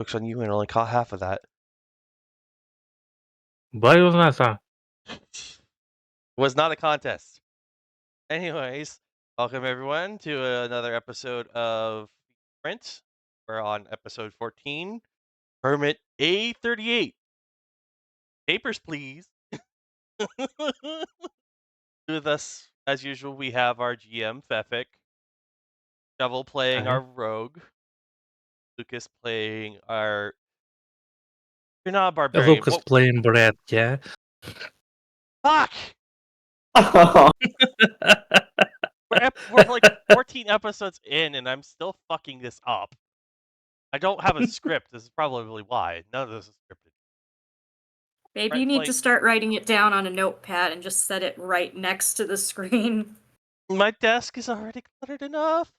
Looks on you and only caught half of that. Was not a contest. Anyways, welcome everyone to another episode of Print. We're on episode 14, Permit A38. Papers, please. With us, as usual, we have our GM, Fefik, Shovel playing our rogue, Lucas playing our... You're not a barbarian. Lucas playing Brett, yeah? Fuck! We're like 14 episodes in, and I'm still fucking this up. I don't have a script. This is probably why. None of this is scripted. Maybe you need to start writing it down on a notepad and just set it right next to the screen. My desk is already cluttered enough.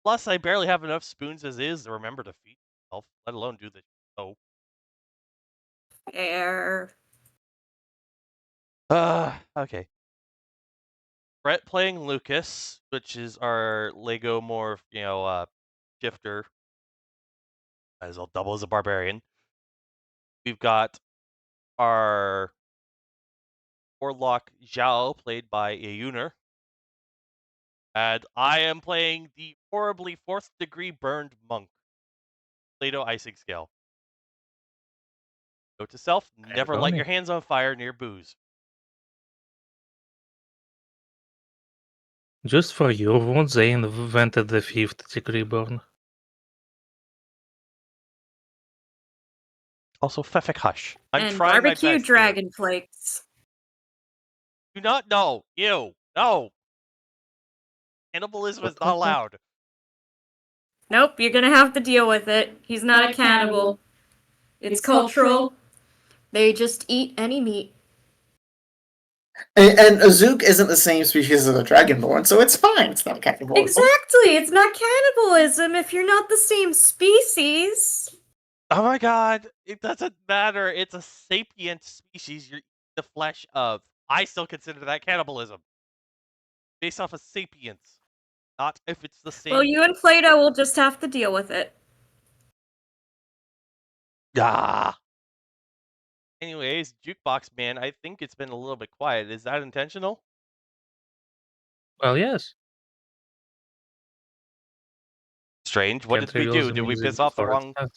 Plus, I barely have enough spoons as is to remember to feed myself, let alone do the show. Fair. Okay. Brett playing Lucas, which is our Lego morph, shifter. Might as well double as a barbarian. We've got our Warlock Zhao, played by Ayuner. And I am playing the horribly 4th degree burned monk. Plato icing scale. Note to self, never light your hands on fire near booze. Just for you, won't they invented the 5th degree burn? Also, Fefik hush. I'm and trying barbecue my best dragon flakes. Do not know. Ew. No. Cannibalism is not allowed. Nope, you're gonna have to deal with it. He's not a cannibal. It's cultural. They just eat any meat. And Azook isn't the same species as a dragonborn, so it's fine. It's not cannibalism. Exactly, it's not cannibalism if you're not the same species. Oh my god, it doesn't matter. It's a sapient species you're eating the flesh of. I still consider that cannibalism. Based off of sapience. Not if it's the same. Well, you and Plato will just have to deal with it. Ah. Anyways, Jukebox Man, I think it's been a little bit quiet. Is that intentional? Well, yes. Strange. What did we do? Did we piss off the wrong... Stuff.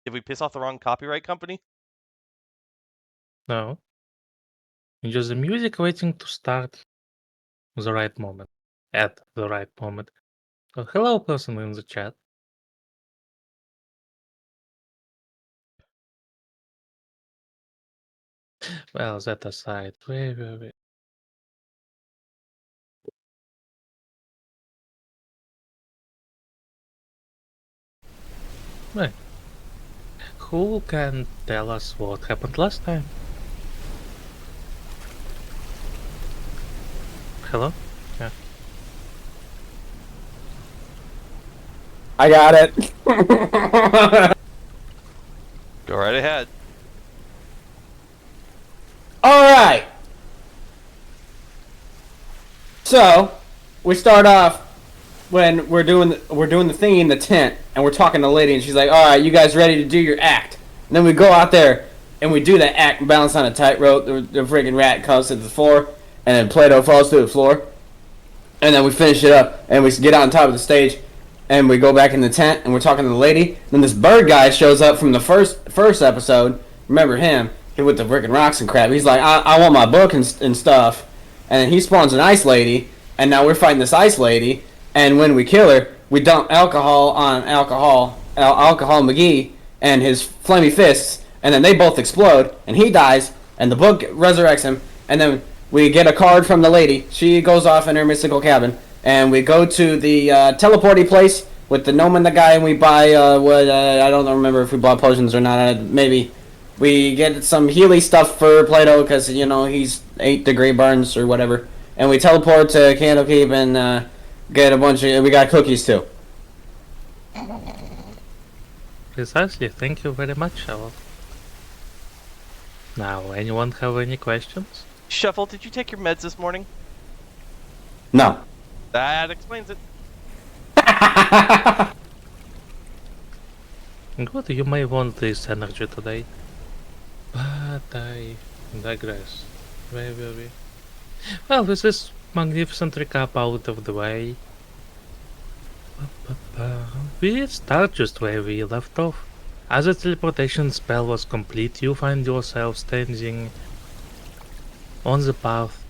Did we piss off the wrong copyright company? No. It's just the music waiting to start the right moment. At the right moment. So, hello, person in the chat. Well, that aside. Wait. Wait. Who can tell us what happened last time? Hello? Yeah. I got it. Go right ahead. Alright. So, we start off when we're doing the thingy in the tent, and we're talking to the lady, and she's like, alright, you guys ready to do your act? And then we go out there, and we do that act and balance on a tightrope. The freaking rat comes to the floor, and then Plato falls to the floor. And then we finish it up, and we get on top of the stage, and we go back in the tent, and we're talking to the lady. Then this bird guy shows up from the first episode. Remember him? He with the freaking rocks and crap. He's like, I want my book and stuff. And then he spawns an ice lady, and now we're fighting this ice lady. And when we kill her, we dump alcohol on Alcohol McGee and his flamey fists, and then they both explode, and he dies, and the book resurrects him, and then we get a card from the lady. She goes off in her mystical cabin, and we go to the teleporty place with the gnome and the guy, and we buy I don't remember if we bought potions or not. Maybe we get some Healy stuff for Plato because he's 8 degree burns or whatever, and we teleport to Candlekeep and get a bunch of. We got cookies too. Precisely. Thank you very much, Shovel. Now, anyone have any questions? Shuffle, did you take your meds this morning? No. That explains it. Good, you may want this energy today. But I digress. Where were we? Well, with this magnificent recap out of the way, we start just where we left off. As the teleportation spell was complete, you find yourself standing on the path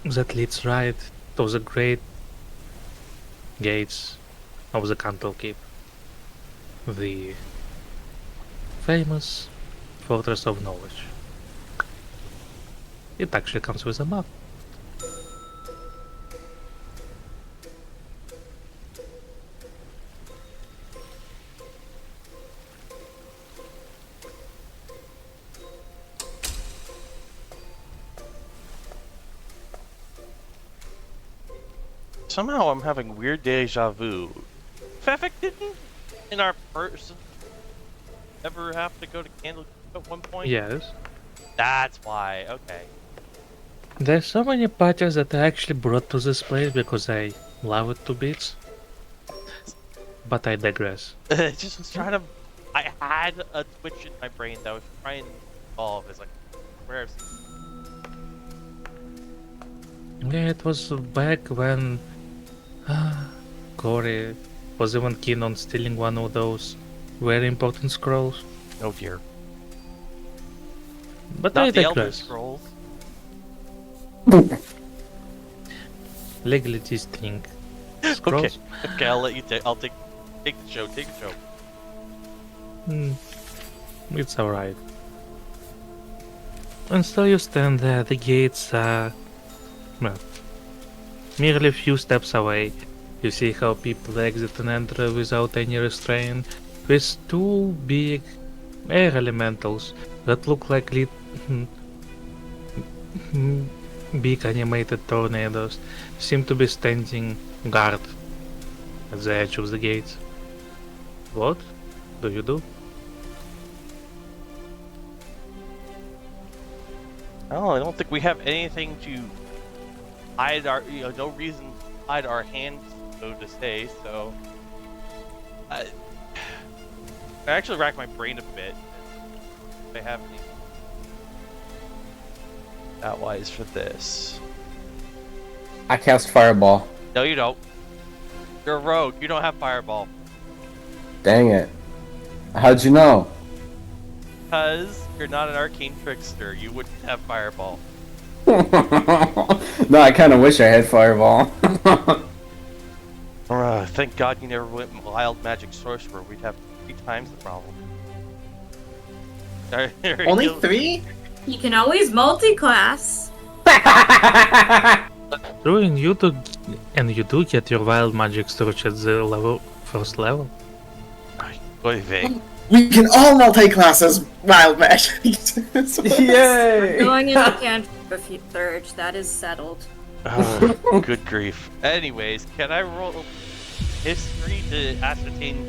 that leads right to the great gates of the Cantal Keep, the famous Fortress of Knowledge. It actually comes with a map. Somehow I'm having weird deja vu. Fefik didn't in our person ever have to go to Candlekeep at one point? Yes. That's why, okay. There's so many patches that I actually brought to this place because I love it to bits. But I digress. I just was trying to. I had a twitch in my brain that was trying to solve. It's like, where I've seen. Yeah, it was back when Corey was even keen on stealing one of those very important scrolls. Oh dear. But I Not the Elder digress. Scrolls. Legally distinct Okay. scrolls. Okay, I'll let you take. I'll take the show. Take the show. It's alright. And so you stand there, the gates are well, merely a few steps away. You see how people exit and enter without any restraint, with two big air elementals that look like big animated tornadoes seem to be standing guard at the edge of the gates. What do you do? Oh, I don't think we have anything to hide our. No reason to hide our hands, so to say. So, I actually racked my brain a bit. If I have any that wise for this. I cast Fireball. No, you don't. You're a rogue. You don't have fireball. Dang it. How'd you know? Because you're not an arcane trickster. You wouldn't have fireball. No, I kind of wish I had Fireball. Thank God you never went wild magic sorcerer. We'd have 3 times the problem. Only 3? You can always multi-class. True, and you do get your wild magic storage at the first level. What do you We can all multi-class as wild magic. Yay! Going into Cantrip Surge, that is settled. Oh, good grief. Anyways, can I roll history to ascertain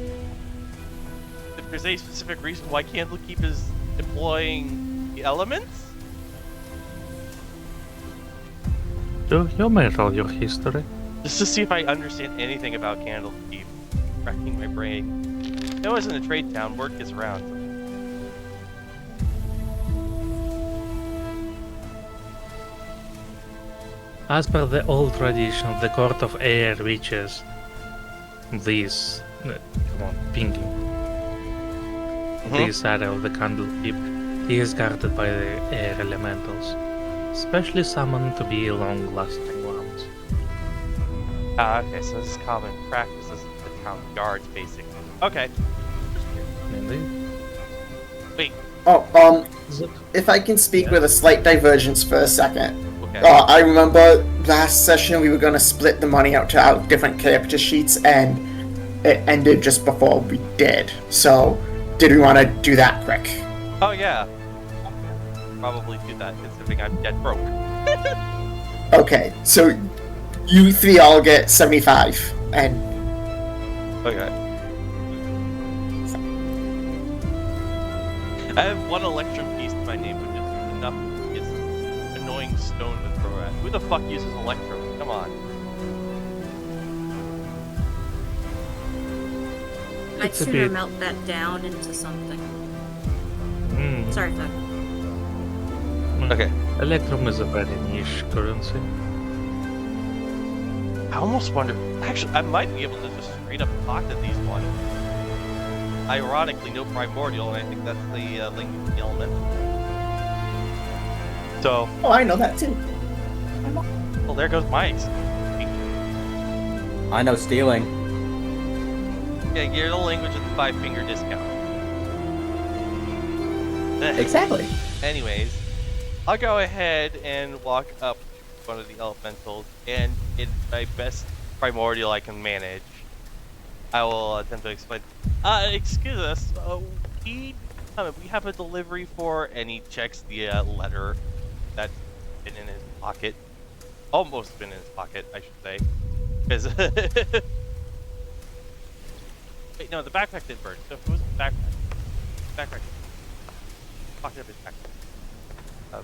if there's any specific reason why Candlekeep is deploying the elements? You may roll your history. Just to see if I understand anything about Candlekeep. Racking my brain. It wasn't a trade town, word gets around. As per the old tradition, the Court of Air reaches this. Come on, pinging. This area of the Candlekeep is guarded by the air elementals, specially summoned to be long-lasting ones. Okay, so this is common practice as the town guards, basically. Okay. Indeed. Wait, Oh, Is it? if I can speak with a slight divergence for a second. okay. I remember last session we were going to split the money out to our different character sheets, and it ended just before we did. So, did we want to do that quick? Oh yeah. Probably do that considering I'm dead broke. Okay, so you 3 all get 75, and Okay. I have 1 electrum piece to my name, which is enough. It's annoying stone to throw at. Who the fuck uses electrum? Come on. I'd It's a sooner bit. melt that down into something. Mm, Sorry, Thug. Okay. Electrum is a very niche currency. I almost wonder. Actually, I might be able to just straight up talk to these ones. Ironically, no primordial, and I think that's the language element. So, Oh, I know that too. well, there goes Mike's. I know stealing. Yeah, you're the language with the 5-finger discount. Exactly. Anyways, I'll go ahead and walk up to one of the elementals, and in my best primordial I can manage, I will attempt to explain. Excuse us, we have a delivery for, and he checks the letter that's been in his pocket. Almost been in his pocket, I should say. Because wait, no, the backpack didn't burn. So if it was the backpack. Pocket of his backpack.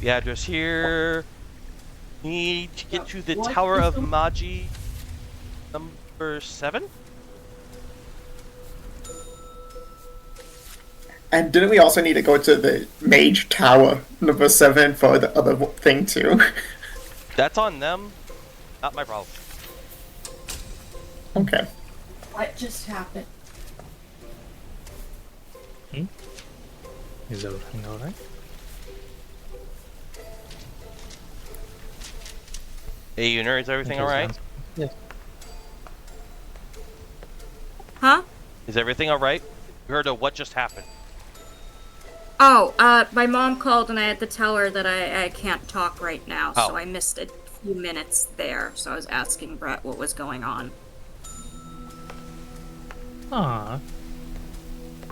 The address here. Need to get to the Tower of Magi, number 7. And didn't we also need to go to the Mage Tower, number 7, for the other thing too? That's on them. Not my problem. Okay. What just happened? Is everything alright? Hey, Uner, is everything alright? Yes. Huh? Is everything alright? You heard of what just happened? Oh, my mom called and I had to tell her that I can't talk right now, Oh. so I missed a few minutes there. So I was asking Brett what was going on. Ah.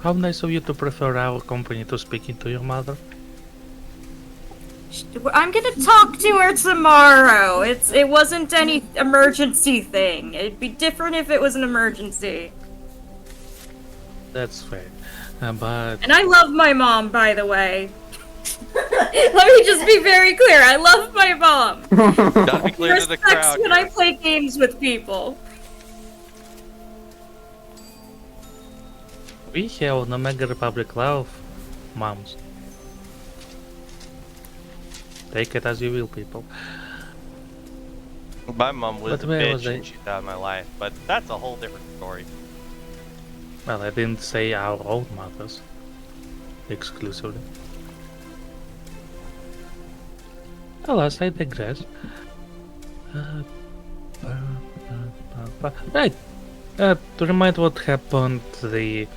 How nice of you to prefer our company to speaking to your mother. I'm gonna talk to her tomorrow. It wasn't any emergency thing. It'd be different if it was an emergency. That's fair. But And I love my mom, by the way. Let me just be very clear. I love my mom. Gotta be clear to the Respects crowd. when I play games with people. we have an Omega Republic love, moms. Take it as you will, people. My mom was But a where was bitch I? and she's out of my life, but that's a whole different story. Well, I didn't say our own mothers. Exclusively. Alas, I digress. Right. To remind what happened, the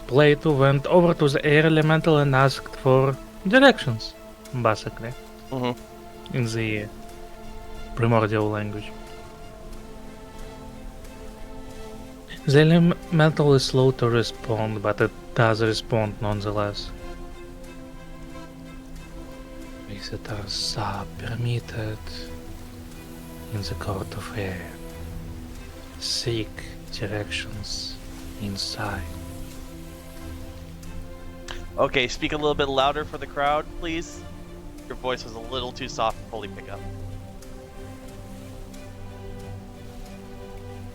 Plato went over to the air elemental and asked for directions, basically, in the primordial language. The elemental is slow to respond, but it does respond nonetheless. Visitors are permitted in the court of air. Seek directions inside. Okay, speak a little bit louder for the crowd, please. Your voice was a little too soft to fully pick up.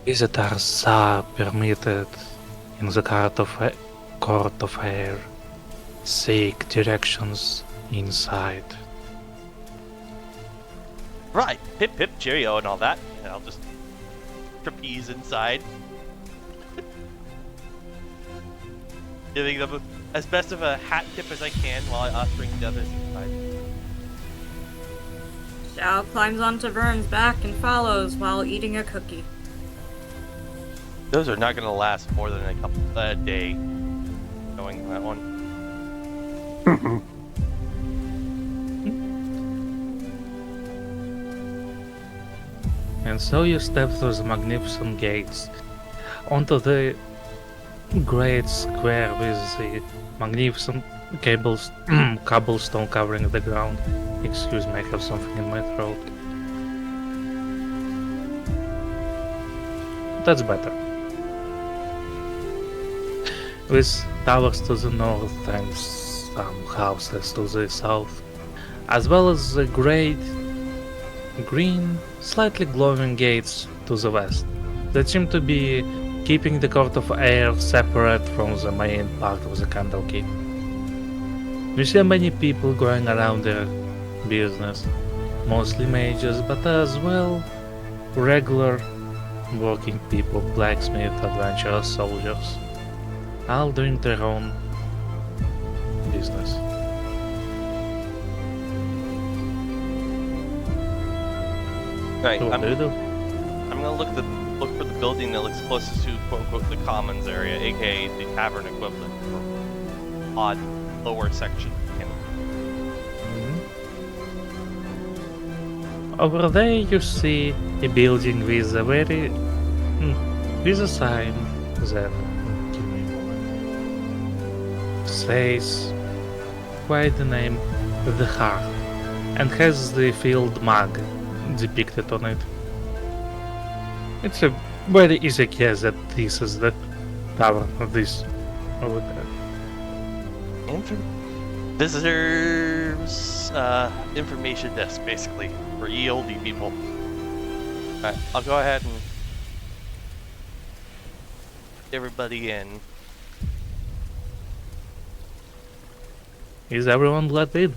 Visitors are permitted in the court of air. Seek directions inside. Right, pip pip cheerio and all that. And I'll just trapeze inside. Giving them as best of a hat tip as I can while ushering the others inside. Xiao climbs onto Vern's back and follows while eating a cookie. Those are not going to last more than a day. Going that one. And so you step through the magnificent gates onto the great square with the magnificent cobblestone covering the ground. Excuse me, I have something in my throat. That's better. With towers to the north and some houses to the south, as well as the great green, slightly glowing gates to the west. that seem to be keeping the court of air separate from the main part of the Candlekeep. You see many people going around their business, mostly mages, but as well regular working people, blacksmith, adventurers, soldiers, all doing their own business. Right. So what do you do? I'm gonna look for the building that looks closest to quote unquote the commons area, aka the tavern equivalent, or odd lower section. Over there you see a building with a very with a sign that give me a moment, says quite the name The Heart and has the field mug depicted on it. It's a very easy guess that this is the tavern of this over there. Visitors information desk, basically, for ye olde people. Alright, I'll go ahead and get everybody in. Is everyone let in?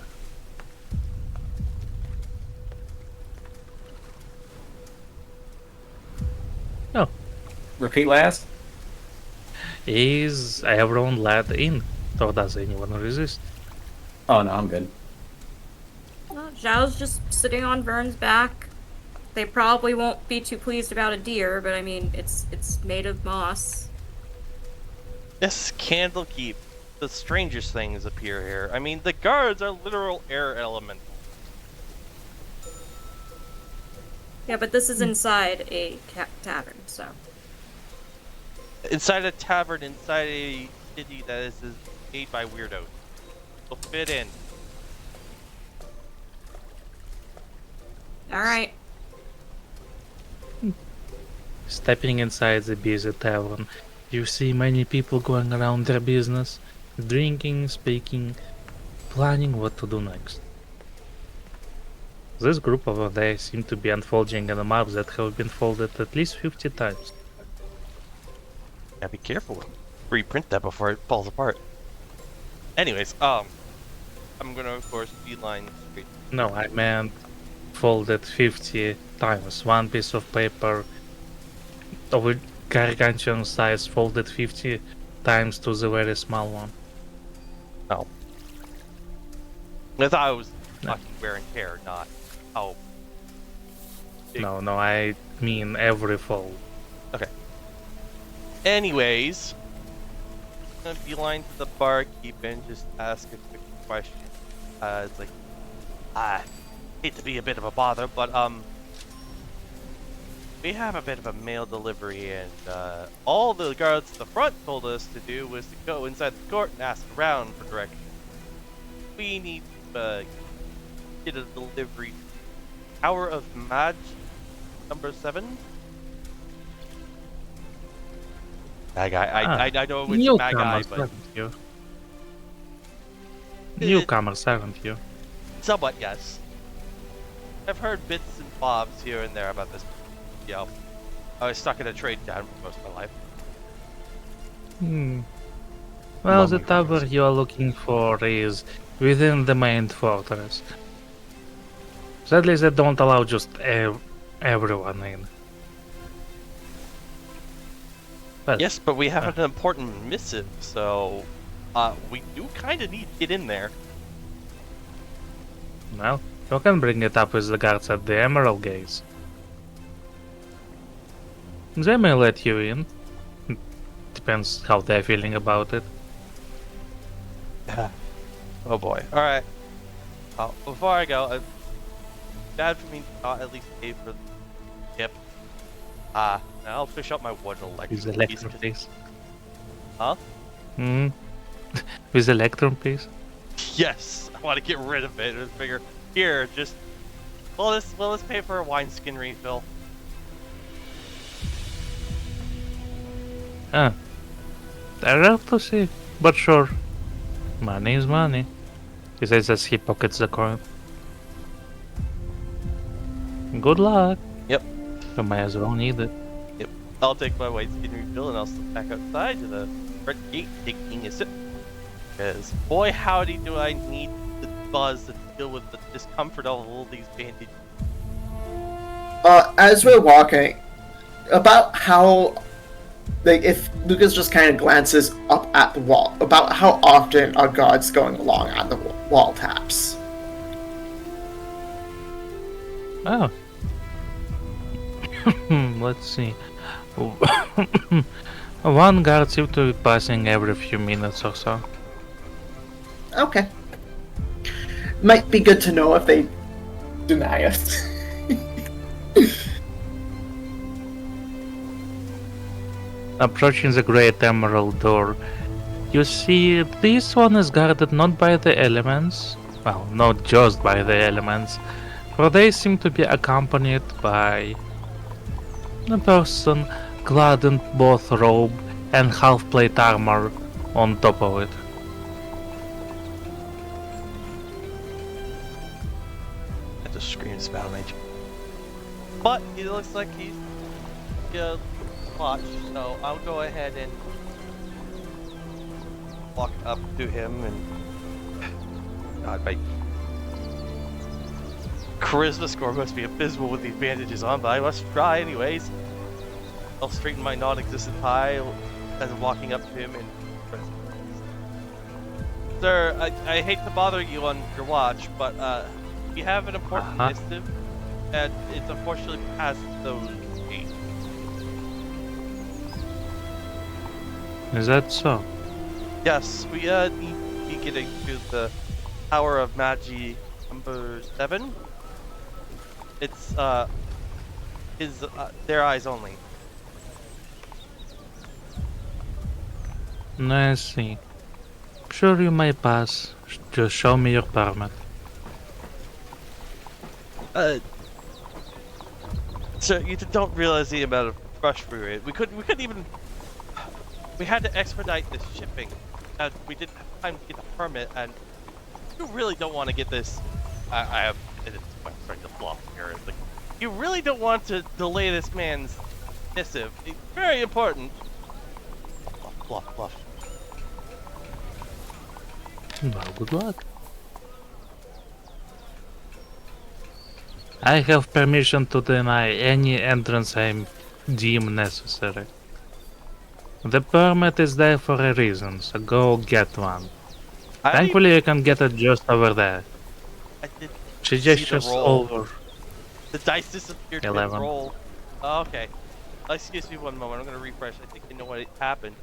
No. Repeat last. Is everyone let in? Or does anyone resist? Oh no, I'm good. Zhao's just sitting on Vern's back. They probably won't be too pleased about a deer, but I mean, it's made of moss. This Candlekeep, the strangest things appear here. I mean, the guards are literal air elementals. Yeah, but this is inside a tavern, so. Inside a tavern, inside a city that is made by weirdos. They'll fit in. Alright. Stepping inside the busy tavern, you see many people going around their business, drinking, speaking, planning what to do next. This group over there seem to be unfolding in a map that have been folded at least 50 times. Yeah, be careful. Reprint that before it falls apart. Anyways, I'm gonna of course beeline straight. No, I meant folded 50 times. One piece of paper of a gargantuan size folded 50 times to the very small one. No. I thought I was No. talking wear and tear, not how. Big. No, I mean every fold. Okay. Anyways, I'm gonna beeline to the barkeep and just ask a quick question. It's like, I hate to be a bit of a bother, but we have a bit of a mail delivery, and all the guards at the front told us to do was to go inside the court and ask around for directions. We need to get a delivery. Tower of Maj, number 7. Magi. I know which Magi, Newcomers, but haven't you? Newcomers, haven't you? somewhat yes. I've heard bits and bobs here and there about this. You know, I was stuck in a trade town for most of my life. Well, the Mummy tower ruins. you are looking for is within the main fortress. Sadly, they don't allow just everyone in. But Yes, but we have an important missive, so we do kind of need to get in there. well, you can bring it up with the guards at the Emerald Gates. They may let you in. Depends how they're feeling about it. Oh boy. All right. Before I go, bad for me to not at least pay for the tip. I'll fish up my one With the electrum piece. electrum piece. Huh? With the electrum piece. Yes, I want to get rid of it. I figure here, just let's pay for a wineskin refill. Ah. I'll have to see. But sure. Money is money. He says as he pockets the coin. Good luck. Yep. You may as well need it. I'll take my white skin refill and I'll slip back outside to the front gate taking a sip. Because boy howdy do I need the buzz to deal with the discomfort of all these bandages. As we're walking, about how, like, if Lucas just kind of glances up at the wall, about how often are guards going along on the wall taps? Oh. Let's see. One guard seems to be passing every few minutes or so. Okay. Might be good to know if they deny us. Approaching the great emerald door, you see this one is guarded not by the elements, well, not just by the elements, for they seem to be accompanied by a person clad in both robe and half-plate armor on top of it. That just screams Battle Mage. But he looks like he's watch, so I'll go ahead and walk up to him and God, my charisma score must be abysmal with these bandages on, but I must try anyways. I'll straighten my non-existent tie as I'm walking up to him and Sir, I hate to bother you on your watch, but we have an important missive, and it's unfortunately past those gates. Is that so? Yes, we need to be getting to the Tower of Magi number 7. It's their eyes only. I see. Sure, you may pass. Just show me your permit. Sir, you don't realize the amount of rush we were in. We couldn't even. We had to expedite this shipping, and we didn't have time to get the permit. And you really don't want to get this. I have. It's starting to fluff here. It's like, you really don't want to delay this man's missive. It's very important. Fluff, fluff. Well, good luck. I have permission to deny any entrance I deem necessary. The permit is there for a reason, so go get one. Thankfully, you can get it just over there. I did She see the gestures roll. over. The dice disappeared 11. mid-roll. Oh, okay. Excuse me one moment. I'm gonna refresh. I think I know what happened.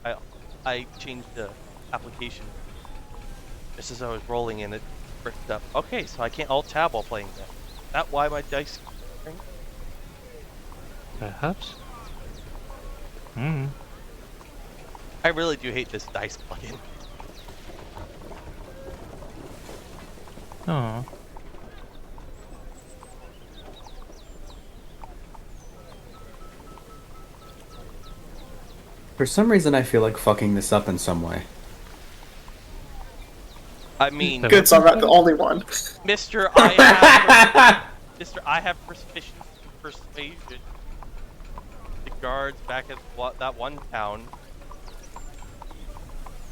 I changed the application just as I was rolling in. It bricked up. Okay, so I can't alt tab while playing that. Is that why my dice? Perhaps? I really do hate this dice plugin. Oh. For some reason, I feel like fucking this up in some way. I mean, Good, so I'm not the only one. Mr. I have persuasion. The guards back at that one town.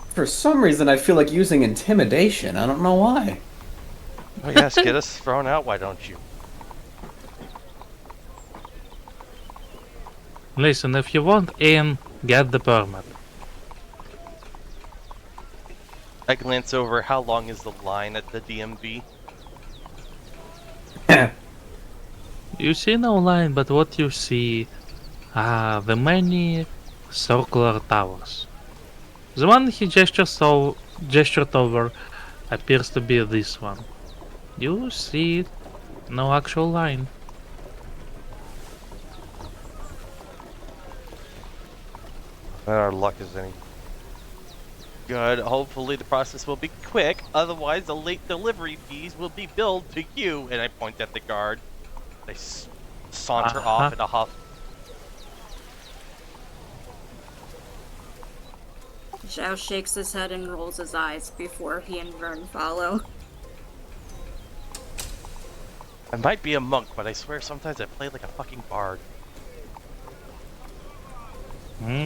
For some reason, I feel like using intimidation. I don't know why. Oh yes, get us thrown out. Why don't you? Listen, if you want in, get the permit. I glance over. How long is the line at the DMV? You see no line, but what you see are the many circular towers. The one he gestured over appears to be this one. You see no actual line. Our luck is any good. Hopefully the process will be quick. Otherwise, the late delivery fees will be billed to you. And I point at the guard. They saunter off in a huff. Zhao shakes his head and rolls his eyes before he and Vern follow. I might be a monk, but I swear sometimes I play like a fucking bard. Hmm?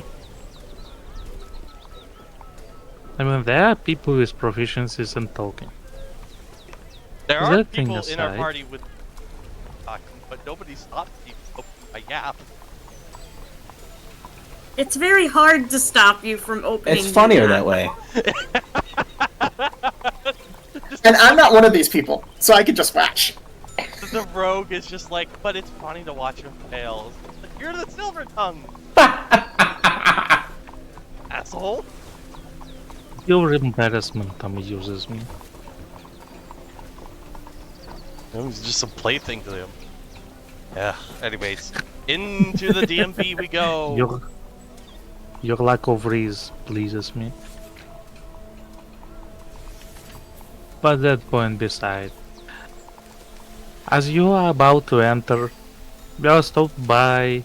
I mean, there are people with proficiencies in talking. There are That thing people in our aside, party with talking, but nobody stops me from opening my yap. It's very hard to stop you from opening. It's funnier your that yap. way. Just And I'm not one of these people, so I could just watch. the rogue is just like, but it's funny to watch him fail. Like, you're the silver tongue, asshole. your embarrassment amuses me. It was just some plaything to him. Yeah. Anyways, into the DMV we go. Your lack of reason pleases me. But that point beside, as you are about to enter, you are stopped by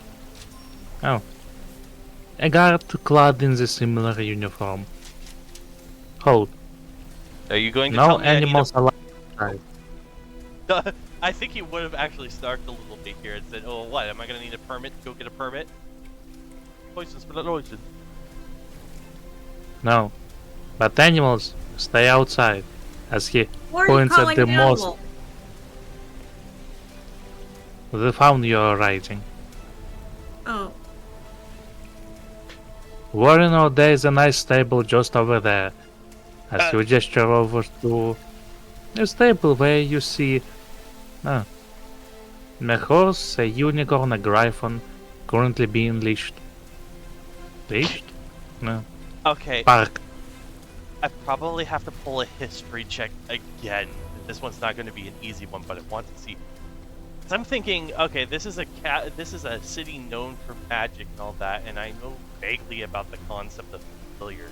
a guard clad in the similar uniform. Hold, Are you going to no tell me animals allowed inside. I think he would have actually snarked a little bit here and said, "Oh, what? Am I gonna need a permit to go get a permit?" Poisons for the poison. No, but animals stay outside. As he What are you points at calling the an most animal? the found you are riding. Oh, Worry not, there is a nice stable just over there. As you gesture over to a stable where you see a horse, a unicorn, a griffon currently being leashed. Leashed? No. Okay, Parked. I probably have to pull a history check again. This one's not going to be an easy one, but I want to see. Cause I'm thinking, okay, this is a city known for magic and all that, and I know vaguely about the concept of familiar.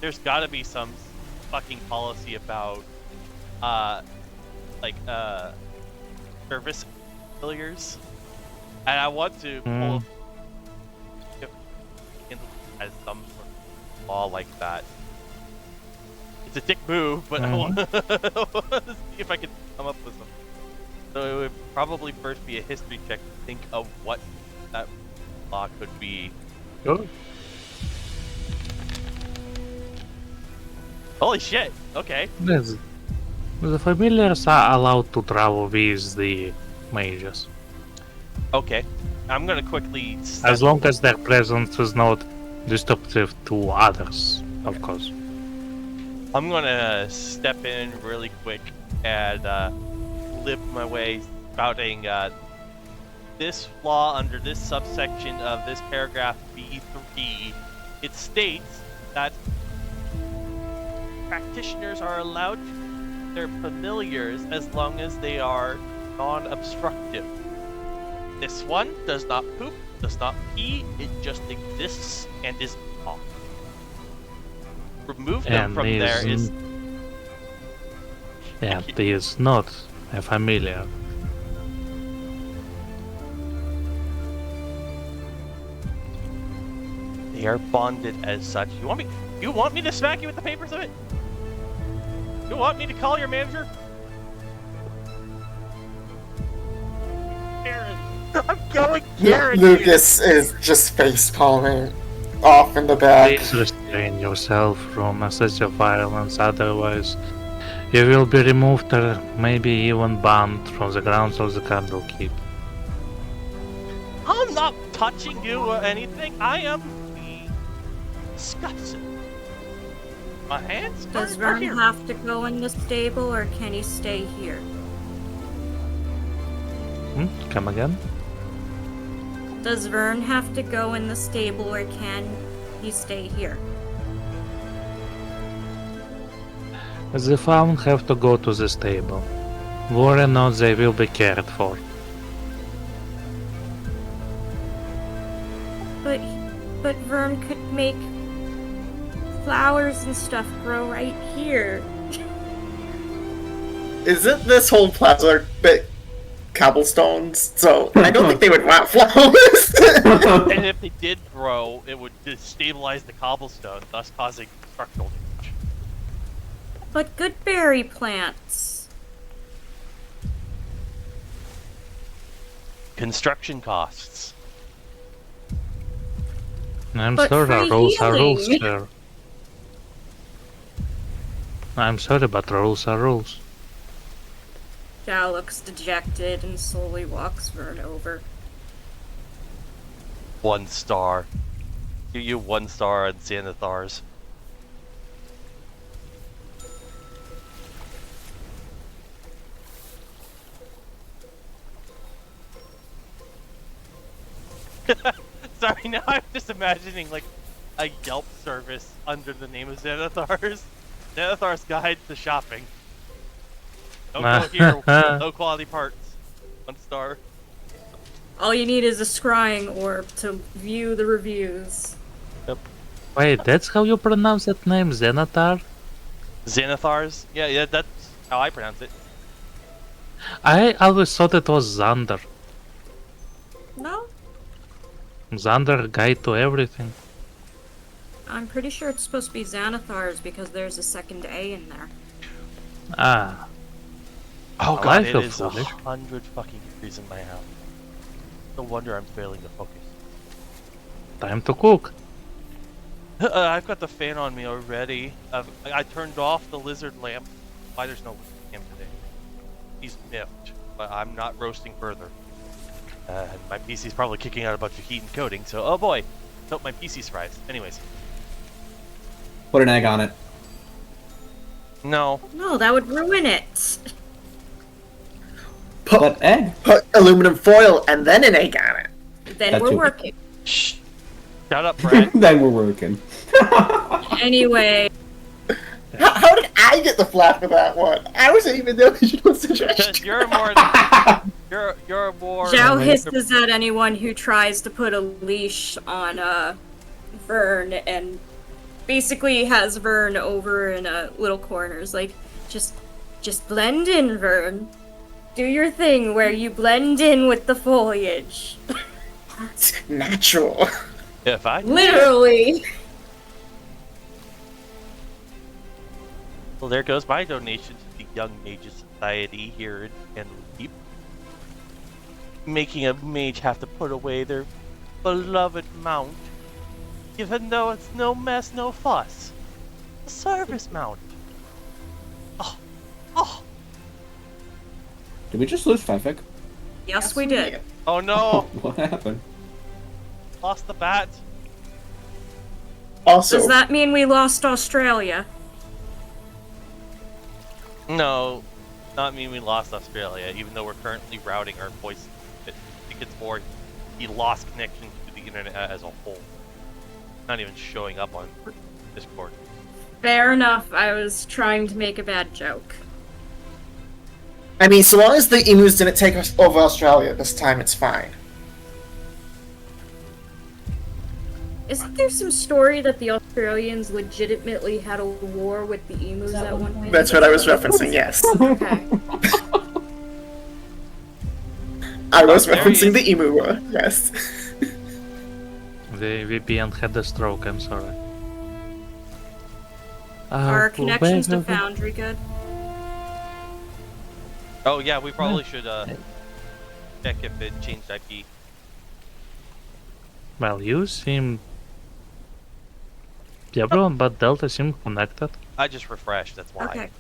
There's got to be some fucking policy about, service familiars, and I want to pull as some sort of law like that. It's a dick move, but I want to see if I can come up with something. So it would probably first be a history check to think of what that law could be. Sure. Holy shit! Okay. The familiars are allowed to travel with the mages. Okay. I'm gonna quickly As long as their presence is not disruptive to others, of course. I'm gonna step in really quick and live my way spouting this law under this subsection of this paragraph B3. It states that practitioners are allowed to use their familiars as long as they are non-obstructive. This one does not poop, does not pee, it just exists and is off. Remove them And from there is... And is not a familiar. They are bonded as such. You want me to smack you with the papers of it? You want me to call your manager? Karen, I'm going Karen. Lucas is just face palming off in the back. Please restrain yourself from such a violence, otherwise you will be removed or maybe even banned from the grounds of the Candle Keep. I'm not touching you or anything. I am disgusted. My hands does are Vern here. have to go in the stable or can he stay here? Come again? Does Vern have to go in the stable or can he stay here? The Faun have to go to the stable. Worry not, they will be cared for. But Vern could make flowers and stuff grow right here. Isn't this whole plaza bit cobblestones? So I don't think they would want flowers. And if they did grow, it would destabilize the cobblestone, thus causing structural damage. But good berry plants. Construction costs. I'm But sorry, free rules are rules, healing. sir. I'm sorry, but rules are rules. Zhao looks dejected and slowly walks Vern over. 1 star. Give you 1 star on Xanathars. Sorry, now I'm just imagining like a Yelp service under the name of Xanathars. Xanathar's Guide to Shopping. Don't go here. No quality parts. 1 star. All you need is a scrying orb to view the reviews. Yep. Wait, that's how you pronounce that name, Xanatar? Xanathars? Yeah, that's how I pronounce it. I always thought it was Xander. No? Xander, guide to everything. I'm pretty sure it's supposed to be Xanathars because there's a second A in there. Ah, Oh Well, god, I it feel is foolish. 100 fucking degrees in my house. No wonder I'm failing to focus. time to cook. I've got the fan on me already. I turned off the lizard lamp. Why there's no lizard lamp today? He's miffed, but I'm not roasting further. My PC's probably kicking out a bunch of heat and coding, so oh boy. Hope my PC survives. Anyways. Put an egg on it. No. No, that would ruin it. But egg. Put aluminum foil and then an egg on it. Then That we're too. working. Shh. Shut up, Brett. Then we're working. Anyway, How did I get the flap for that one? I wasn't even the original Because suggestion. you're more you're more Zhao hisses at anyone who tries to put a leash on Vern and basically has Vern over in a little corners. Like, just blend in, Vern. Do your thing where you blend in with the foliage. It's natural. if I Literally. Well, there goes my donation to the Young Mages Society here in Leap. Making a mage have to put away their beloved mount, even though it's no mess, no fuss. A service mount. Oh, Did we just lose Fefik? Yes, we did. oh no! What happened? Lost the bat. Also, Does that mean we lost Australia? No, not mean we lost Australia, even though we're currently routing our voice. I think it's more he lost connection to the internet as a whole. Not even showing up on Discord. Fair enough, I was trying to make a bad joke. I mean, so long as the emus didn't take us over Australia this time, it's fine. Isn't there some story that the Australians legitimately had a war with the emus at one point? That's what I was referencing, yes. Okay. I was There he referencing is. the emu war, yes. The VPN had a stroke, I'm sorry. Are connections to where- Foundry good? Oh yeah, we probably should check if it changed IP. Well, you seem... Everyone but Delta seem connected. I just refreshed, that's why. Okay.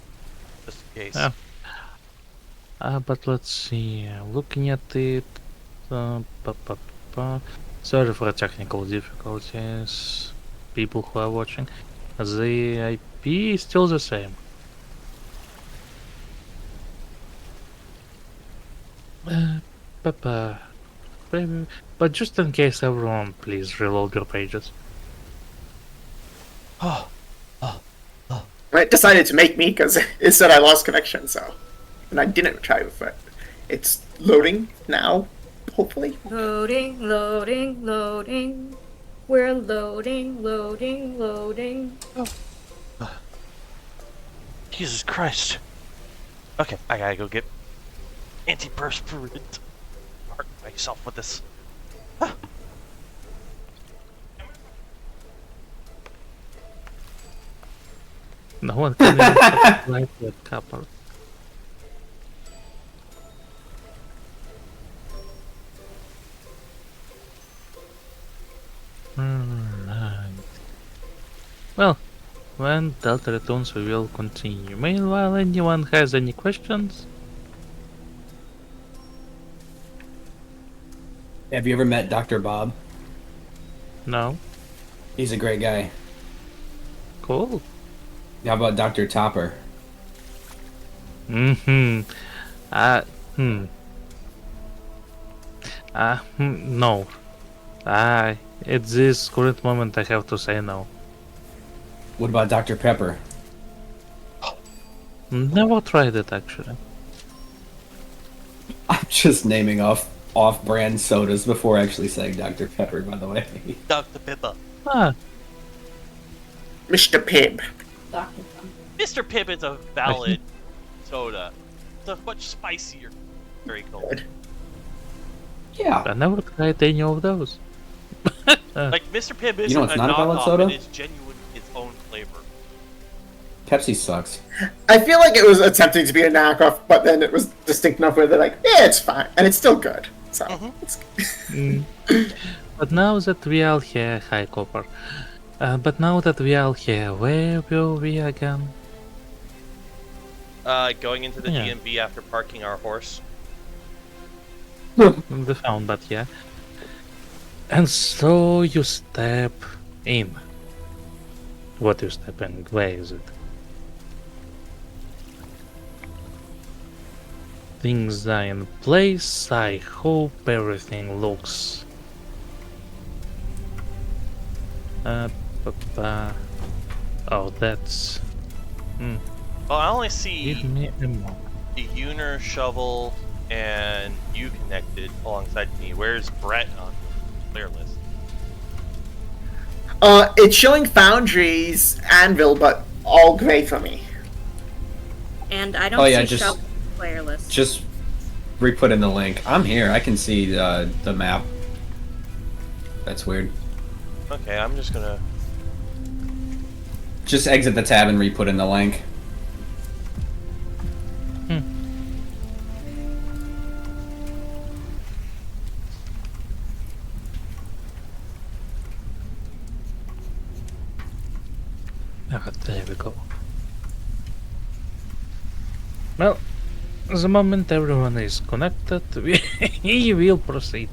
Just in case. Yeah. But let's see, looking at it... Sorry for technical difficulties, people who are watching. The IP is still the same. But just in case, everyone, please reload your pages. Oh, It decided to make me because it said I lost connection, so. And I didn't try with it. It's loading now, hopefully. Loading, loading, loading. We're loading, loading, loading. Jesus Christ. Okay, I gotta go get antiperspirant. Hurt myself with this. No one can even light that copper. when Delta returns, we will continue. Meanwhile, anyone has any questions? Have you ever met Dr. Bob? No? He's a great guy. Cool. How about Dr. Topper? Mm-hmm. No. At this current moment, I have to say no. What about Dr. Pepper? Never tried it, actually. I'm just naming off-brand sodas before actually saying Dr. Pepper, by the way. Dr. Pippa. Ah, Mr. Pibb. Dr. Mr. Pibb is a valid soda. It's a much spicier. Very cold. Good. Yeah. I never tried any of those. Like Mr. Pibb isn't You know it's a not a valid knockoff, soda? it is genuine its own flavor. Pepsi sucks. I feel like it was attempting to be a knockoff, but then it was distinct enough where they're like, yeah, it's fine, and it's still good. So, it's But now that we are here, hi Copper. But now that we are here, where will we again? Going into the Yeah. DMV after parking our horse. The found, but yeah. And so you step in. What you step in? Where is it? Things are in place. I hope everything looks. Oh, that's. Well, I only see Give me a moment. the Uner shovel and you connected alongside me. Where's Brett on the player list? it's showing Foundry's Anvil, but all gray for me. And I don't Oh, yeah, see just- shop player list. Just re-put in the link. I'm here. I can see the map. That's weird. Okay, I'm just gonna. Just exit the tab and re-put in the link. Ah, there we go. Well, the moment everyone is connected, we will proceed.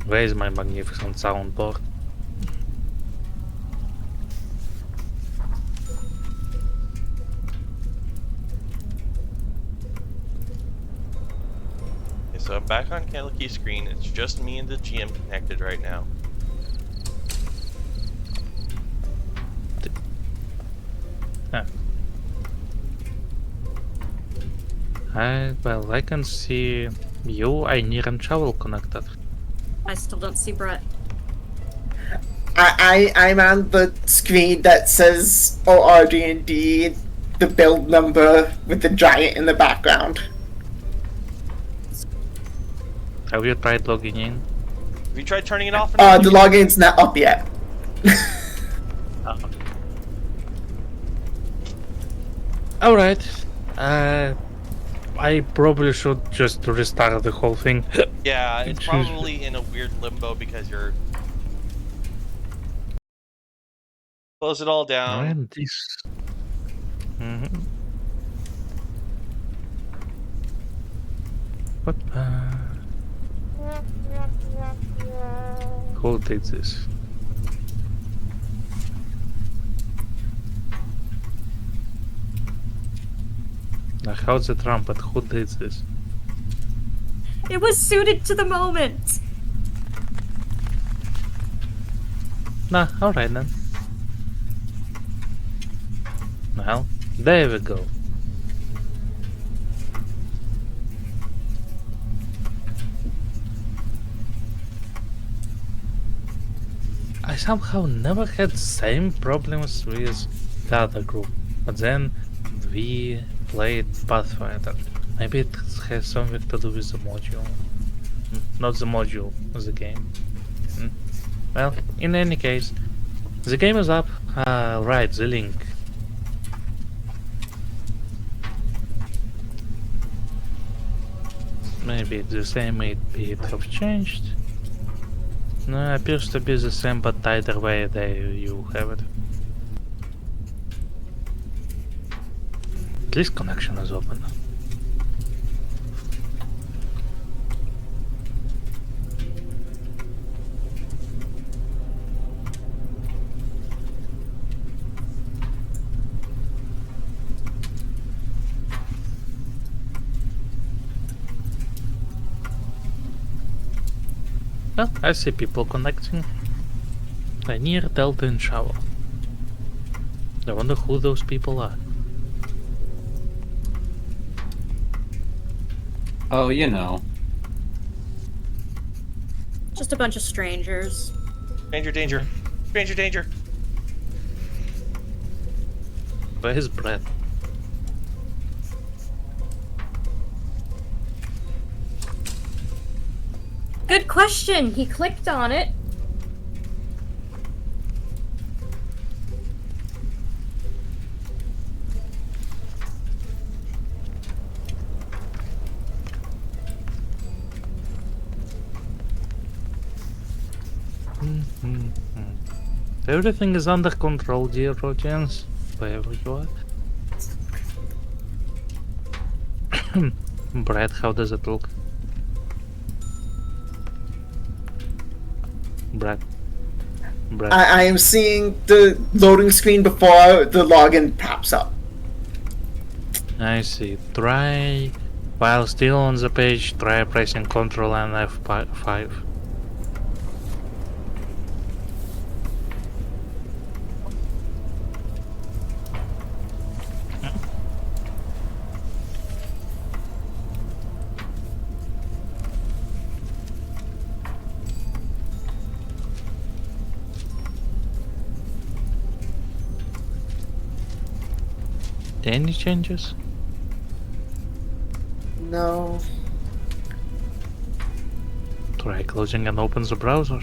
Where is my magnificent soundboard? Okay, so I'm back on Candlekeys screen. It's just me and the GM connected right now. Ah. Well, I can see you, Einir, and Shovel connected. I still don't see Brett. I'm on the screen that says ORD&D, the build number with the giant in the background. Have you tried logging in? Have you tried turning it off? The login's not up yet. Alright. I probably should just restart the whole thing. Yeah, it's probably in a weird limbo because you're. Close it all down. And this. What? Who did this? Now, how's the trumpet? Who did this? It was suited to the moment. Nah, alright then. Well, there we go. I somehow never had same problems with the other group, but then we played Pathfinder. Maybe it has something to do with the module. Not the module, the game. Well, in any case, the game is up. Right, the link. Maybe it's the same, maybe it have changed. No, appears to be the same, but either way, you have it. At least connection is open. Well, I see people connecting. I near Delta and Shower. I wonder who those people are. Oh, you know. Just a bunch of strangers. Stranger danger. Stranger danger. Where's Brett? Good question. He clicked on it. Everything is under control, dear audience. Wherever you are. Brett, how does it look? Brett. I am seeing the loading screen before the login pops up. I see. Try, while still on the page, try pressing Ctrl and F5. Any changes? No. Try closing and open the browser.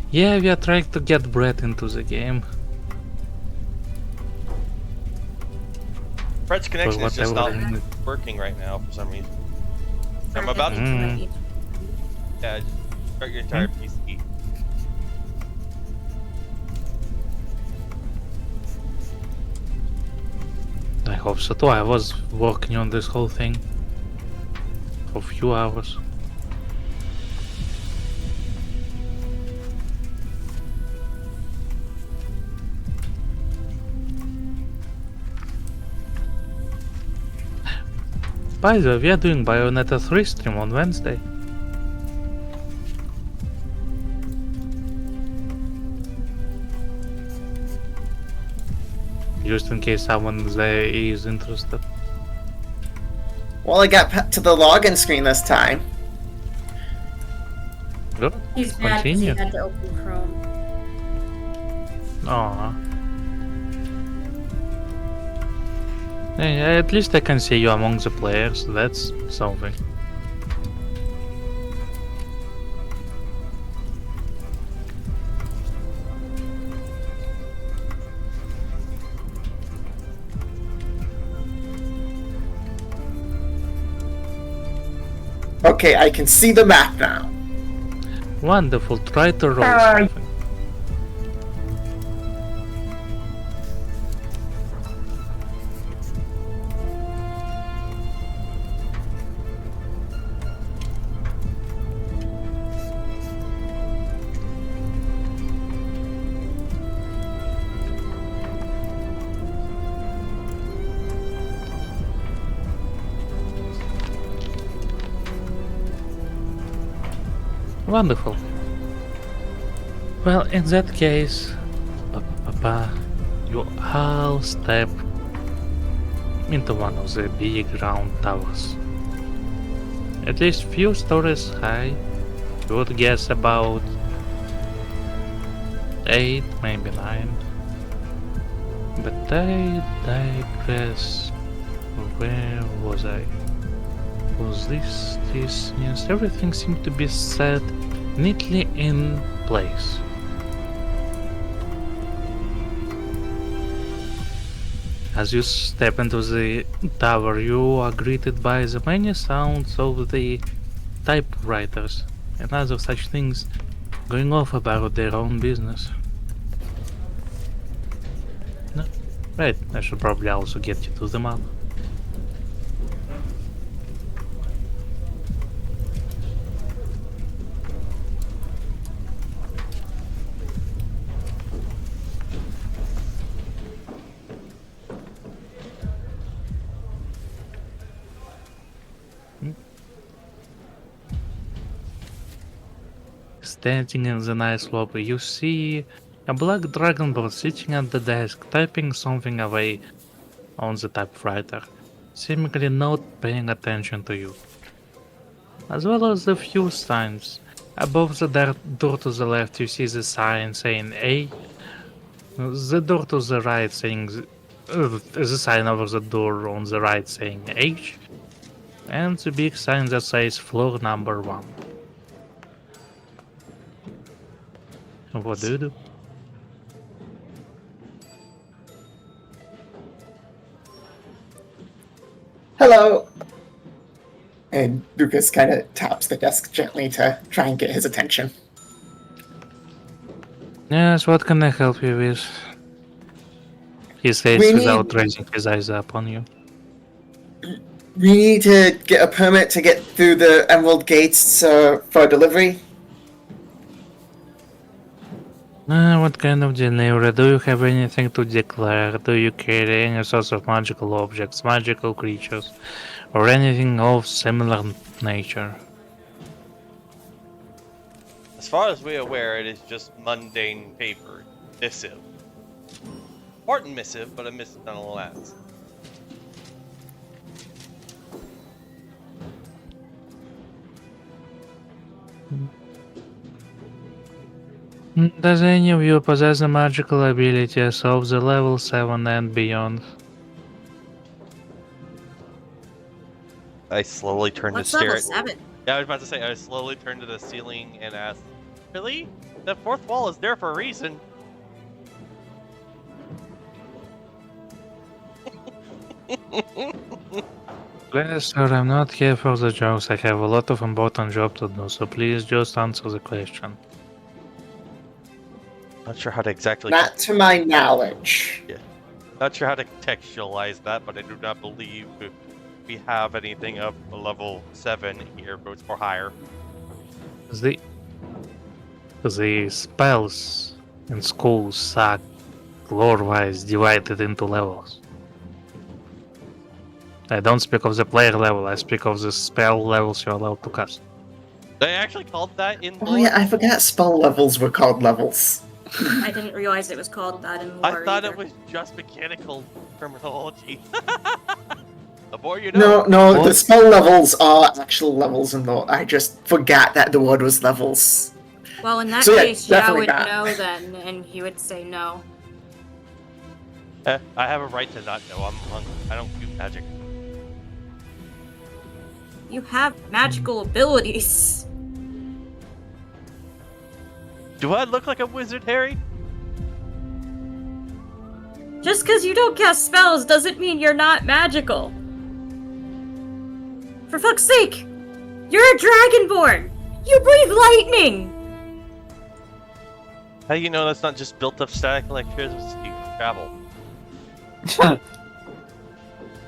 Yeah, we are trying to get Brett into the game. Brett's connection is just not whatever. working right now for some reason. I'm about to just start your entire PC. I hope so too. I was working on this whole thing for a few hours. By the way, we are doing Bayonetta 3 stream on Wednesday. Just in case someone there is interested. Well, I got to the login screen this time. Good. He's mad because he Continue. had to open Chrome. Aw. Hey, at least I can see you among the players. That's something. Okay, I can see the map now. Wonderful. Try to roll Hi. something. Wonderful. Well, in that case, you all step into one of the big round towers. At least few stories high. You would guess about 8, maybe 9. But I digress. Where was I? Was this? Yes, everything seemed to be set neatly in place. As you step into the tower, you are greeted by the many sounds of the typewriters and other such things going off about their own business. No? Right, I should probably also get you to the map. Standing in the nice lobby, you see a black dragonborn sitting at the desk, typing something away on the typewriter, seemingly not paying attention to you. As well as a few signs. Above the door to the left, you see the sign saying A. The door to the right saying the sign over the door on the right saying H, and the big sign that says floor number 1. What do you do? Hello. And Lucas kind of taps the desk gently to try and get his attention. Yes, what can I help you with? He says We without need- raising his eyes up on you. We need to get a permit to get through the Emerald Gates for delivery. What kind of delivery? Do you have anything to declare? Do you carry any sorts of magical objects, magical creatures, or anything of similar nature? As far as we're aware, it is just mundane paper. Missive. Important missive, but a missive nonetheless. Does any of you possess the magical abilities of the level 7 and beyond? I slowly turn What's to stare level at... 7? Yeah, I was about to say, I slowly turn to the ceiling and ask, really? That fourth wall is there for a reason. Please, sir, I'm not here for the jokes. I have a lot of important job to do, so please just answer the question. Not sure how to exactly... Not to my knowledge. Not sure how to contextualize that, but I do not believe we have anything of a level 7 here, but it's for higher. The spells in schools are lore-wise divided into levels. I don't speak of the player level, I speak of the spell levels you're allowed to cast. They actually called that in Oh lore? yeah, I forgot spell levels were called levels. I didn't realize it was called that in lore I thought either. it was just mechanical terminology. The more you know. No, What? the spell levels are actual levels in the. I just forgot that the word was levels. Well, in that So, yeah, case, Yao definitely would not. know then, and he would say no. I have a right to not know. I don't do magic. You have magical abilities. Do I look like a wizard, Harry? Just because you don't cast spells doesn't mean you're not magical. For fuck's sake! You're a dragonborn! You breathe lightning! How do you know that's not just built up static electricity from travel?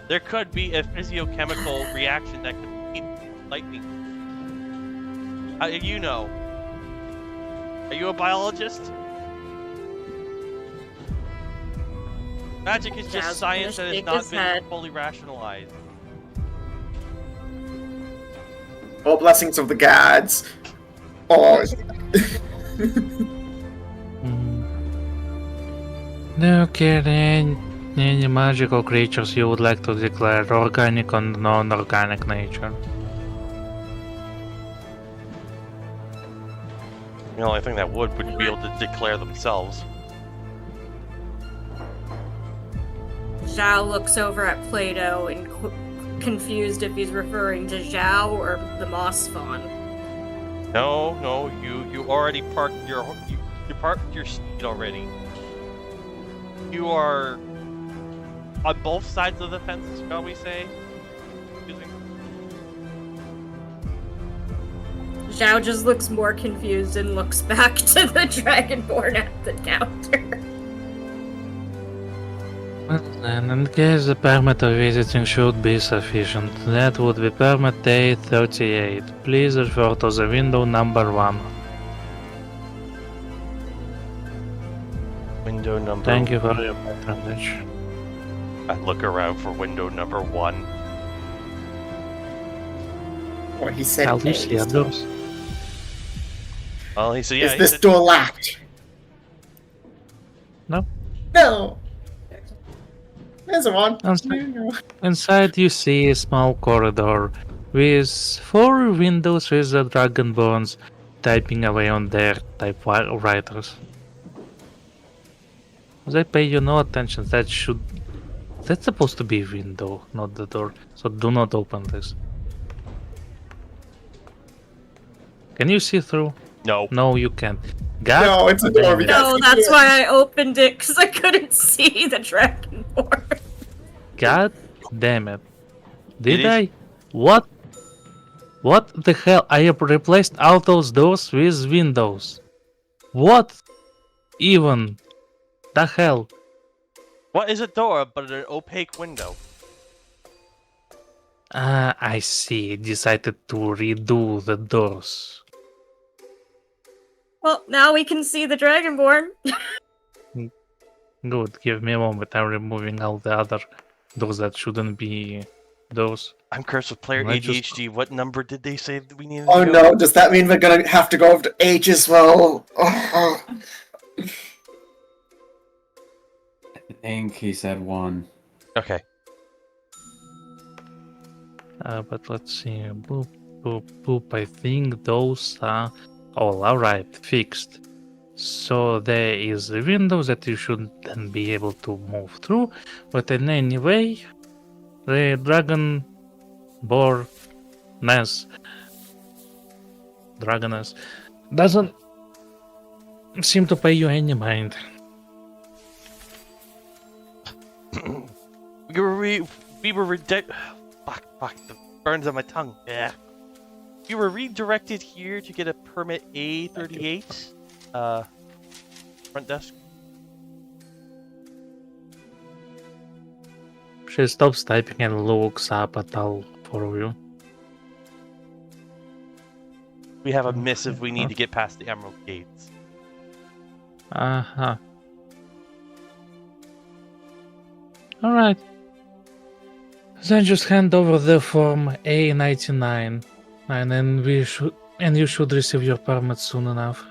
There could be a physiochemical reaction that could lead to lightning. How do you know? Are you a biologist? Magic is just Zhao's science that gonna has shake not his been head. fully rationalized. All blessings of the gods. Or Okay, then any magical creatures you would like to declare organic and non-organic nature? The only thing that would be able to declare themselves. Zhao looks over at Plato and confused if he's referring to Zhao or the Moss Fawn. No, you already parked you parked your steed already. You are on both sides of the fence, shall we say? Zhao just looks more confused and looks back to the Dragonborn at the counter. Well then, in case the permit of visiting should be sufficient, that would be permit A38. Please refer to the window number 1. Window number. Thank you for your patronage. I look around for window number 1. what he said. I'll use the others. Well, he said, yeah. Is he this said, door locked? No. No. There's one. Inside you see a small corridor with 4 windows with the dragonborns typing away on their typewriters. They pay you no attention. That's supposed to be a window, not the door. So do not open this. Can you see through? no. No, you can't. God No, it's a door. damn We it. got- No, that's why I opened it, because I couldn't see the Dragonborn. God damn it. Did is- I? What? What the hell? I have replaced all those doors with windows. What? Even? The hell? What is a door but an opaque window? I see. Decided to redo the doors. Well, now we can see the Dragonborn. Good, give me a moment. I'm removing all the other doors that shouldn't be doors. I'm cursed with player I just- ADHD. What number did they say that we needed Oh to go? no, does that mean we're gonna have to go over to H as well? Oh. I think he said 1. Okay. But let's see. Boop, boop, boop. I think those are all alright, fixed. So there is a window that you should then be able to move through. But in any way, the Dragoness doesn't seem to pay you any mind. We were fuck, the burns on my tongue. Yeah. We were redirected here to get a permit A38. Front desk. She stops typing and looks up at all four of you. We have a missive we need to get past the Emerald Gates. Uh-huh. Alright. Then just hand over the form A99 and then you should receive your permit soon enough.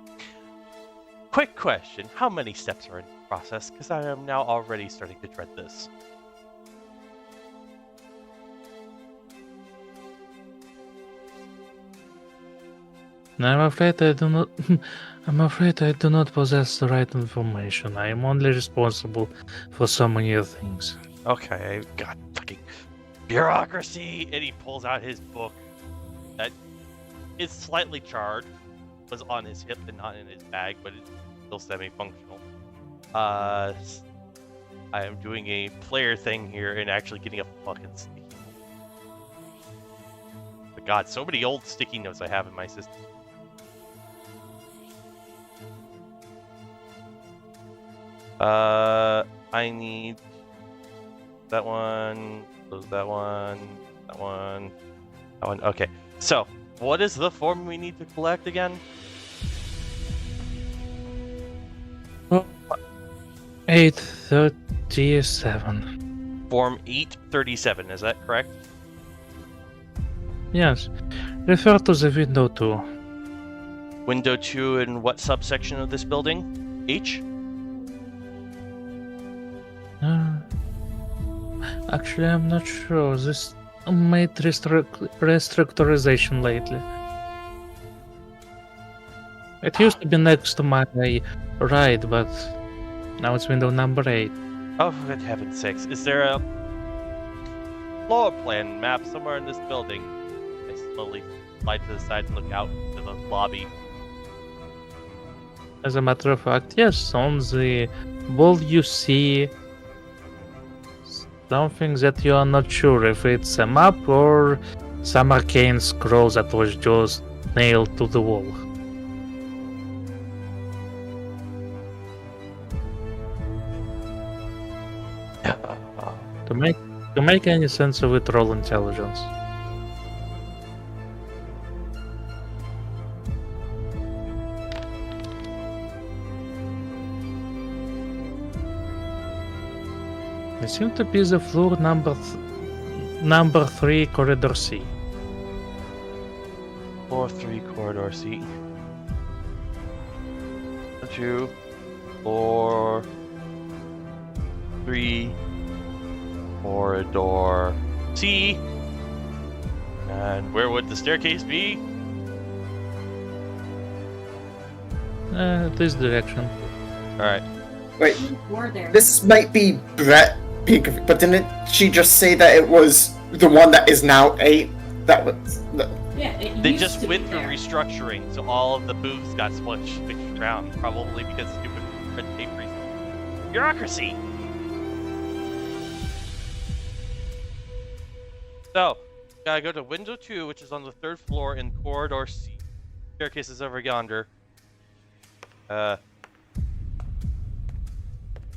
Quick question, how many steps are in the process? Because I am now already starting to dread this. I'm afraid I do not I'm afraid I do not possess the right information. I am only responsible for so many things. Okay, God, fucking bureaucracy! And he pulls out his book that is slightly charred, was on his hip and not in his bag, but it's still semi-functional. I am doing a player thing here and actually getting a fucking sticky. But God, so many old sticky notes I have in my system. I need that one, close that one, that one, that one. Okay, so what is the form we need to collect again? 837. Form 837, is that correct? Yes. Refer to the window too. Window 2 in what subsection of this building? H? Actually, I'm not sure. This made restructurization lately. It used to be next to my right, but now it's window number 8. Oh, for good heaven's sakes. Is there a floor plan map somewhere in this building? I slowly slide to the side and look out to the lobby. As a matter of fact, yes, on the wall you see something that you are not sure if it's a map or some arcane scroll that was just nailed to the wall. To make any sense of it, roll intelligence. It seems to be the floor number 3, corridor C. Floor 3, corridor C. 2, 4, 3, corridor C. And where would the staircase be? This direction. Alright. Wait, More there. this might be Brett being confused, but didn't she just say that it was the one that is now 8? That was. Yeah, it They used just to be went through there. restructuring, so all of the booths got switched around, probably because stupid red tape reasons. Bureaucracy! So, gotta go to window 2, which is on the 3rd floor in corridor C. Staircase is over yonder.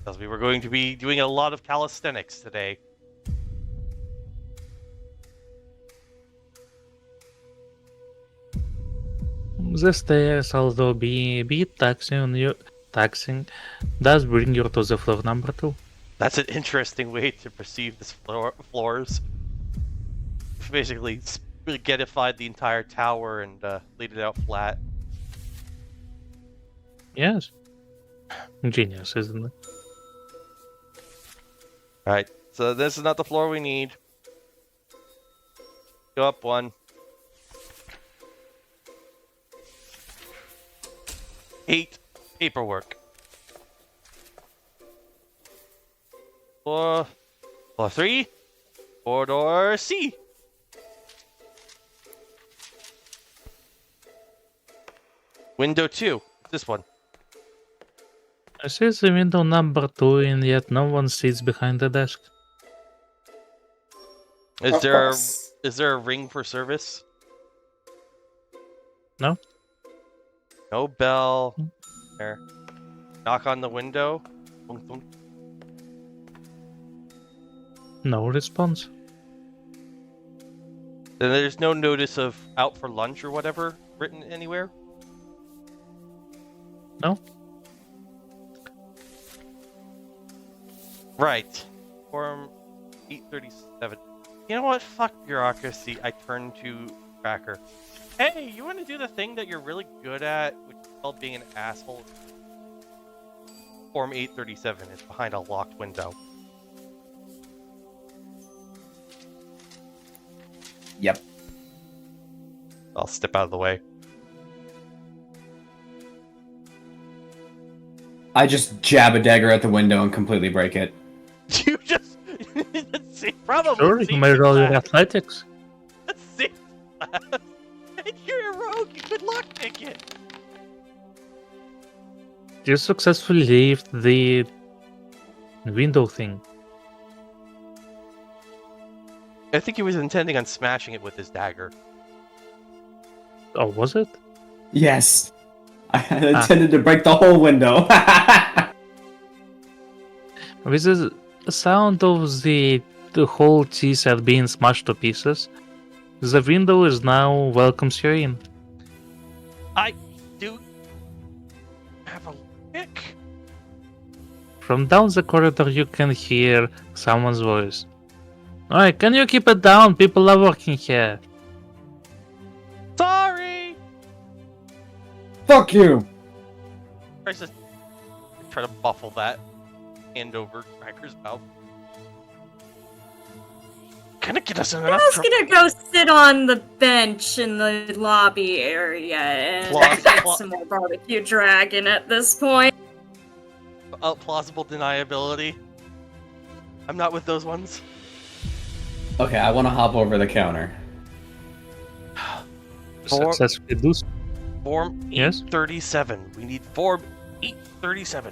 Tells me we're going to be doing a lot of calisthenics today. The stairs, although be a bit taxing, does bring you to the floor number 2. That's an interesting way to perceive this floors. Basically, spaghettified the entire tower and laid it out flat. Yes. Genius, isn't it? Alright, so this is not the floor we need. Go up 1. 8, paperwork. Floor 3, corridor C. Window 2, this one. I see the window number 2 and yet no one sits behind the desk. Is Of there course. is there a ring for service? No? No bell. There. Knock on the window. Thunk, thunk. No response. Then there's no notice of out for lunch or whatever written anywhere? No? Right. Form 837. You know what? Fuck bureaucracy. I turn to Cracker. Hey, you want to do the thing that you're really good at, which is called being an asshole? Form 837 is behind a locked window. Yep. I'll step out of the way. I just jab a dagger at the window and completely break it. You just... probably Sure, you safety may roll your class. athletics. That's safety class. You're a rogue. You could lockpick it. You successfully leave the window thing. I think he was intending on smashing it with his dagger. Oh, was it? Yes. I intended to break the whole window. With the sound of the whole tea set being smashed to pieces, the window is now welcomes you in. I do have a pick. From down the corridor you can hear someone's voice. Alright, can you keep it down? People are working here. Sorry. Fuck you! Tries to try to buffle that hand over Cracker's mouth. Can it get us in I enough was trouble? gonna go sit on the bench in the lobby area and get some more barbecue dragon at this point. Plausible deniability. I'm not with those ones. Okay, I want to hop over the counter. Successfully do so. Form Yes? 837. We need Form 837.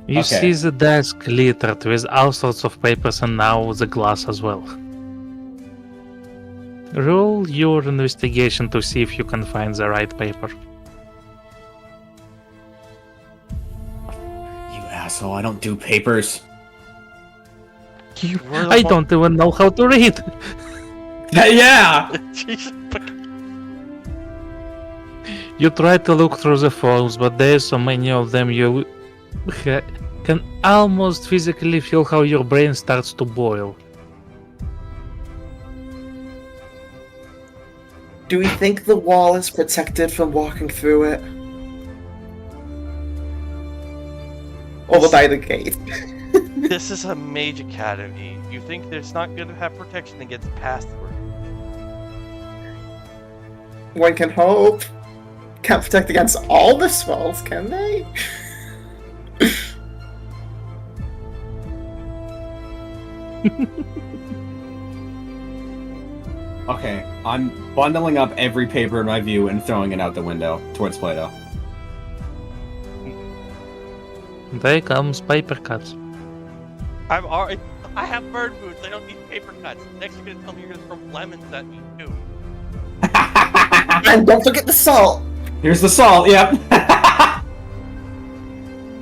You Okay. see the desk littered with all sorts of papers and now the glass as well. Roll your investigation to see if you can find the right paper. You asshole, I don't do papers. You were the I one- don't even know how to read. Yeah! Jesus. You try to look through the forms, but there's so many of them you can almost physically feel how your brain starts to boil. Do we think the wall is protected from walking through it? Over by the gate. This is a mage academy. You think it's not going to have protection against password? One can hope. Can't protect against all the spells, can they? Okay, I'm bundling up every paper in my view and throwing it out the window towards Plato. There comes paper cuts. I have bird boots. I don't need paper cuts. Next, you're gonna tell me you're gonna throw lemons at me too. And don't forget the salt! Here's the salt, yep.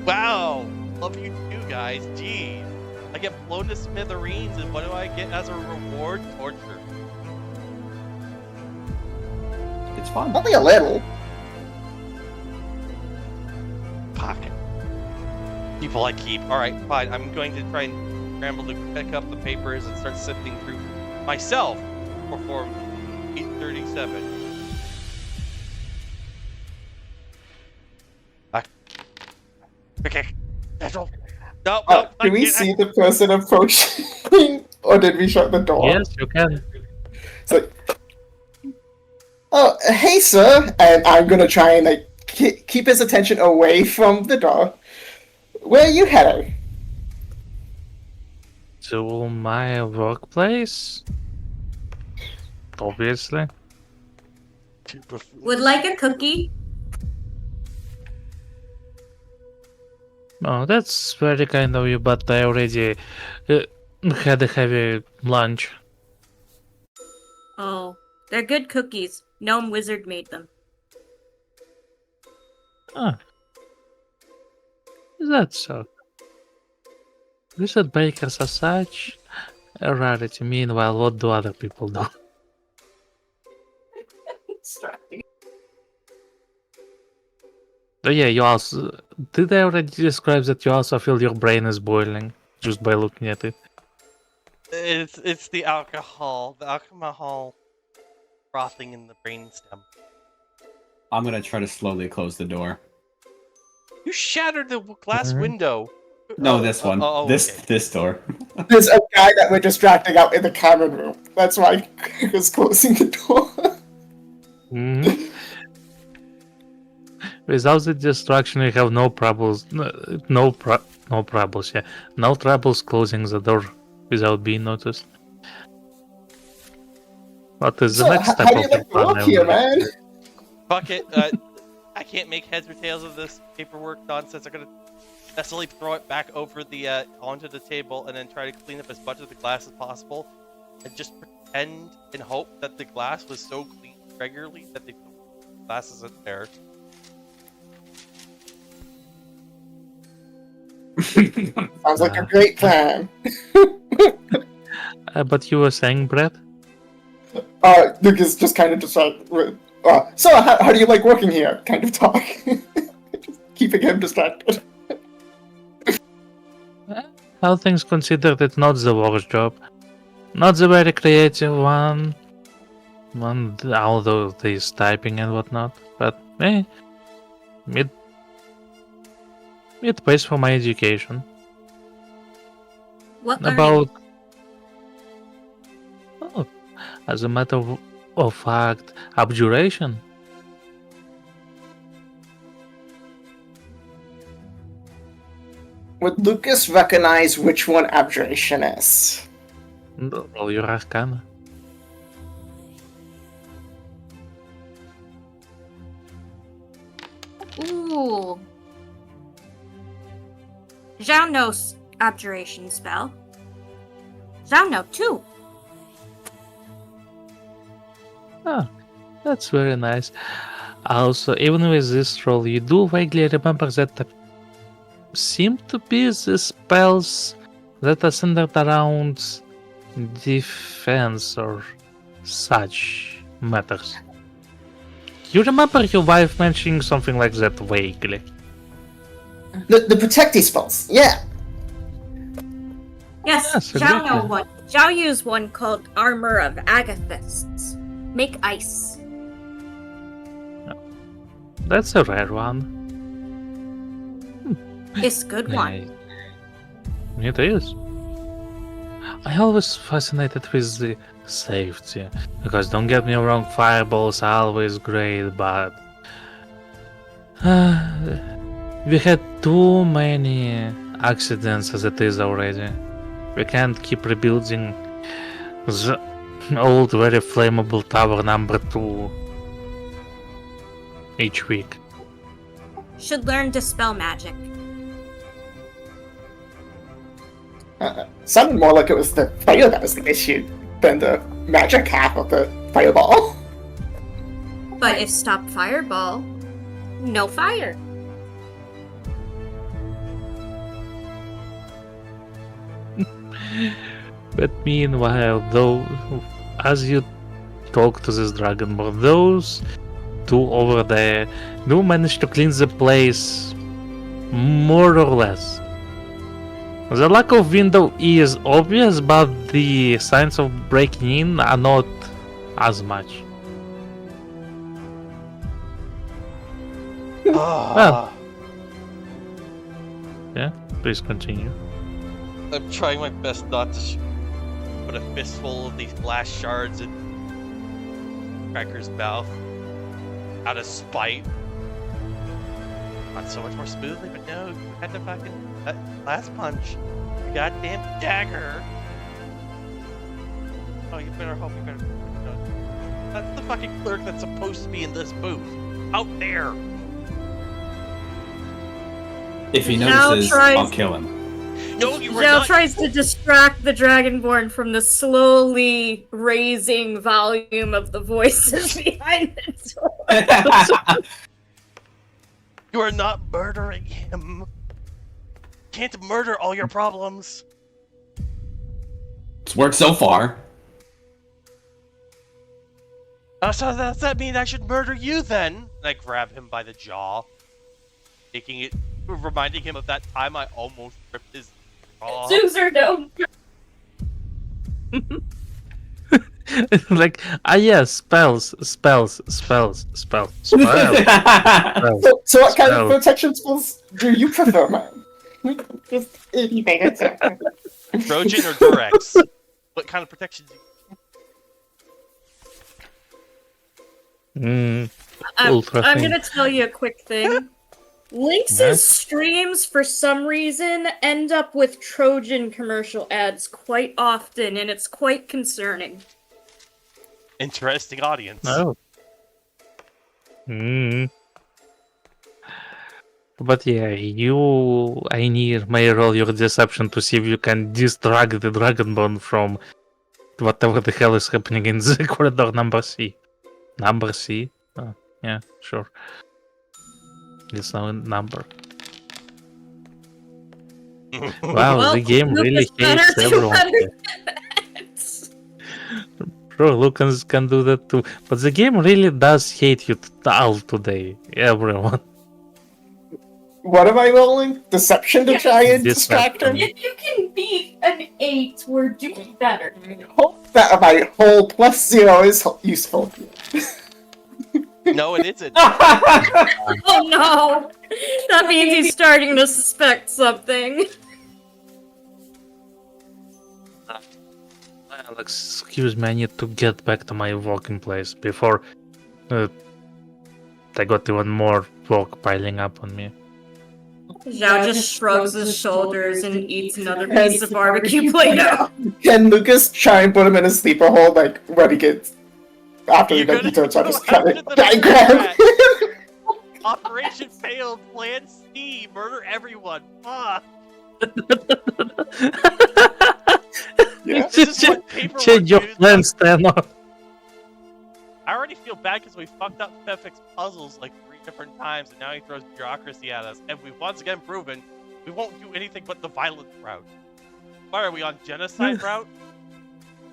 Wow, love you too, guys. Jeez, I get blown to smithereens, and what do I get as a reward? Torture. It's fun. Only a little. Pocket. People I keep. Alright, fine. I'm going to try and scramble to pick up the papers and start sifting through myself for Form 837. Okay. That's all. No, no. Do we see the person approaching? Or did we shut the door? Yes, you can. It's like, oh, hey, sir. And I'm gonna try and like keep his attention away from the door. Where are you heading? To my workplace? Obviously. Would like a cookie? Oh, that's very kind of you, but I already had a heavy lunch. Oh, they're good cookies. Gnome Wizard made them. Ah. Is that so? Wizard bakers are such a rarity. Meanwhile, what do other people do? Oh yeah, you also... Did I already describe that you also feel your brain is boiling just by looking at it? It's the alcohol frothing in the brainstem. I'm gonna try to slowly close the door. You shattered the glass Alright. window. No, this one. Okay. This door. There's a guy that we're distracting out in the common room. That's why I was closing the door. Mhm. Without the distraction, you have no troubles. No troubles. Yeah, no troubles closing the door without being noticed. What is the So, next step how do you of your like to work plan? here, man? Fuck it. I can't make heads or tails of this paperwork nonsense. I'm gonna necessarily throw it back over the onto the table and then try to clean up as much of the glass as possible, and just pretend and hope that the glass was so clean regularly that the glass isn't there. Sounds like a great plan. But you were saying, Brett? Luke is just kind of distracted with, so how do you like working here? Kind of talk. Just keeping him distracted. All things considered, it's not the worst job. Not the very creative one. And although there's typing and whatnot, but it pays for my education. What learning? About oh, as a matter of fact, abjuration. Would Lucas recognize which one abjuration is? Roll your arcana. Ooh. Zhao knows abjuration spell. Zhao know too. Ah, that's very nice. Also, even with this roll, you do vaguely remember that there seem to be the spells that are centered around defense or such matters. You remember your wife mentioning something like that vaguely? The protective spells, yeah. Yes, Yes, Zhao know exactly. one. Zhao used one called Armor of Agathists. Make ice. That's a rare one. It's a good one. It is. I always fascinated with the safety, because don't get me wrong, fireballs are always great, but we had too many accidents as it is already. We can't keep rebuilding the old, very flammable tower number 2 each week. Should learn Dispel Magic. Sounded more like it was the fire that was the issue than the magic half of the fireball. But if stop Fireball, no fire. But meanwhile, though, as you talk to this dragonborn, those two over there do manage to clean the place more or less. The lack of window is obvious, but the signs of breaking in are not as much. Ah, Yeah, please continue. I'm trying my best not to put a fistful of these glass shards in Cracker's mouth out of spite. Not so much more smoothly, but no, you had to fucking that last punch. You goddamn dagger. Oh, you better hope you better. That's the fucking clerk that's supposed to be in this booth. Out there. If he Now notices, tries- I'll kill him. No, you were Zhao not. tries to distract the Dragonborn from the slowly raising volume of the voices behind the door. You are not murdering him. Can't murder all your problems. It's worked so far. So does that mean I should murder you then? And I grab him by the jaw, reminding him of that time I almost ripped his jaw. Zoozer, no. Like, yes, spells. So what kind of Spell. protection spells do you prefer, man? Just anything. Trojan or Durex? What kind of protection do you... Ultra I'm thing. gonna tell you a quick thing. Lynx's Yeah? streams, for some reason, end up with Trojan commercial ads quite often, and it's quite concerning. Interesting audience. Oh. But yeah, may roll your deception to see if you can distract the Dragonborn from whatever the hell is happening in the corridor number C. Number C? Oh, yeah, sure. It's now a number. Wow, Well, the game really Lucas better hates do everyone. better here. Sure, Lucas can do that too. But the game really does hate you all today. Everyone. What am I rolling? Deception to try and distract him? If you can beat an 8, we're doing better. Hope that my whole +0 is useful. No, it isn't. Oh no! That means he's starting to suspect something. Excuse me, I need to get back to my working place before I got even more work piling up on me. Zhao just shrugs his shoulders and eats another piece of barbecue Play-Doh. Can Lucas try and put him in a sleeper hold, like, when he gets... After he turns on his try to grab him? Operation failed. Plan C. Murder everyone. Ah. Yeah. This is what paperwork Change your is. plans, Thanos. I already feel bad because we fucked up Fefix puzzles like 3 different times, and now he throws bureaucracy at us, and we've once again proven we won't do anything but the violent route. Why are we on genocide route?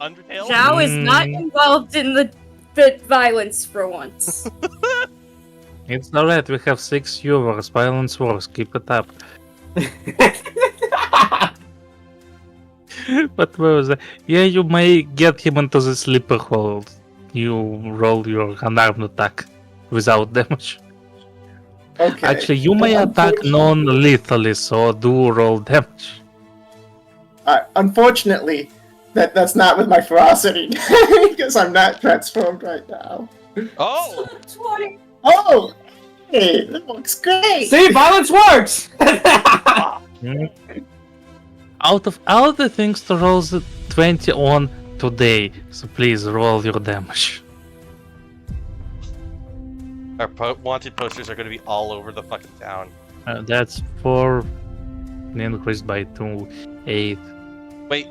Undertale? Zhao is not involved in the violence for once. It's alright, we have 6 viewers, violence wars, keep it up. But where was that? Yeah, you may get him into the sleeper hold. You roll your unarmed attack without damage. Okay. Actually, you may attack non-lethally, so do roll damage. Unfortunately, that's not with my ferocity, because I'm not transformed right now. Oh! 20. Oh! Hey, that looks great! See, violence works. Out of all the things to roll the 20 on today, so please roll your damage. Our wanted posters are going to be all over the fucking town. That's 4 increased by 2, 8. Wait,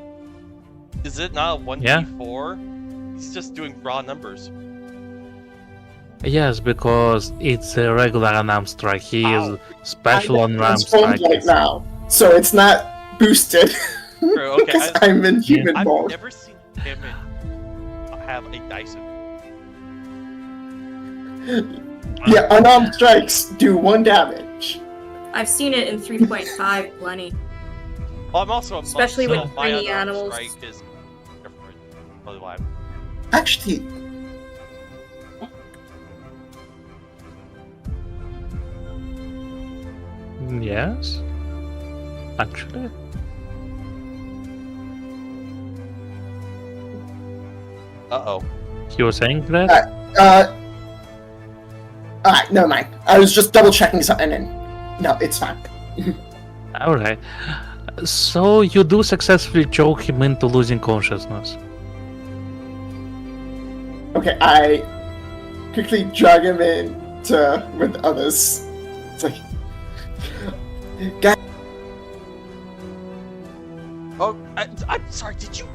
is it not a 1d4? He's just doing raw numbers. Yes, because it's a regular unarmed strike. He is special I'm unarmed transformed strike. right now, so it's not boosted. True, okay, Because I'm in human I've mode. never seen him have a Dyson. Yeah, unarmed strikes do 1 damage. I've seen it in 3.5 plenty. Well, I'm also a monk, Especially so with my tiny unarmed animals. strike is different. Probably why. Actually, Yes? Actually? Uh-oh. You were saying that? alright, never mind. I was just double checking something and... No, it's fine. Alright. So you do successfully choke him into losing consciousness. Okay, I quickly drag him in with others. It's like... Guys, Oh, I'm sorry, did you...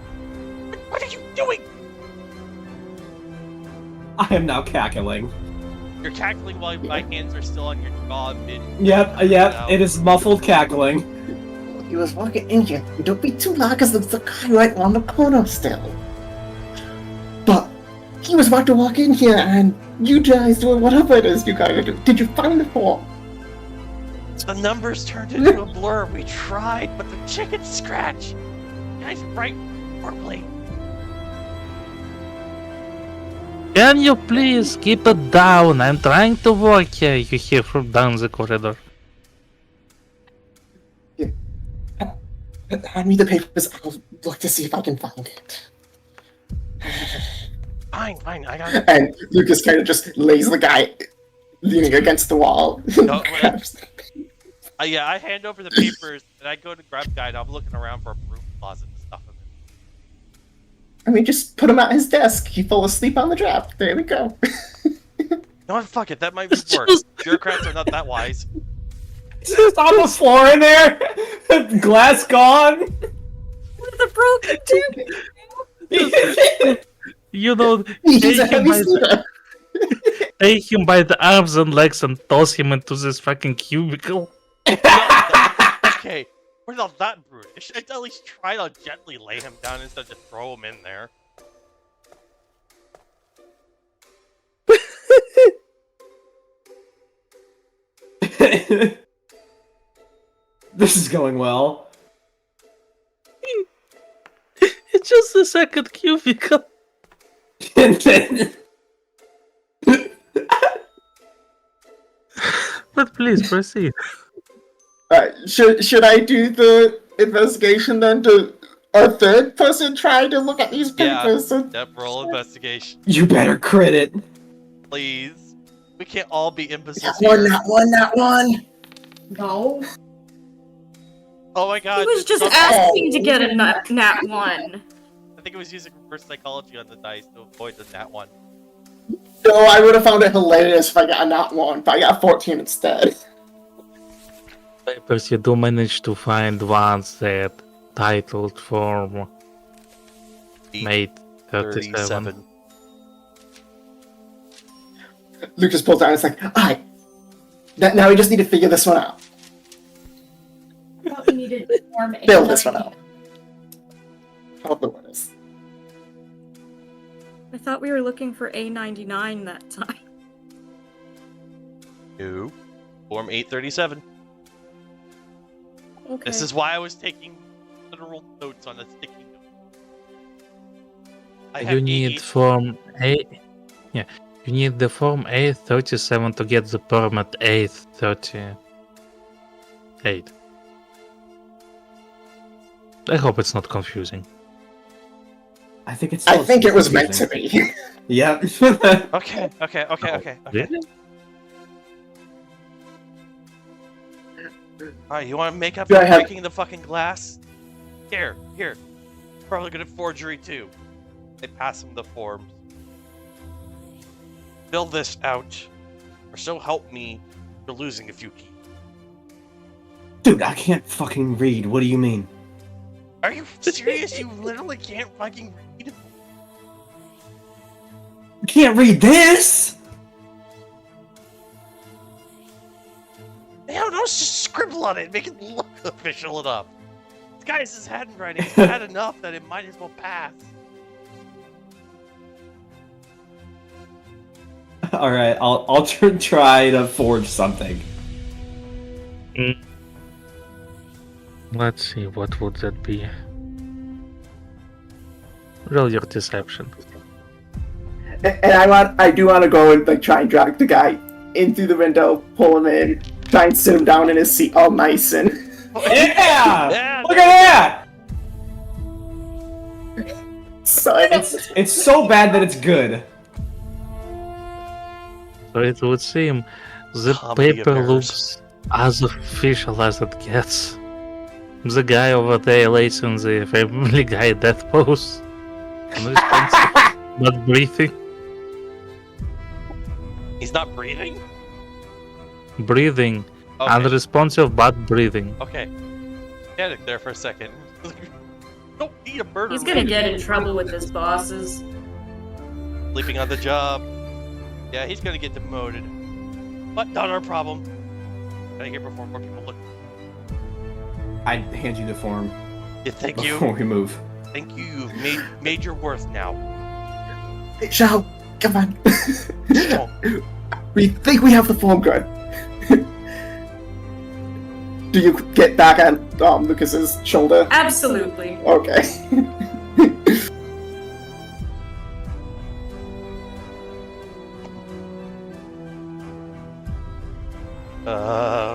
What are you doing? I am now cackling. You're cackling while my hands are still on your jaw mid... Yep, it is muffled cackling. he was walking in here. Don't be too loud, because there's the guy right on the corner still. But he was about to walk in here, and you guys doing whatever it is you guys do. Did you find the form? The numbers turned into a blur. We tried, but the chicken scratch. Guys, right horribly. Can you please keep it down? I'm trying to work here, you hear from down the corridor. Hand me the papers. I'll look to see if I can find it. Fine, I got it. And Lucas kind of just lays the guy leaning against the wall. No, yeah, I hand over the papers, and I go to grab the guy, and I'm looking around for a broom closet and stuff in it. I mean, just put him at his desk. He fell asleep on the draft. There we go. No, fuck it, that might be worse. Bureaucrats are not that wise. It's just on the floor in there. Glass gone. With the broken tooth. You know, He's a heavy sleeper. take him by the arms and legs and toss him into this fucking cubicle. Okay, we're not that brutish. I'd at least try to gently lay him down instead of just throw him in there. This is going well. It's just the second cubicle. And then... But please proceed. Should I do the investigation then to a third person try to look at these Yeah. papers? Yep, roll investigation. You better crit it. Please. We can't all be imbeciles That one, here. that one. No. Oh my god. He was just some- asking to get a nat 1. I think it was using reverse psychology on the dice to avoid the nat one. No, I would have found it hilarious if I got a nat 1, but I got 14 instead. Papers, you do manage to find ones that titled form mate 37. Lucas pulls down and it's like, alright. Now we just need to figure this one out. We needed to form a Build this one out. How the one is. I thought we were looking for A99 that time. No. Form 837. Okay. This is why I was taking literal notes on a sticky note. I have You need 88 form A. Yeah, you need the form A37 to get the permit A38. I hope it's not confusing. I think it's. I think it was meant to be. Yep. Okay. Really? Alright, you want to make up Do for I have- breaking the fucking glass? Here. Probably good at forgery too. I pass him the forms. Fill this out, or so help me, you're losing a few keys. Dude, I can't fucking read. What do you mean? Are you serious? You literally can't fucking read? You can't read this. No, don't just scribble on it. Make it look official enough. This guy's handwriting is bad enough that it might as well pass. All right, I'll try to forge something. Let's see, what would that be? Roll your deception. And I do want to go and like try and drag the guy in through the window, pull him in, try and sit him down in his seat all nice and Yeah! Yeah, Look at that! so It's so bad that it's good. So it would seem the Comedy of paper errors. looks as official as it gets. The guy over there lays in the Family Guy death pose. Unresponsive, not breathing. He's not breathing? Breathing. Okay. Unresponsive but breathing. Okay. Panic there for a second. Don't need a murder. He's gonna get in trouble with his bosses. Sleeping on the job. Yeah, he's gonna get demoted. But not our problem. Gotta get before more people look. I hand you the form Yeah, thank before you. we move. Thank you. You've made your worth now. Shao, come on. Strong. We think we have the form good. Do you get back at Lucas's shoulder? Absolutely. Okay.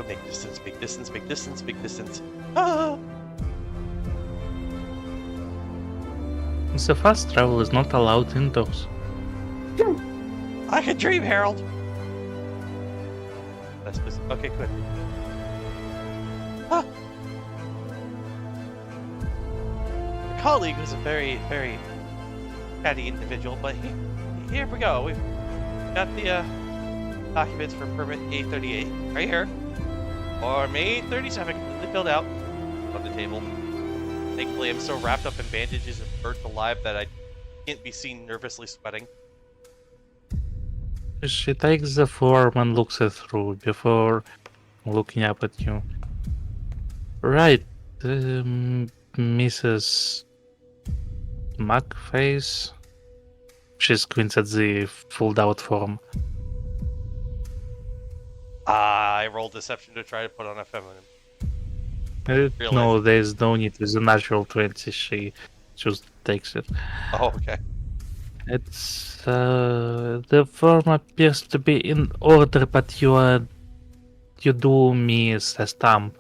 Make distance, make distance, make distance, make distance. Ah! The fast travel is not allowed indoors. I can dream, Harold. That's okay, good. Ah. A colleague was a very, very chatty individual, but here we go. We've got the documents for permit A38 right here. Form A37 completely filled out on the table. Thankfully, I'm so wrapped up in bandages and burnt alive that I can't be seen nervously sweating. She takes the form and looks it through before looking up at you. Right, Mrs. Macface. She squints at the filled out form. I rolled deception to try to put on a feminine. No, Realizing. there's no need with the natural 20. She just takes it. Oh, okay. It's the form appears to be in order, but you do miss a stamp.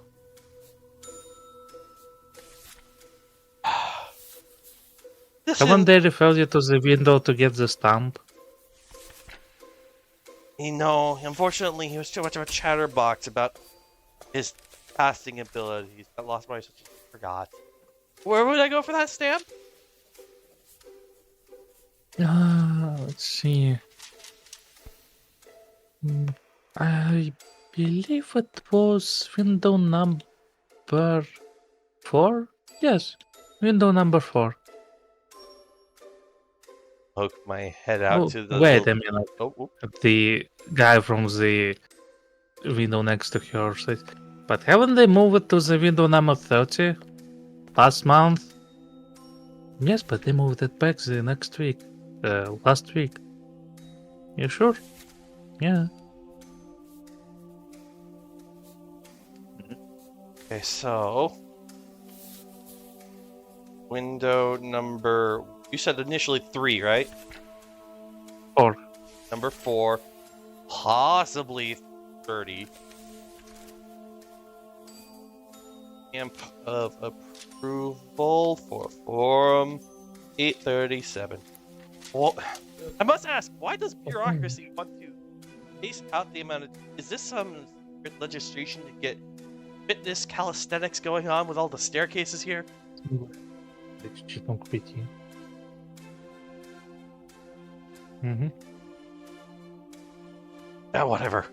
This Haven't is, they referred you to the window to get the stamp? unfortunately, he was too much of a chatterbox about his casting abilities. I lost my forgot. Where would I go for that stamp? Let's see. I believe it was window number 4? Yes, window number 4. Poke my head out Oh, to the wait little. a minute. Oh, oh. The guy from the window next to her says, but haven't they moved it to the window number 30 last month? Yes, but they moved it back the next week. Last week. You sure? Yeah. Okay, so window number. You said initially 3, right? 4. Number 4, possibly 30. Stamp of approval for Forum 837. Well, I must ask, why does bureaucracy want to space out the amount of? Is this some secret legislation to get fitness calisthenics going on with all the staircases here? Mm-hmm. Whatever.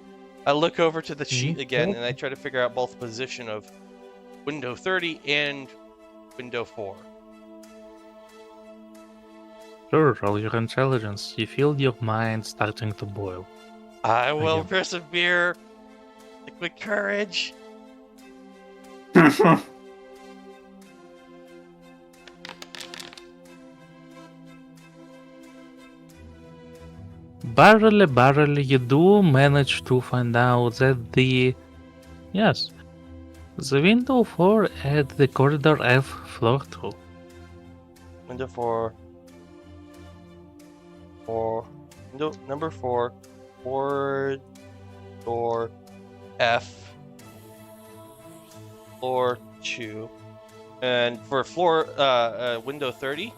I look over to the sheet again and I try to figure out both position of window 30 and window 4. Sure, roll your intelligence. You feel your mind starting to boil. I will Again. persevere. Liquid courage. Barely, you do manage to find out that the window 4 at the corridor F floor 2. Window 4. Window number 4. Door F. Floor 2. And for floor window 30.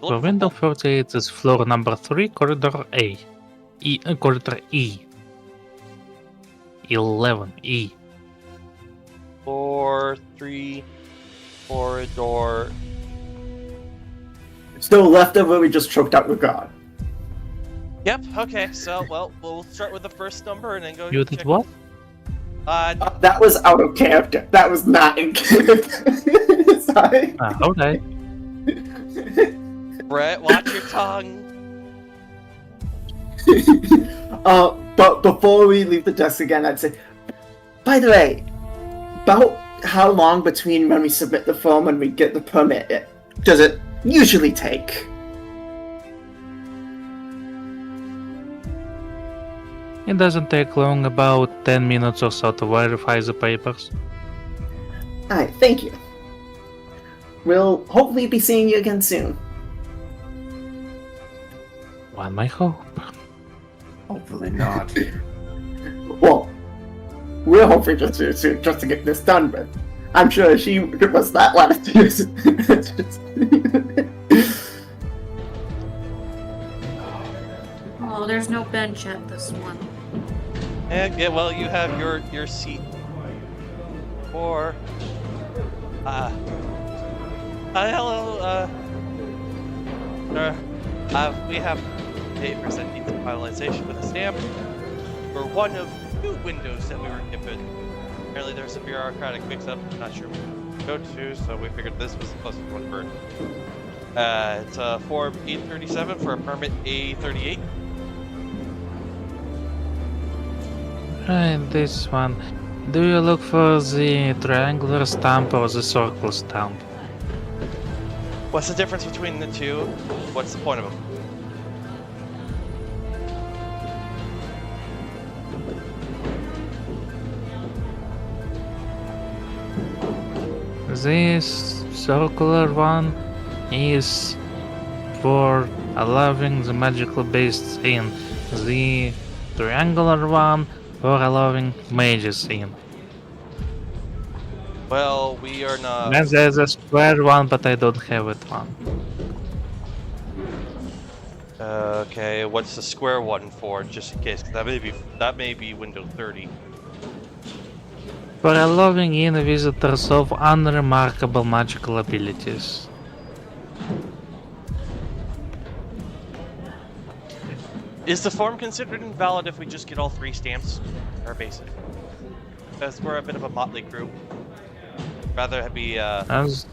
For window 48 is floor number 3, corridor A. Corridor E. 11 E. Floor 3. Corridor. Still left over, we just choked out with God. Yep. Okay. So, well, we'll start with the first number and then go. You did what? That was out of character. That was not in character. Sorry. Okay. Brett, watch your tongue. But before we leave the desk again, I'd say, by the way, about how long between when we submit the form and we get the permit does it usually take? It doesn't take long, about 10 minutes or so to verify the papers. Alright, thank you. We'll hopefully be seeing you again soon. One might hope. Hopefully not. Well, we're hoping just to get this done with. I'm sure she was not want to do this. Oh, there's no bench at this one. Yeah, well, you have your seat. Or, hello, we have 8% needs finalization with a stamp for one of 2 windows that we were given. Apparently there's a bureaucratic mix-up, not sure what to go to, so we figured this was the closest one for it's Form 837 for a permit A38. Right, this one. Do you look for the triangular stamp or the circle stamp? What's the difference between the two? What's the point of them? This circular one is for allowing the magical beasts in. The triangular one for allowing mages in. Well, we are not. Then there's a square one, but I don't have it one. Okay, what's the square one for? Just in case, 'cause that may be window 30. For allowing in visitors of unremarkable magical abilities. Is the form considered invalid if we just get all 3 stamps? Our basic. Because we're a bit of a motley group. Rather be As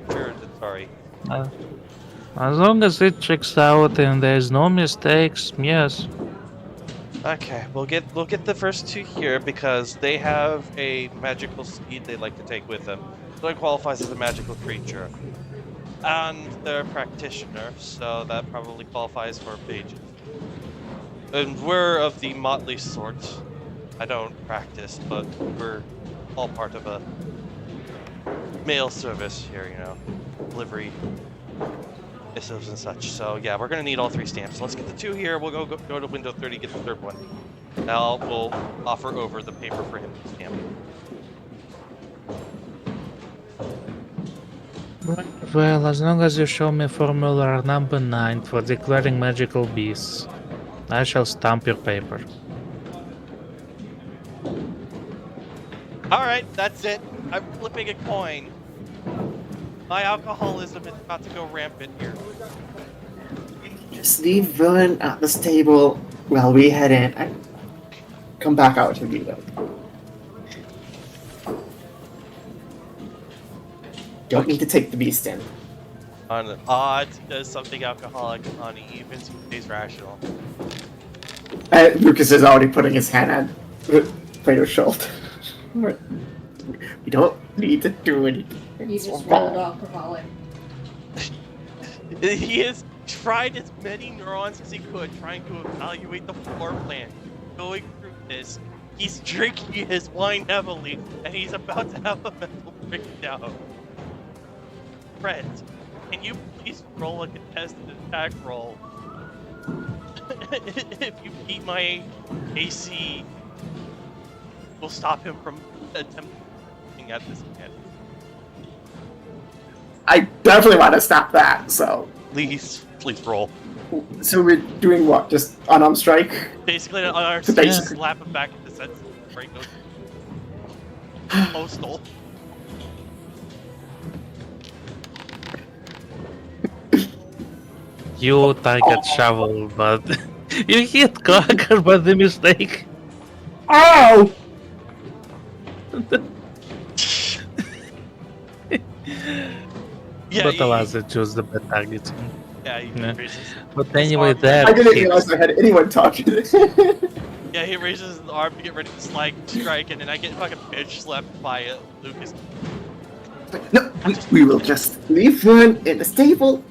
sure. Sorry. as long as it checks out and there's no mistakes, yes. Okay, we'll get the first 2 here because they have a magical steed they like to take with them. So it qualifies as a magical creature. And they're a practitioner, so that probably qualifies for mages. And we're of the motley sort. I don't practice, but we're all part of a mail service here, you know, delivery missives and such. So yeah, we're gonna need all 3 stamps. So let's get the 2 here. We'll go to window 30, get the 3rd one. Now we'll offer over the paper for him to stamp. Well, as long as you show me formula number 9 for declaring magical beasts, I shall stamp your paper. Alright, that's it. I'm flipping a coin. My alcoholism is about to go rampant here. Just leave Vern at the stable while we head in and come back out to meet them. Don't need to take the beast in. On the odds, he does something alcoholic on evens, he stays rational. Lucas is already putting his hand on Plato's shoulder. We don't need to do anything. He just rolled alcoholic. He has tried as many neurons as he could, trying to evaluate the floor plan. Going through this, he's drinking his wine heavily, and he's about to have a mental breakdown. Fred, can you please roll a contested attack roll? If you beat my AC, we'll stop him from attempting at this again. I definitely want to stop that, so. Please roll. So we're doing what? Just unarmed strike? Basically, on our So stage, basically- slap him back into sense. Break those. Postal. You target shovel, but you hit Cracker by the mistake. Oh! Yeah, But alas, it chose the bad targeting. yeah, he Yeah. raises. But anyway, arm. there. I didn't realize I had anyone talking to this. Yeah, he raises his arm to get ready to strike, and then I get fucking bitch slapped by Lucas. No, we will just leave Vern in the stable.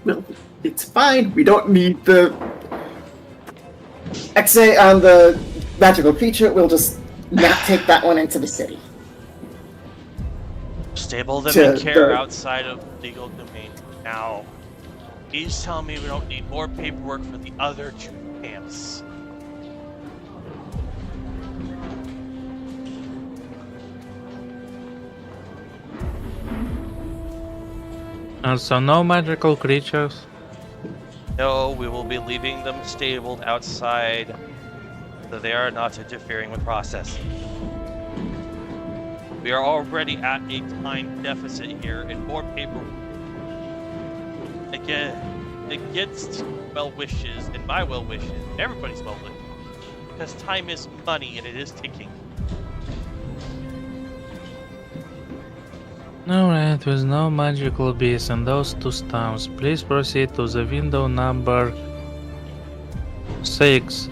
It's fine. We don't need the XA on the magical creature. We'll just not take that one into the city. Stable them To in care the- outside of legal domain. Now, please tell me we don't need more paperwork for the other 2 camps. So no magical creatures. No, we will be leaving them stabled outside, so they are not interfering with process. We are already at a time deficit here, and more paperwork. Again, against well wishes and my well wishes, everybody's well wishes, because time is money and it is ticking. Alright, with no magical beasts and those 2 stamps, please proceed to the window number 6.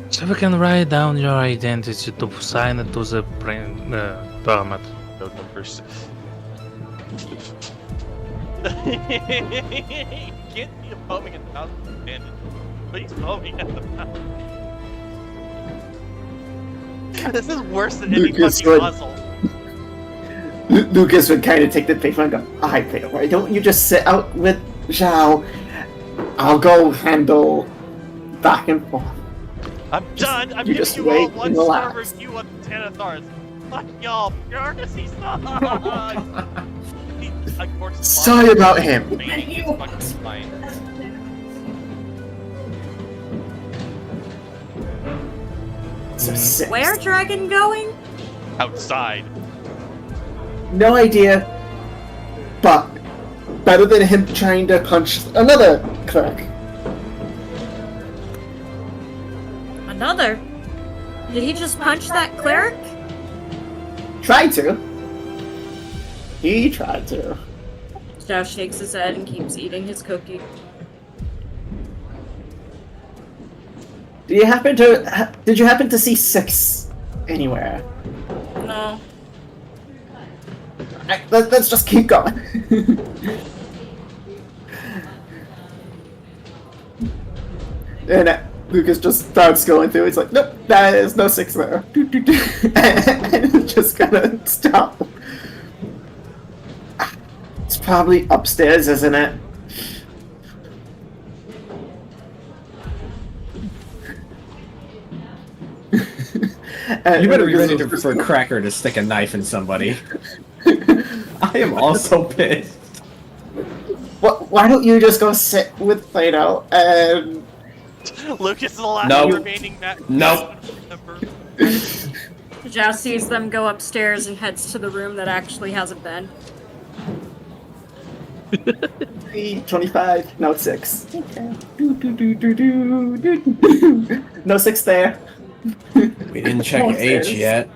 So we can write down your identity to sign it to the permit. No numbers. You can't see him foaming at the mouth of the bandit, but he's foaming at the mouth. This is worse than any Lucas fucking would- puzzle. Lucas would kind of take the paper and go, "Alright, Peter, why don't you just sit out with Zhao? I'll go handle back and forth." I'm done. I'm you giving just you all wait 1 and star relax. review on Tanithars. Fuck y'all. Bureaucracy sucks. Of course, Sorry about him. remaining is fucking fine. So 6. Where Dragon going? Outside. No idea. But better than him trying to punch another clerk. Another? Did he just punch that cleric? Tried to. He tried to. Zhao shakes his head and keeps eating his cookie. Did you happen to see 6 anywhere? No. Let's just keep going. And Lucas just starts going through. He's like, "Nope, there is no 6 there." And just gonna stop. It's probably upstairs, isn't it? And You better be Lucas ready is- for Cracker to stick a knife in somebody. I am also pissed. Why don't you just go sit with Plato and Lucas is the last No. remaining No. member. Zhao sees them go upstairs and heads to the room that actually has a bed. 25? No, 6. Okay. No 6 there. We didn't check Downstairs. H yet.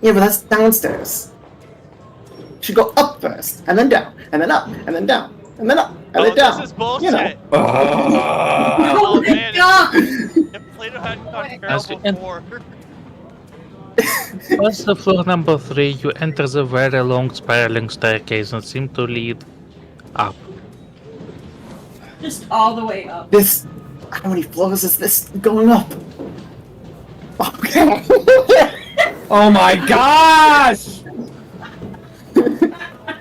Yeah, but that's downstairs. Should go up first, and then down, and then up, and then down, and then up, and Oh, then down. this is bullshit. You know. Oh, my man. God! If Plato hadn't gone feral As we end- before. Past the floor number 3, you enter the very long spiraling staircase and seem to lead up. Just all the way up. This. How many floors is this going up? Okay. Oh my gosh!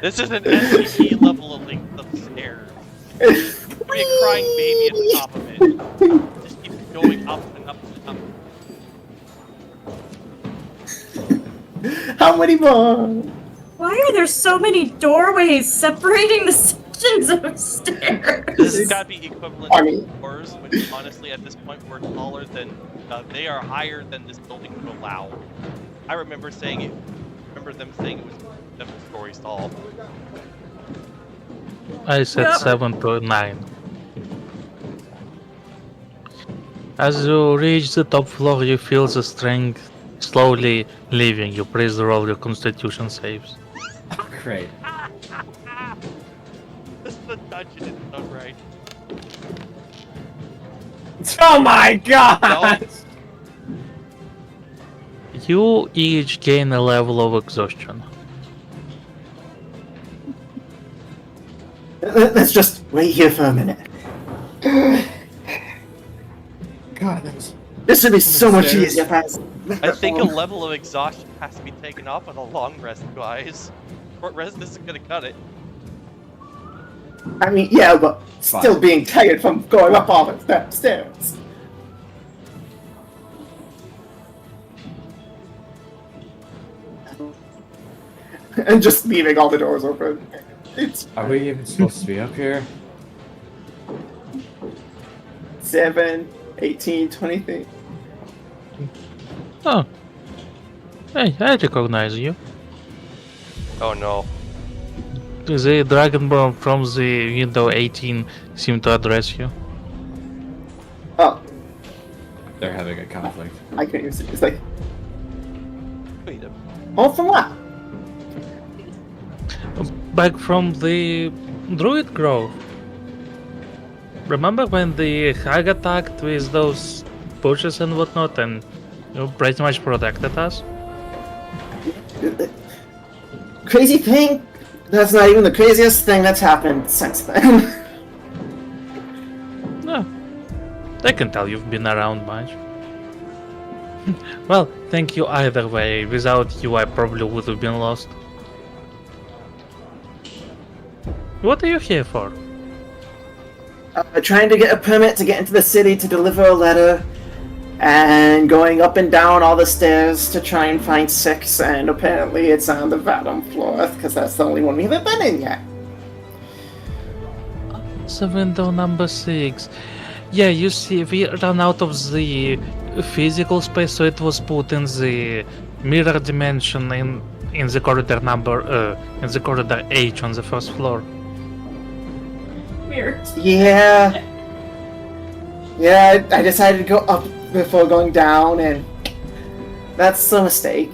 This is an SCP level of length of stairs. There's a crying baby at the top of it. Just keeps going up and up and up. How many more? Why are there so many doorways separating the sections of stairs? This has got to be equivalent I to mean- floors, which honestly at this point we're taller than, they are higher than this building would allow. I remember saying it, them saying it was 7 stories tall. I said Yeah. 7 to 9. As you reach the top floor, you feel the strength slowly leaving you. Please roll your constitution saves. Great. This is the dungeon is done right. Oh my god! You each gain a level of exhaustion. Let's just wait here for a minute. God, that was... This would be so much Stairs. easier if I was- I think a level of exhaustion has to be taken off with a long rest, guys. Short rest isn't gonna cut it. I mean, yeah, but Fine. still being tired from going up all the stairs. And just leaving all the doors open. It's Are we even supposed to be up here? 7, 18, 23. Oh. Hey, I recognize you. Oh no. The Dragonborn from the window 18 seem to address you. Oh, They're having a conflict. I couldn't even see. It's like, Wait a oh, from what? Back from the Druid Grove. Remember when the Hag attacked with those bushes and whatnot and pretty much protected us? Crazy thing? That's not even the craziest thing that's happened since then. No. They can tell you've been around much. Well, thank you either way. Without you, I probably would have been lost. What are you here for? Trying to get a permit to get into the city to deliver a letter, and going up and down all the stairs to try and find 6, and apparently it's on the bottom floor, because that's the only one we haven't been in yet. It's window number 6. Yeah, you see, we ran out of the physical space, so it was put in the mirror dimension in the corridor in the corridor H on the first floor. Weird. Yeah. Yeah, I decided to go up before going down, and that's a mistake.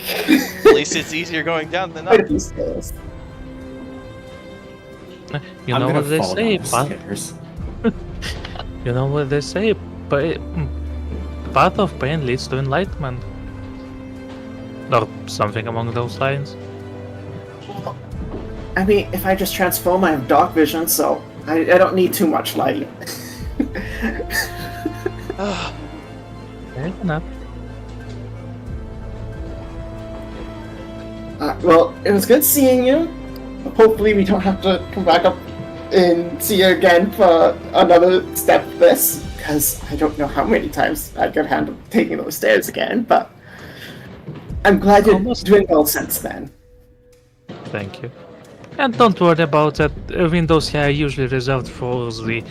At least it's easier going down than Quite a up. few stairs. You I'm know gonna what they fall say, down the path. stairs. You know what they say, path of pain leads to enlightenment. Or something along those lines. I mean, if I just transform, I have dark vision, so I don't need too much light. Fair enough. Well, it was good seeing you. Hopefully we don't have to come back up and see you again for another step of this, because I don't know how many times I could handle taking those stairs again, but I'm glad you're Almost. doing well since then. Thank you. And don't worry about that. Windows here are usually reserved for the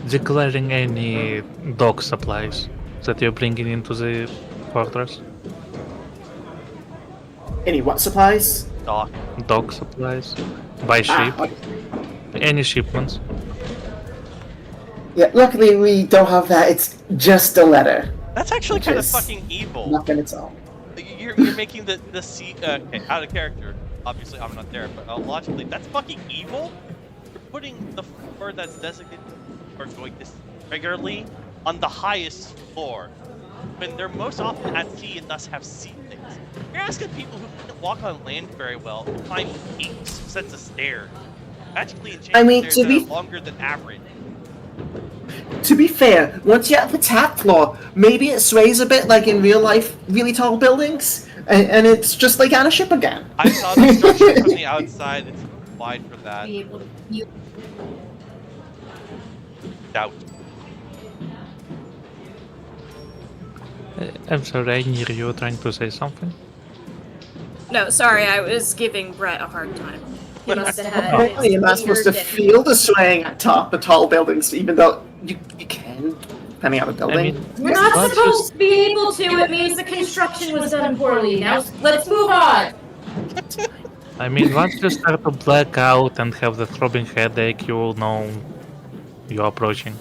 declaring any dog supplies that you're bringing into the fortress. Any what supplies? Doc. Dog supplies by ship. Okay. Any shipments. Yeah, luckily we don't have that. It's just a letter. That's actually Which kind of is fucking evil. Nothing its own. You're making the C okay, out of character. Obviously, I'm not there, but logically, that's fucking evil. You're putting the floor that's designated for going this regularly on the highest floor, when they're most often at sea and thus have ceilings. You're asking people who can't walk on land very well to climb 8 sets of stairs. Magically enchanted I mean, stairs to that be- are longer than average. To be fair, once you're at the top floor, maybe it sways a bit like in real life, really tall buildings, and it's just like on a ship again. I saw the structure from the outside. It's wide for that. Be able to view. Doubt. I'm sorry, I hear you trying to say something. No, sorry, I was giving Brett a hard time. He must have had. Apparently, you're not supposed to feel the swaying atop the tall buildings, even though you can, depending on the I building. mean, You're not Let's supposed just- to be able to. It means the construction was done poorly. Now let's move on. once you start to black out and have the throbbing headache, you will know you're approaching.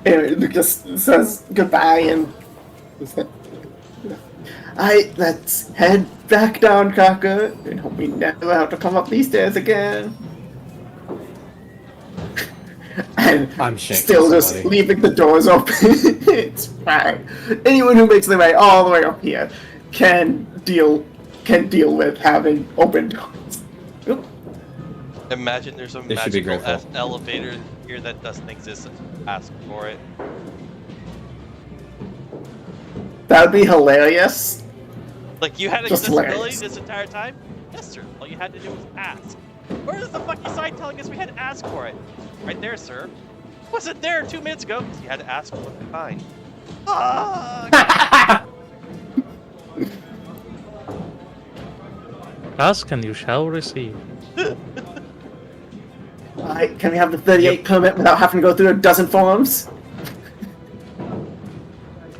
And Lucas says goodbye and let's head back down, Crocker, and hope we never have to come up these stairs again. And I'm shaking still just somebody. leaving the doors open. It's fine. Anyone who makes their way all the way up here can deal with having open doors. Oop. Imagine there's a They should be magical grateful. elevator here that doesn't exist. Ask for it. That'd be hilarious. Like, you had Just accessibility hilarious. this entire time? Yes, sir. All you had to do was ask. Where's the fucking sign telling us we had to ask for it? Right there, sir. Wasn't there 2 minutes ago? 'Cause you had to ask for it. Fine. Fuck! Ask and you shall receive. Alright, can we have the 38 permit without having to go through a dozen forms?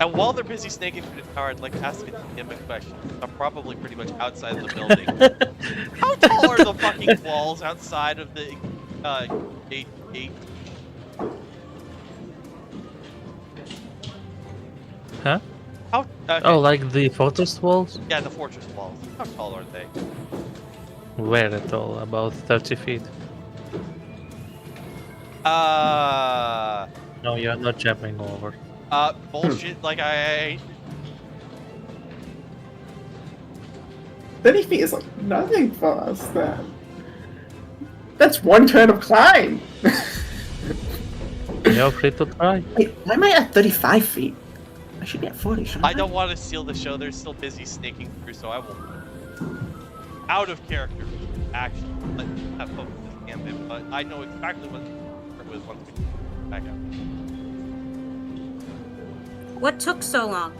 And while they're busy snaking through the tower, I'd like to ask him a question. I'm probably pretty much outside of the building. How tall are the fucking walls outside of the gate? Huh? How? Okay. Oh, like the fortress walls? Yeah, the fortress walls. How tall are they? Very tall, about 30 feet. No, you're not jumping over. Bullshit. Like 30 feet is like nothing for us then. That's one turn of climb. You're free to try. Wait, why am I at 35 feet? I should be at 40, shouldn't I? I don't want to steal the show. They're still busy snaking through, so I will. Out of character, actually, let have focus this gambit, but I know exactly what it was once we back out. What took so long?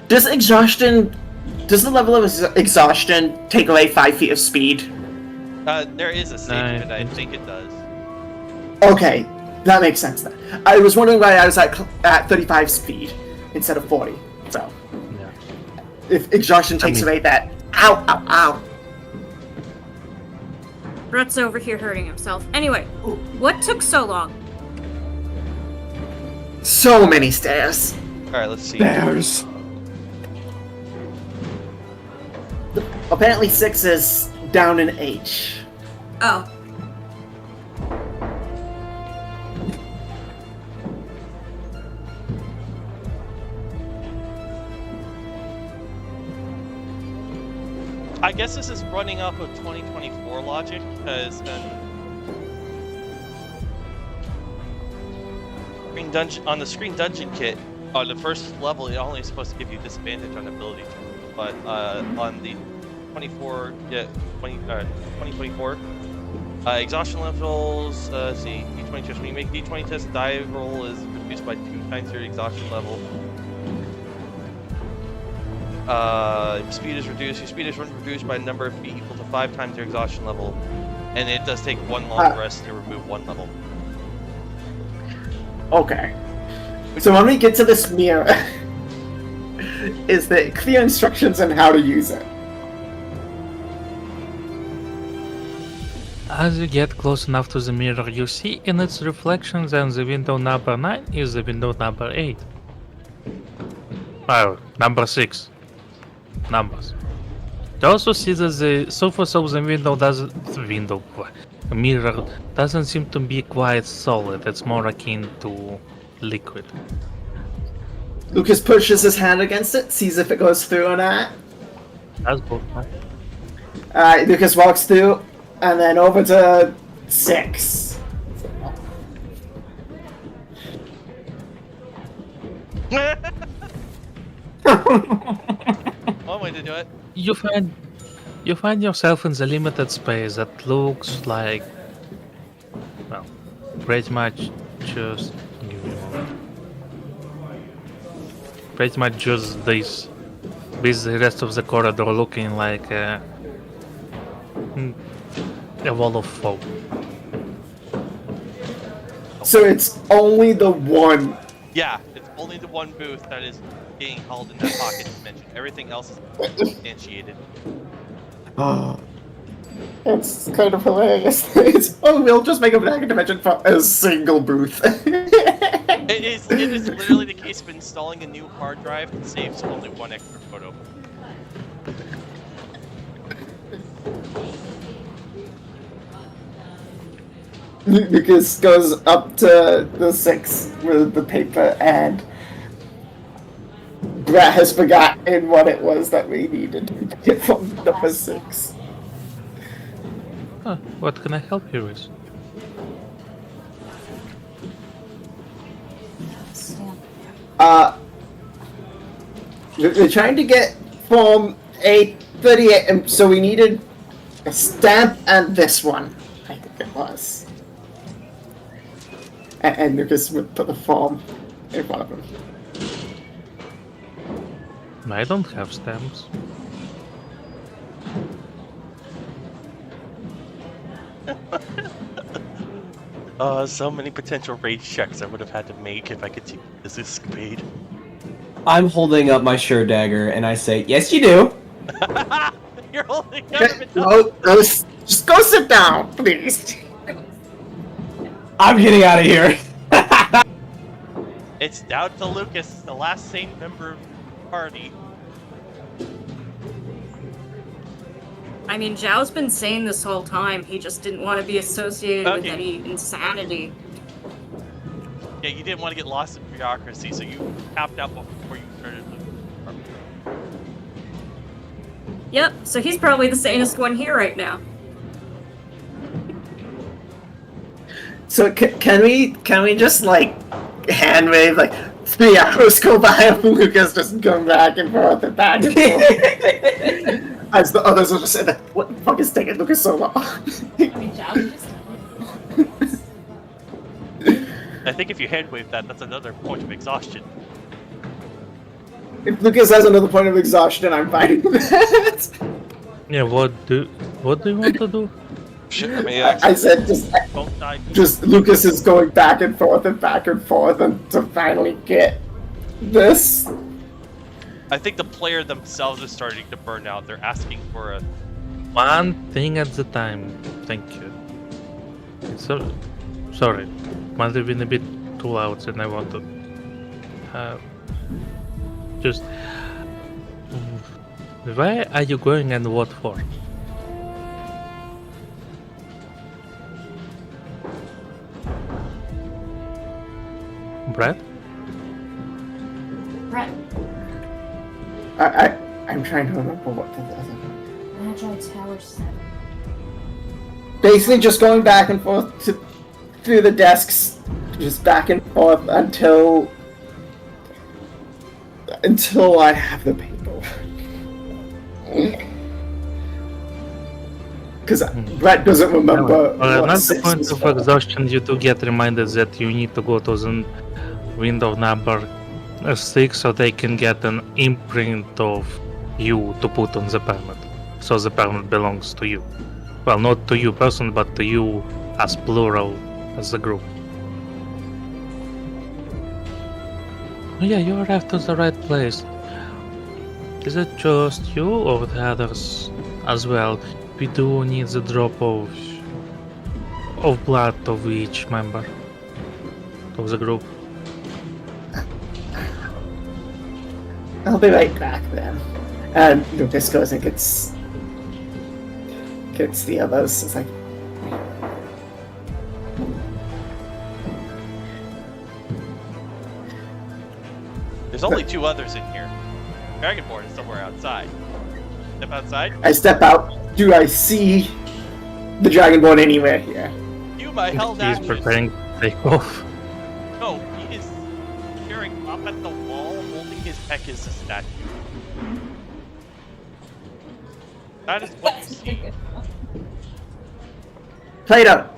Does the level of exhaustion take away 5 feet of speed? There is a save, and I think it does. Okay, that makes sense then. I was wondering why I was at 35 speed instead of 40. So, Yeah. if exhaustion takes away that, ow, ow, ow. Brett's over here hurting himself. Anyway, what took so long? So many stairs. Alright, let's see. There's. Apparently 6 is down in H. Oh. I guess this is running off of 2024 logic, because on the screen dungeon kit, on the first level, it only is supposed to give you disadvantage on ability checks, but on the 2024 exhaustion levels, see D20 test. When you make D20 test, die roll is reduced by 2 times your exhaustion level. Speed is reduced. Your speed is reduced by a number of feet equal to 5 times your exhaustion level, and it does take 1 long rest to remove 1 level. Okay. So when we get to this mirror, is there clear instructions on how to use it? As you get close enough to the mirror, you see in its reflection that the window number 9 is the window number 8. Oh, number 6. Numbers. You also see that the surface of the mirror doesn't seem to be quite solid. It's more akin to liquid. Lucas pushes his hand against it, sees if it goes through or not. That's both. Alright, Lucas walks through, and then over to 6. One way to do it. You find yourself in the limited space that looks like, well, pretty much just give me a moment. Pretty much just this, with the rest of the corridor looking like a wall of fog. So it's only the one. Yeah, it's only the one booth that is being held in that pocket dimension. Everything else is instantiated. It's kind of hilarious. We'll just make a second dimension for a single booth. It is literally the case of installing a new hard drive that saves only 1 extra photo. Lucas goes up to the 6 with the paper, and Brett has forgotten what it was that we needed to get from number 6. Huh, what can I help you with? We're trying to get from A38, and so we needed a stamp and this one, I think it was. And Lucas would put the form in front of him. I don't have stamps. So many potential rage checks I would have had to make if I could see this escapade. I'm holding up my sure dagger and I say, yes, you do. You're holding government. Just go sit down, please. I'm getting out of here. It's down to Lucas, the last sane member of the party. I mean, Zhao's been sane this whole time. He just didn't want to be associated with Okay. any insanity. Yeah, you didn't want to get lost in bureaucracy, so you tapped out before you started looking. Yep, so he's probably the sanest one here right now. So can we just like hand wave like 3 hours go by and Lucas just going back and forth and back and forth as the others are just saying, what the fuck is taking Lucas so long? I think if you hand wave that, that's another point of exhaustion. If Lucas has another point of exhaustion, I'm fighting that. Yeah, what do you want to do? Shit, I mean, I said Don't die. just Lucas is going back and forth and to finally get this. I think the player themselves is starting to burn out. They're asking for a. One thing at the time. Thank you. So, sorry. Might have been a bit too loud and I wanted. Just. Where are you going and what for? Brad? Brett, I'm trying to remember what the other. Magi Tower 7. Basically, just going back and forth through the desks, just back and forth until I have the paper. Because Brett doesn't remember. Well, what at the 6 point was of for. exhaustion, you do get reminded that you need to go to the window number 6 so they can get an imprint of you to put on the permit. So the permit belongs to you. Well, not to you person, but to you as plural, as a group. Oh yeah, you arrived to the right place. Is it just you or the others as well? We do need the drop of blood of each member of the group. I'll be right back then. And Lucas goes and gets the others. It's like, There's only 2 others in here. Dragonborn is somewhere outside. Step outside. I step out. Do I see the Dragonborn anywhere here? You my held He's action. preparing to take off. No, he is staring up at the wall, holding his Pegasus statue. That is what you see. Plato,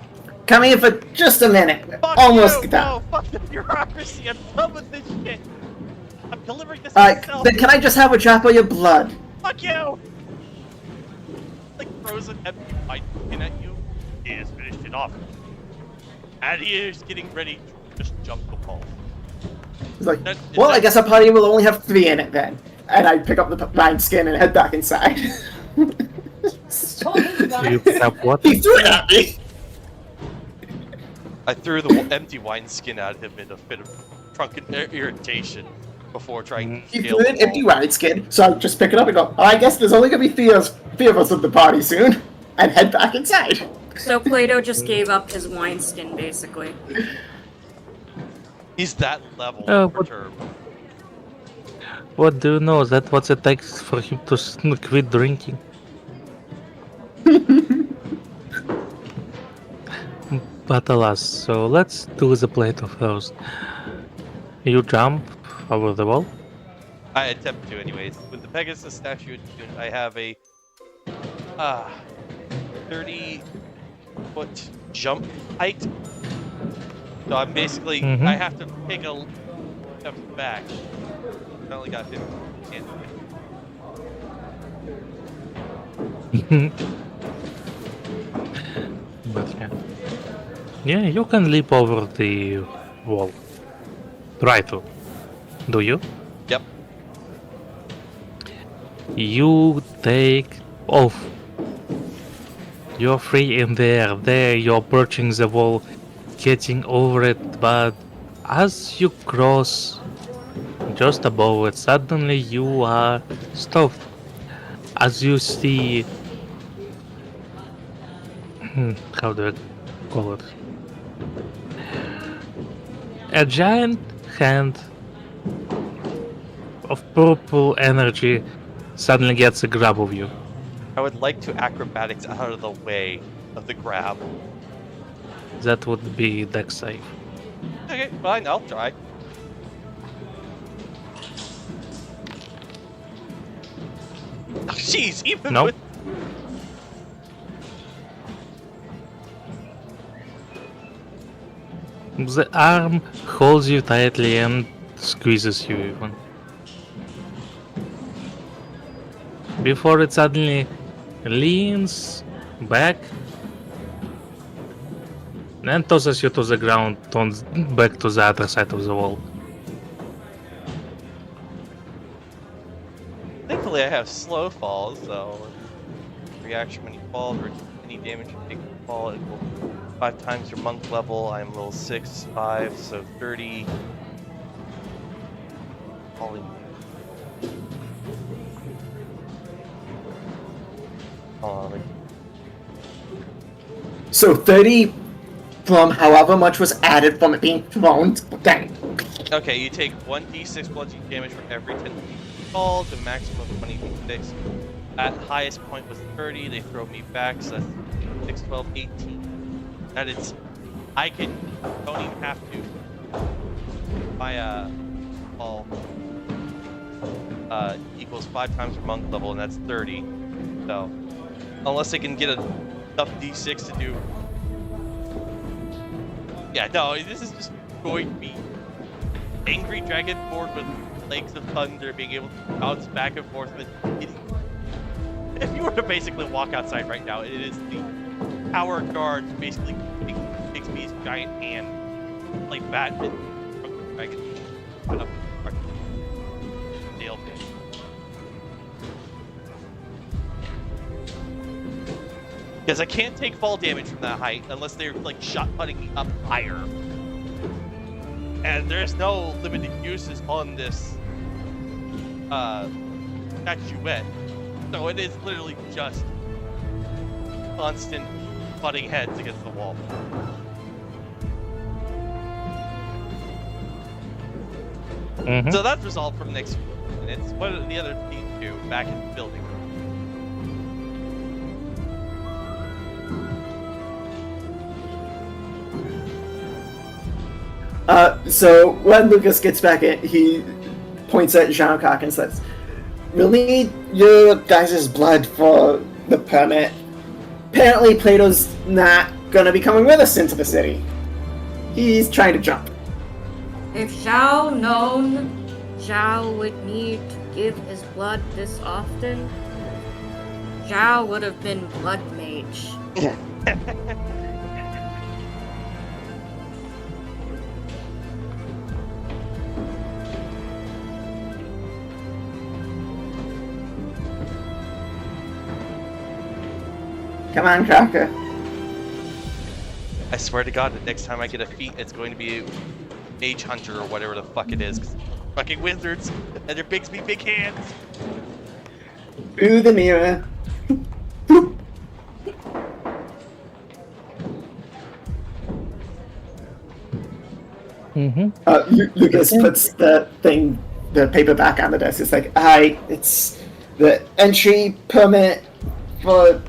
come here for just a minute. Fuck Almost you! done. No, fuck the bureaucracy. I'm done with this shit. I'm delivering this Alright, myself. then can I just have a drop of your blood? Fuck you! Like frozen empty pipe looking at you. He has finished it off. And he is getting ready to just jump the wall. He's like, That- well, that- I guess our party will only have 3 in it then. And I pick up the vine skin and head back inside. You have what? He threw it at me! I threw the empty wineskin at him in a fit of drunken irritation before trying to He scale threw the an empty wall. vine skin, so I just pick it up and go, oh, I guess there's only gonna be three of us at the party soon. And head back inside. So Plato just gave up his wineskin, basically. He's that level Oh, of but- perturbed. What do you know? That what it takes for him to quit drinking. But alas, so let's do the Plato first. You jump over the wall. I attempt to anyways. With the Pegasus statue, I have a 30-foot jump height. So I'm basically, Mhm. I have to take a step back. I only got 50 hands. But yeah. Yeah, you can leap over the wall. Try to. Do you? Yep. You take off. You're free in there. There, you're approaching the wall, getting over it, but as you cross just above it, suddenly you are stopped. As you see. How do I call it? A giant hand of purple energy suddenly gets a grab of you. I would like to acrobatics out of the way of the grab. That would be deck save. Okay, fine, I'll try. Oh, jeez, even Nope. with The arm holds you tightly and squeezes you even. Before it suddenly leans back and tosses you to the ground, turns back to the other side of the wall. thankfully I have slow fall, so reaction when you fall, or any damage you take from fall, it will 5 times your monk level. I'm level 6, 5, so 30. Falling. Hold on, So 30 from however much was added from it being thrown. Dang. okay, you take 1d6 bludgeoning damage for every 10 feet you fall, to a maximum of 20d6. At highest point was 30, they throw me back, so that's 6, 12, 18. That is, don't even have to. My, fall, equals 5 times your monk level, and that's 30. So, unless they can get enough d6 to do. Yeah, no, this is just going to be angry dragonborn with legs of thunder, being able to bounce back and forth with. If you were to basically walk outside right now, it is the tower guards basically Bixby's giant hand, like Batman from the dragon. Put up Dale pin. Because I can't take fall damage from that height unless they're like shot putting me up higher. And there's no limited uses on this statuette. So it is literally just constant butting heads against the wall. Mhm. So that's resolved for the next few minutes. What do the other team do back in the building? So when Lucas gets back in, he points at Jean-Coq and says, "We'll need your guys' blood for the permit. Apparently Plato's not gonna be coming with us into the city. He's trying to jump." If Zhao known Zhao would need to give his blood this often, Zhao would have been blood mage. Come on, Crocker. I swear to God, the next time I get a feat, it's going to be Mage Hunter or whatever the fuck it is. 'Cause fucking wizards and their big hands. Through the mirror. Mhm. Lucas puts the paper back on the desk. It's like, it's the entry permit for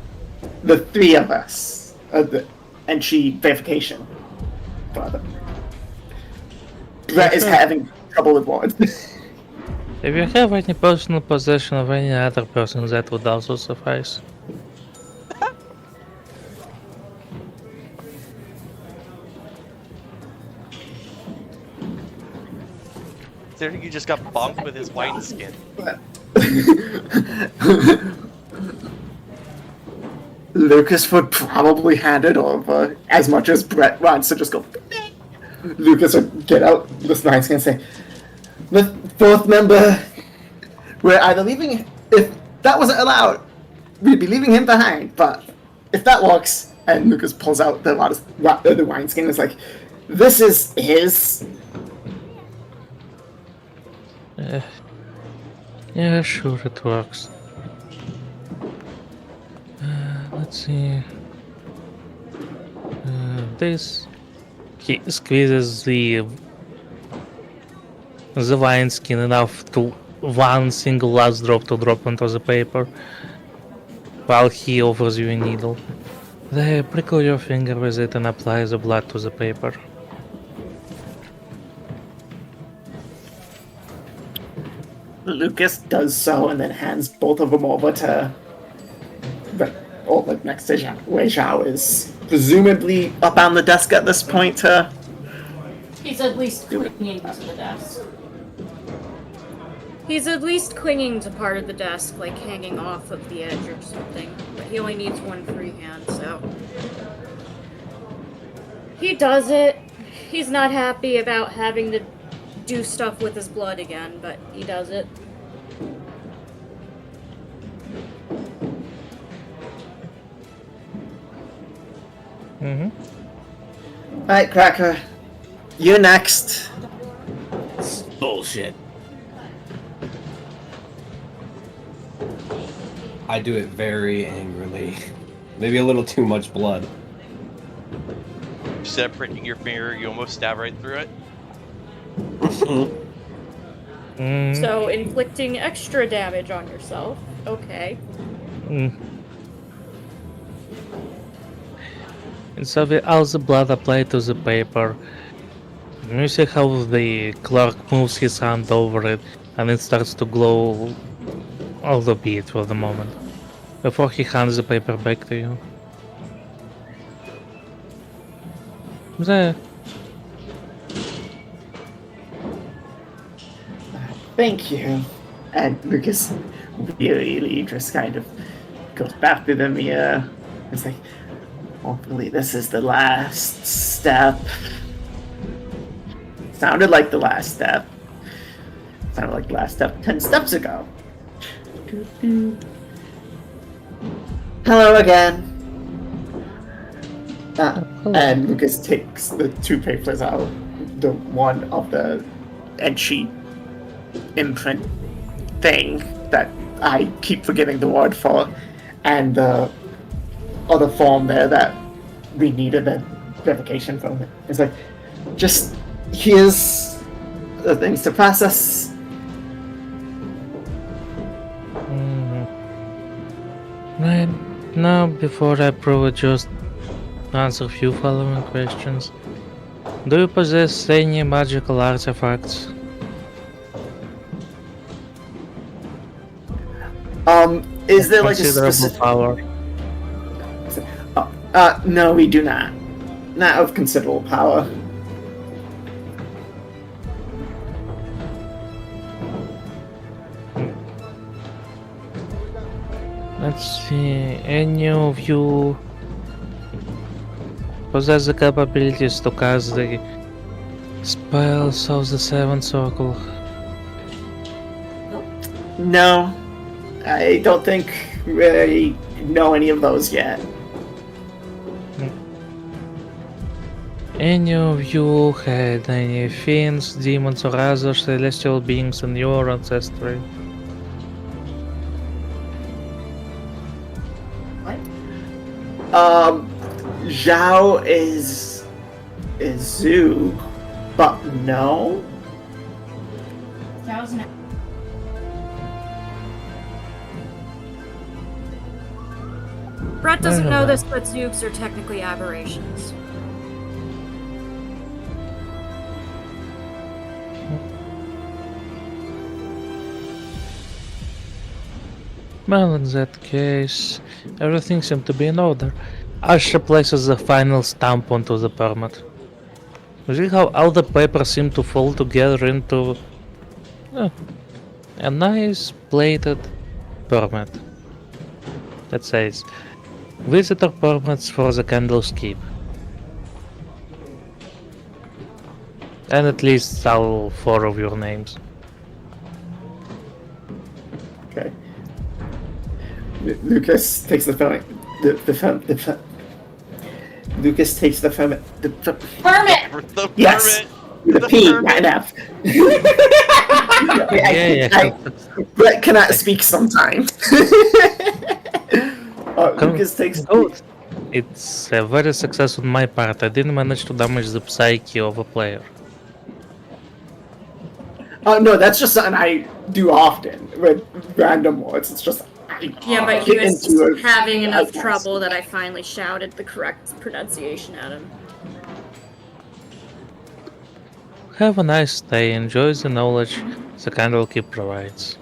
the three of us. The entry verification. Brett is having trouble with words. If you have any personal possession of any other person, that would also suffice. Considering you just got bonked with his wineskin. Lucas would probably hand it over as much as Brett wants to just go. Lucas would get out the wineskin and say, "The fourth member, we're either leaving. If that wasn't allowed, we'd be leaving him behind. But if that works," and Lucas pulls out the wineskin, it's like, "This is his." Yeah, sure, it works. Let's see. This. He squeezes the wineskin enough to one single last drop to drop onto the paper. while he offers you a needle. They prickle your finger with it and apply the blood to the paper. Lucas does so and then hands both of them over to over next to Zhao. Wei Zhao is presumably up on the desk at this point to. He's at least clinging to the desk. He's at least clinging to part of the desk, like hanging off of the edge or something. But he only needs one free hand, so. He does it. He's not happy about having to do stuff with his blood again, but he does it. Alright, Cracker. You're next. Bullshit. I do it very angrily. Maybe a little too much blood. Instead of pricking your finger, you almost stab right through it. So, inflicting extra damage on yourself. Okay. And so with all the blood applied to the paper, you see how the clerk moves his hand over it and it starts to glow a little bit for the moment, before he hands the paper back to you. There. Thank you. And Lucas really just kind of goes back to the mirror. It's like, hopefully this is the last step. Sounded like the last step. Sounded like the last step 10 steps ago. Hello again. And Lucas takes the two papers out. The one of the end sheet imprint thing that I keep forgetting the word for, and the other form there that we needed the verification from. It's like, just here's the things to process. Right now, before I prove it, just answer a few following questions. Do you possess any magical artifacts? Is there like a Considerable specific power? No, we do not. Not of considerable power. Let's see, any of you possess the capabilities to cast the spells of the Seventh Circle? No, I don't think we really know any of those yet. Any of you had any fiends, demons, or other celestial beings in your ancestry? Zhao is Zhu, but no. That was an Brett doesn't know this, but Zoogs are technically aberrations. Well, in that case, everything seemed to be in order. Asher places the final stamp onto the permit. You see how all the papers seem to fall together into a nice plated permit that says visitor permits for the Candle's Keep. And at least all 4 of your names. Okay. Lucas takes the phone. Lucas takes the phone. permit! The Yes. permit! With a The P, permit. not an F. Yeah. Brett cannot speak sometimes. Lucas takes. Good. It's a very success on my part. I didn't manage to damage the psyche of a player. No, that's just something I do often with random words. It's just Yeah, but he get was into it. having enough I guess. trouble that I finally shouted the correct pronunciation at him. Have a nice day. Enjoy the knowledge the Candlekeep provides.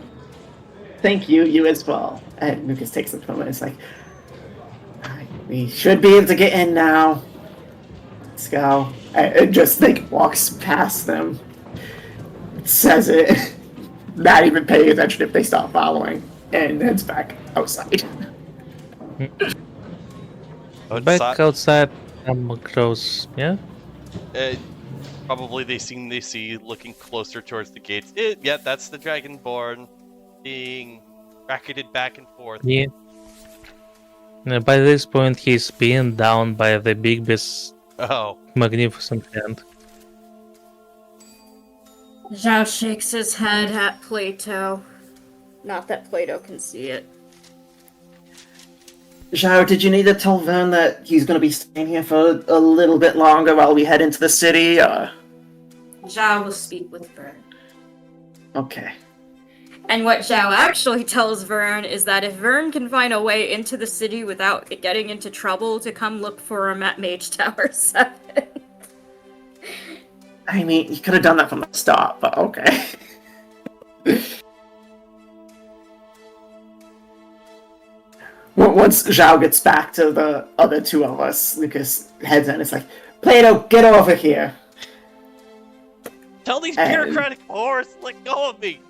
Thank you, you as well. And Lucas takes a moment. It's like, "Alright, we should be able to get in now. Let's go." And just like walks past them, says it, not even paying attention if they stop following, and heads back outside. Back outside, grows. Yeah. Probably they see looking closer towards the gates. Yeah, that's the Dragonborn being racketed back and forth. Yeah. By this point, he's pinned down by the big beast, Oh, magnificent hand. Zhao shakes his head at Plato. Not that Plato can see it. Zhao, did you need to tell Vern that he's going to be staying here for a little bit longer while we head into the city? Zhao will speak with Vern. Okay. And what Zhao actually tells Vern is that if Vern can find a way into the city without getting into trouble, to come look for him at Mage Tower 7. I mean, you could have done that from the start, but okay. Once Zhao gets back to the other two of us, Lucas heads in. It's like, Plato, get over here. tell these And- bureaucratic whores, let go of me.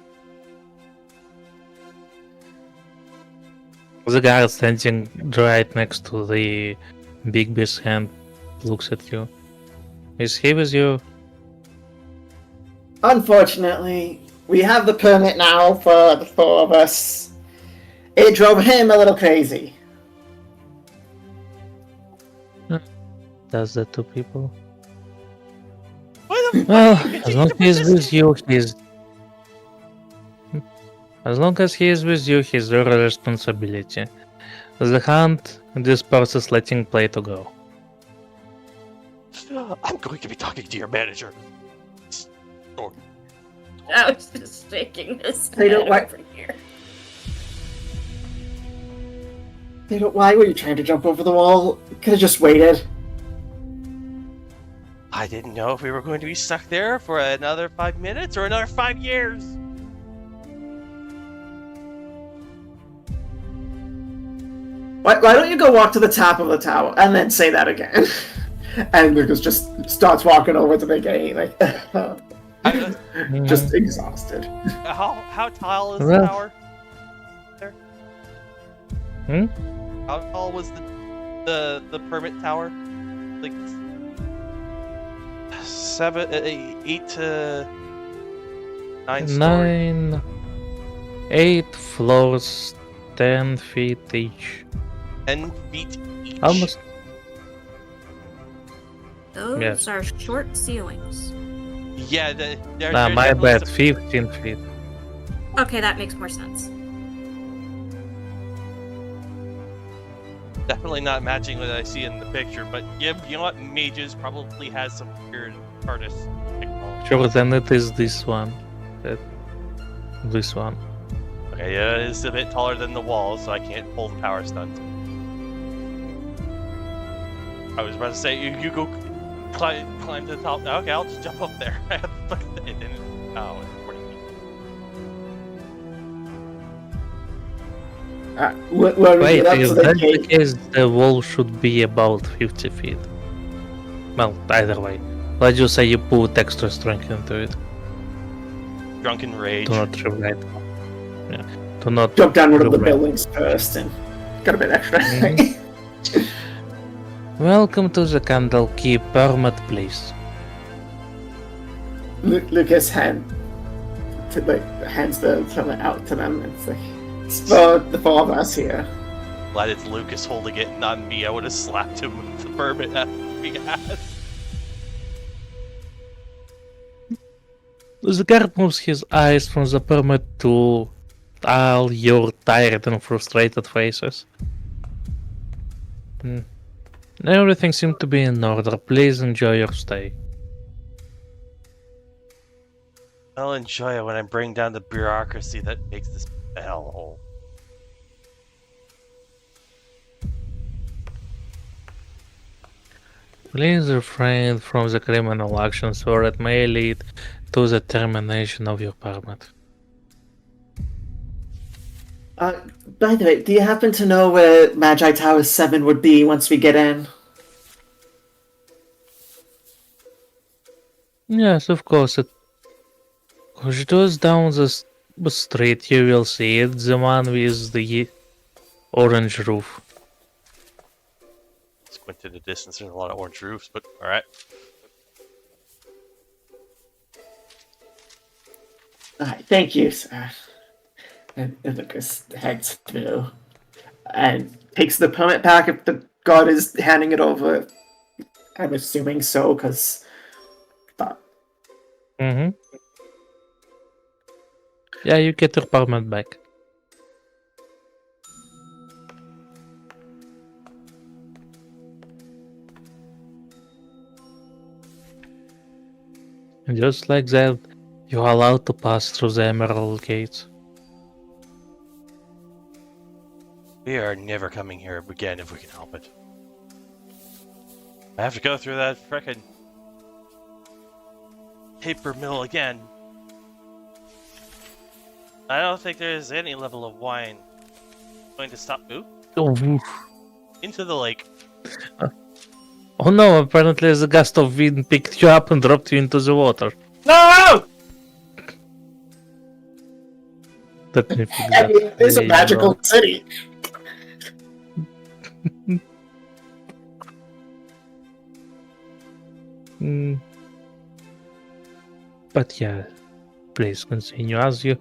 The guy standing right next to the big beast hand looks at you. Is he with you? Unfortunately, we have the permit now for the four of us. It drove him a little crazy. Does that to people? Why the Well, fuck do you as long as continue he's to with you, he's. As long as he is with you, he's your responsibility. The hunt disperses letting Plato go. I'm going to be talking to your manager. Or Zhao's just shaking his They head don't like- over here. Why were you trying to jump over the wall? Could have just waited. I didn't know if we were going to be stuck there for another 5 minutes or another 5 years. Why don't you go walk to the top of the tower and then say that again? And Lucas just starts walking over to the gate, like, just exhausted. How tall is the Well- tower? There. Hmm? How tall was the permit tower? Like 8 to 9 stories. 8 floors, 10 feet each. 10 feet each. Almost. Those Yes. are short ceilings. Yeah, they're My definitely bad, some- 15 feet. Okay, that makes more sense. definitely not matching what I see in the picture. But yeah, you know what? Mages probably has some weird TARDIS technology. Sure, then it is this one. This one. Okay, yeah, it's a bit taller than the wall, so I can't pull the power stunt. I was about to say, you go climb to the top. Okay, I'll just jump up there. It didn't. Oh, it's 40 feet. When we Wait, get up to if the that's the gate, case, the wall should be about 50 feet. Well, either way. Let's just say you put extra strength into it. Drunken rage. Do not rely. Yeah. Do not jump down one of the rely. buildings first and got a bit extra. Mhm. Welcome to the Candlekeep permit, please. Lucas hands the permit out to them. It's like, it's for the four of us here. Glad it's Lucas holding it, not me. I would have slapped him with the permit at big ass. The guard moves his eyes from the permit to all your tired and frustrated faces. Everything seems to be in order. Please enjoy your stay. I'll enjoy it when I bring down the bureaucracy that makes this a hellhole. Please refrain from the criminal actions or it may lead to the termination of your permit. By the way, do you happen to know where Magi Tower 7 would be once we get in? Yes, of course. It goes down the street. You will see it. The one with the orange roof. Squint in the distance, there's a lot of orange roofs, but alright. Alright, thank you, sir. And Lucas heads through and takes the permit back if the guard is handing it over. I'm assuming so, because. Mm-hmm. Yeah, you get your permit back. And just like that, you are allowed to pass through the Emerald Gates. We are never coming here again if we can help it. I have to go through that frickin' paper mill again. I don't think there's any level of wine going to stop. Ooh, Oh, into the lake. oh no, apparently the gust of wind picked you up and dropped you into the water. No! Let me fix I that. mean, it is There a you magical go. city. Mm. But yeah, please continue as you.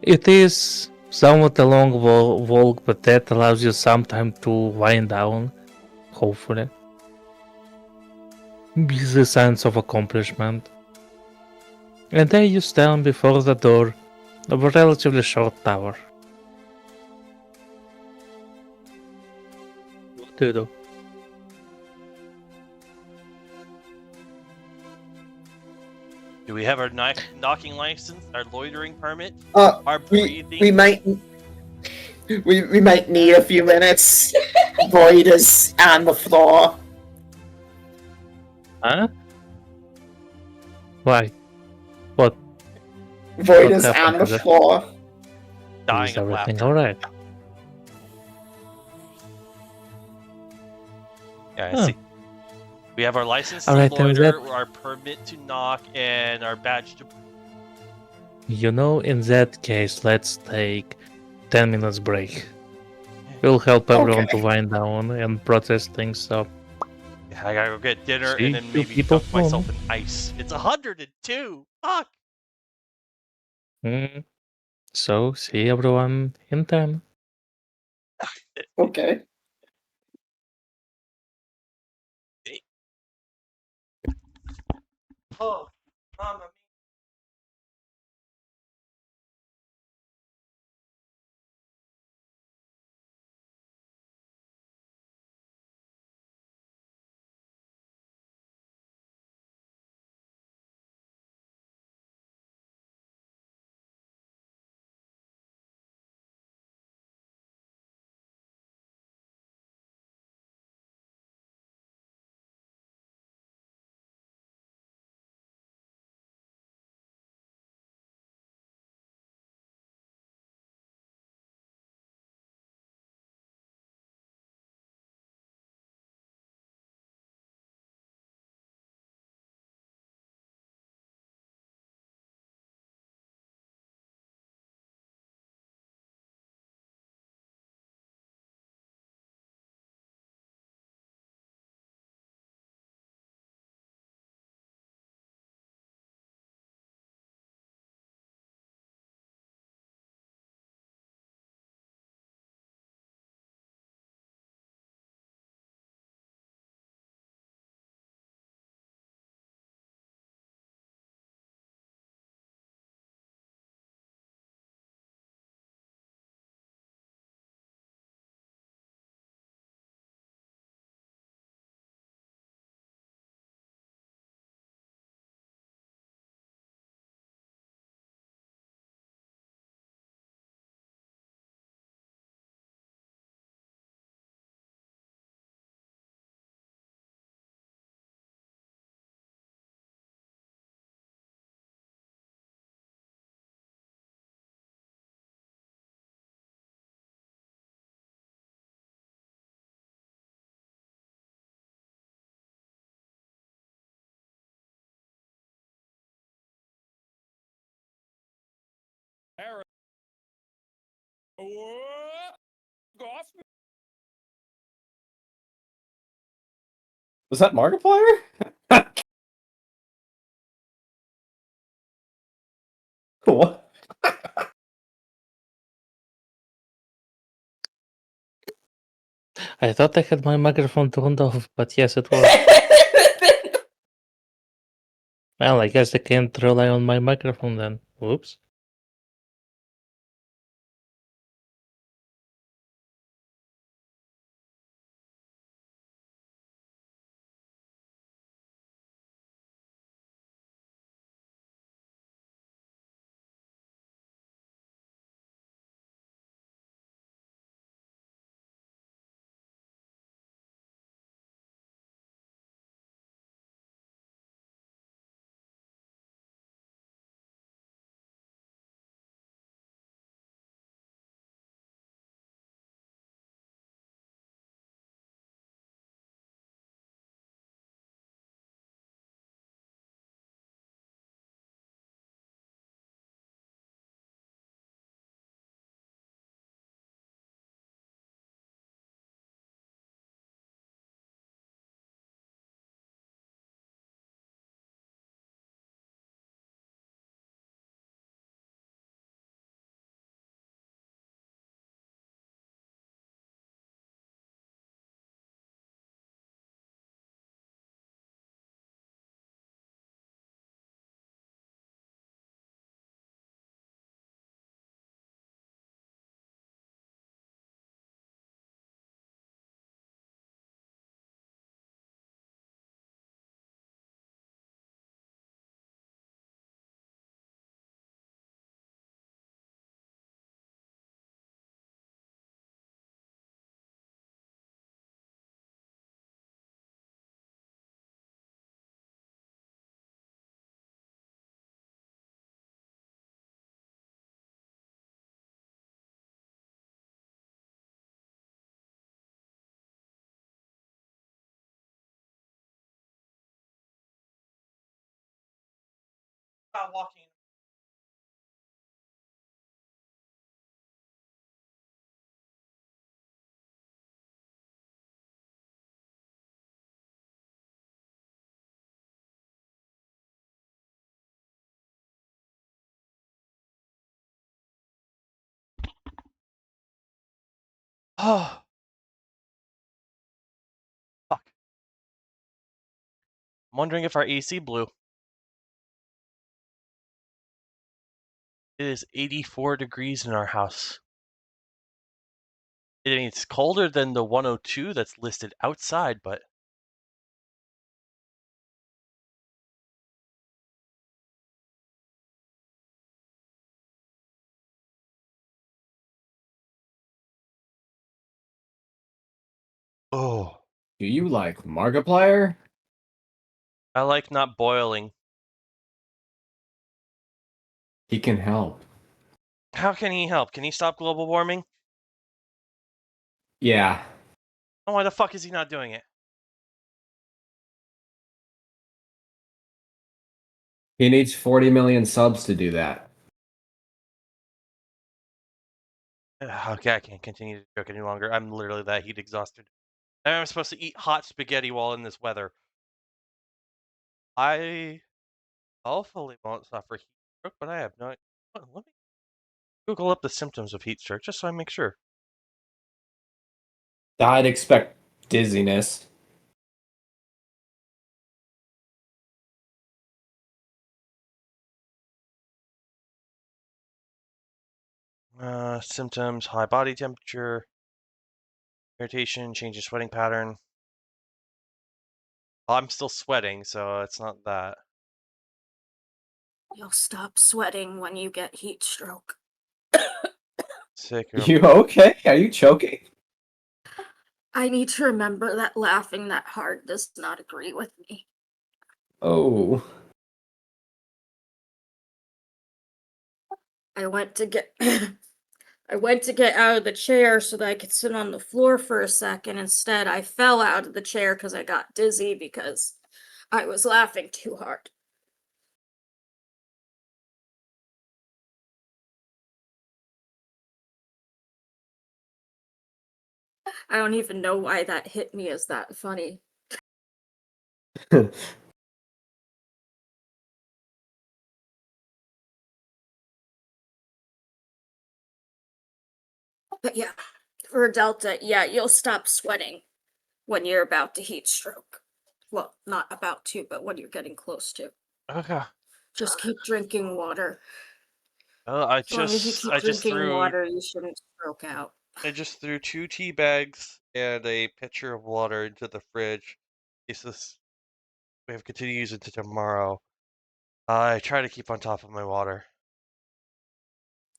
It is somewhat a long walk, but that allows you some time to wind down, hopefully. With a sense of accomplishment. And there you stand before the door of a relatively short tower. What do you do? Do we have our knocking license, our loitering permit, our We breathing? might. We might need a few minutes. Void is on the floor. Huh? Why? What? Void What is happened on the to that? floor. Dying Is of everything laughter. alright? Yeah, I Huh. see. We have our license to Alright, then loiter, our permit to knock, and our badge to. You know, in that case, let's take 10 minutes break. We'll help everyone to Okay. wind down and process things, so Yeah, I gotta go get dinner and see then you maybe people dunk myself soon. in ice. It's 102. Fuck. Mm. So, see everyone in 10. Okay. Oh, mama. Was that Markiplier? What? I thought I had my microphone turned off, but yes, it was. Well, I guess I can't rely on my microphone then. Whoops. Not walking. Oh, fuck. I'm wondering if our AC blew. It is 84 degrees in our house. I mean, it's colder than the 102 that's listed outside, but oh, Do you like Markiplier? I like not boiling. He can help. How can he help? Can he stop global warming? Yeah. Oh, why the fuck is he not doing it? He needs 40 million subs to do that. Okay, I can't continue to joke any longer. I'm literally that heat exhausted. And I'm supposed to eat hot spaghetti while in this weather. I hopefully won't suffer heat stroke, but I have no. Let me Google up the symptoms of heat stroke just so I make sure. I'd expect dizziness. Symptoms: high body temperature, irritation, change in sweating pattern. Well, I'm still sweating, so it's not that. You'll stop sweating when you get heat stroke. Sick. You okay? Are you choking? I need to remember that laughing that hard does not agree with me. Oh. I went to get I went to get out of the chair so that I could sit on the floor for a second. Instead, I fell out of the chair because I got dizzy because I was laughing too hard. I don't even know why that hit me as that funny. But yeah, for Delta, yeah, you'll stop sweating when you're about to heat stroke. Well, not about to, but when you're getting close to. Okay. Just keep drinking water. I As long as you just keep I just drinking threw water, you shouldn't stroke out. I just threw 2 tea bags and a pitcher of water into the fridge. Is this we have continue using it to tomorrow. I try to keep on top of my water.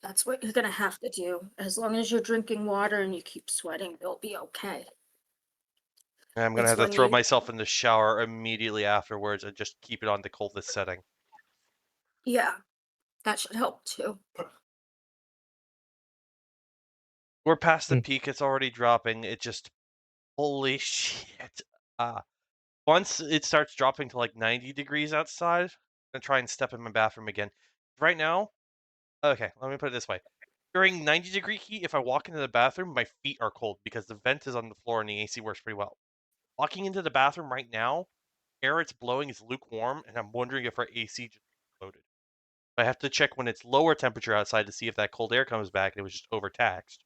That's what you're gonna have to do. As long as you're drinking water and you keep sweating, you'll be okay. And I'm gonna It's have to when throw you, myself in the shower immediately afterwards and just keep it on the coldest setting. yeah, that should help too. We're past the Hmm. peak, it's already dropping. It just holy shit. Uh Once it starts dropping to like 90 degrees outside, I'm gonna try and step in my bathroom again. Right now, okay, let me put it this way. During 90-degree heat, if I walk into the bathroom, my feet are cold because the vent is on the floor and the AC works pretty well. Walking into the bathroom right now, air it's blowing is lukewarm, and I'm wondering if our AC just exploded. I have to check when it's lower temperature outside to see if that cold air comes back and it was just overtaxed.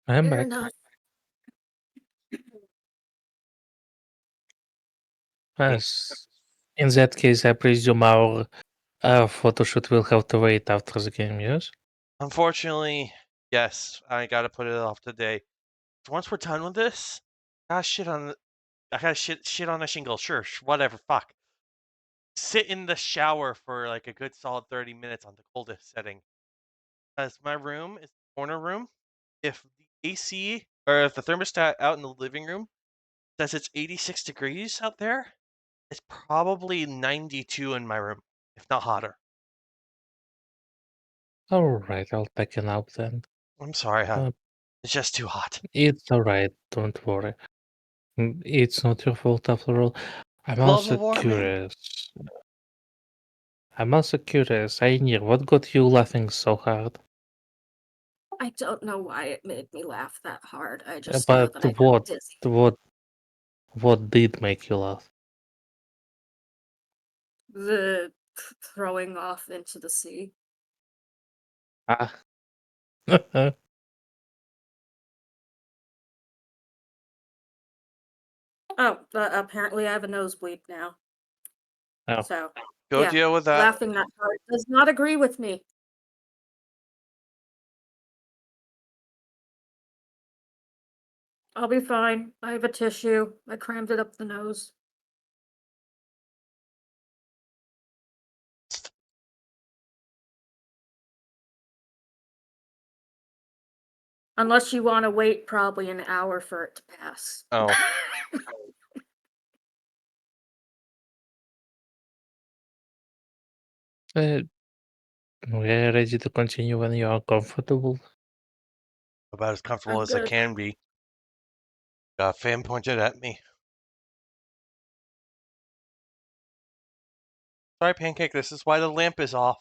I'm Fair back. enough. Mm. Yes. In that case, I presume our photo shoot will have to wait after the game, yes? Unfortunately, yes, I gotta put it off today. Once we're done with this, I shit on the, I gotta shit on a shingle. Sure, whatever. Fuck. Sit in the shower for like a good solid 30 minutes on the coldest setting. As my room is the corner room, if the AC or if the thermostat out in the living room says it's 86 degrees out there, it's probably 92 in my room, if not hotter. Alright, I'll take a nap then. I'm sorry, hon. Uh, It's just too hot. it's alright, don't worry. It's not your fault after all. I'm Global also warming. curious. Ainir, what got you laughing so hard? I don't know why it made me laugh that hard. I just know But that I got dizzy. what did make you laugh? The throwing off into the sea. Ah. Oh, but apparently I have a nosebleed now. Oh. So, Go yeah, deal with that. laughing that hard does not agree with me. I'll be fine. I have a tissue. I crammed it up the nose. Unless you want to wait probably an hour for it to pass. Oh, Uh, we're ready to continue when you are comfortable. about as comfortable I'm as I good. can be. Got a fan pointed at me. Sorry, Pancake, this is why the lamp is off.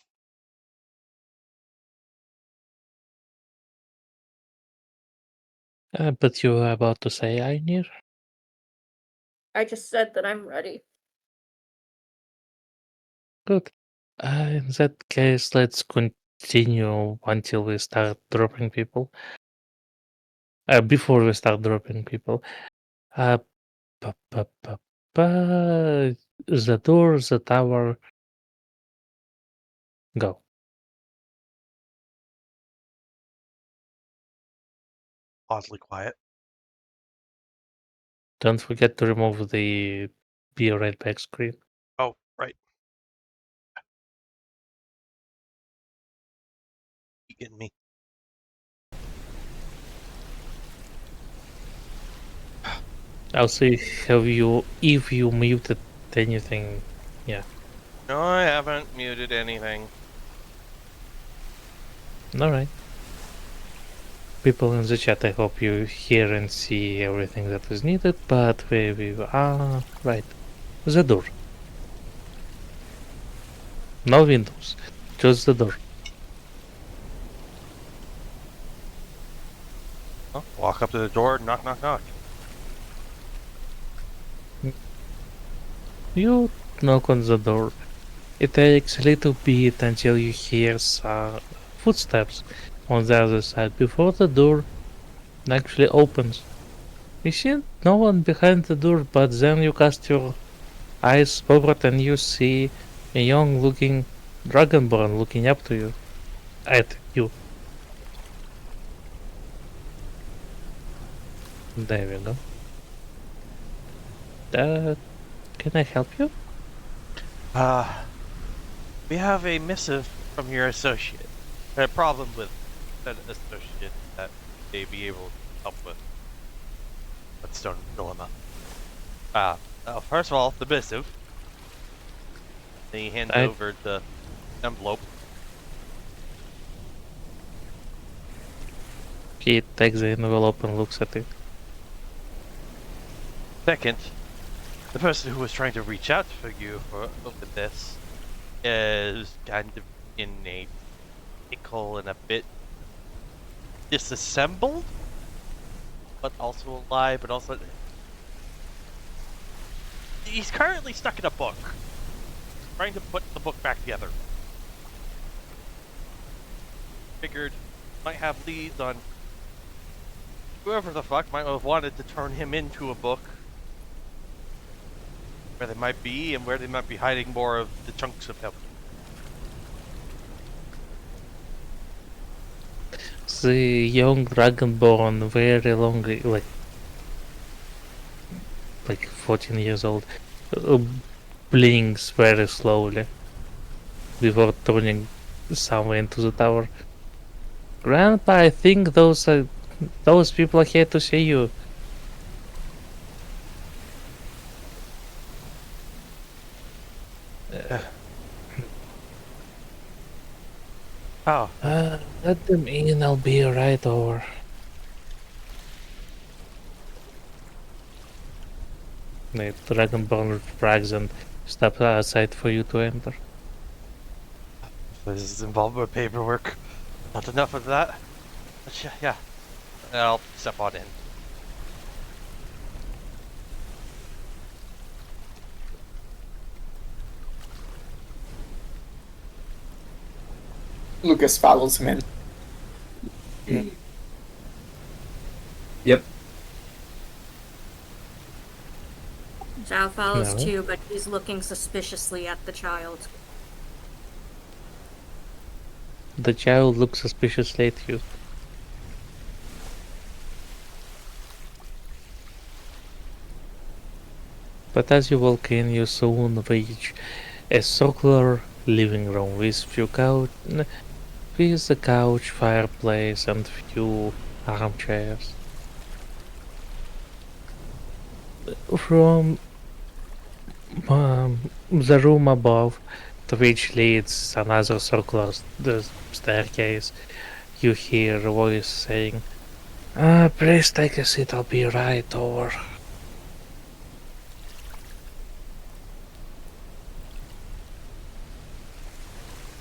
But you were about to say, Ainir? I just said that I'm ready. Good. In that case, let's continue until we start dropping people. Before we start dropping people. Uh, pa, pa, pa, pa, the door, the tower, go. Oddly quiet. Don't forget to remove the be right back screen. Oh, right. You getting me? I'll see if you muted anything. Yeah. No, I haven't muted anything. Alright. People in the chat, I hope you hear and see everything that is needed, but we right. The door. No windows. Just the door. Huh? Walk up to the door, knock, knock, knock. You knock on the door. It takes a little bit until you hear some footsteps on the other side before the door actually opens. You see no one behind the door, but then you cast your eyes forward and you see a young looking dragonborn looking up to you. At you. There we go. Can I help you? We have a missive from your associate. A problem with that associate that may be able to help with. Whetstone dilemma. First of all, the missive. Then he hands over the envelope. He takes the envelope and looks at it. Second, the person who was trying to reach out for you for with this is kind of in a pickle and a bit disassembled, but also alive, but also he's currently stuck in a book, trying to put the book back together. Figured might have leads on whoever the fuck might have wanted to turn him into a book. Where they might be and where they might be hiding more of the chunks of him. The young dragonborn, very long, like 14 years old, blinks very slowly before turning somewhere into the tower. Grandpa, I think those people are here to see you. Oh. Let them in, I'll be right over. The dragonborn brags and steps outside for you to enter. This is involved with paperwork. Not enough of that. But yeah. I'll step on in. Lucas follows him in. Yep. Zhao follows No. too, but he's looking suspiciously at the child. The child looks suspiciously at you. But as you walk in, you soon reach a circular living room with a couch, fireplace, and few armchairs. From the room above, to which leads another circular staircase, you hear a voice saying, please take a seat, I'll be right over.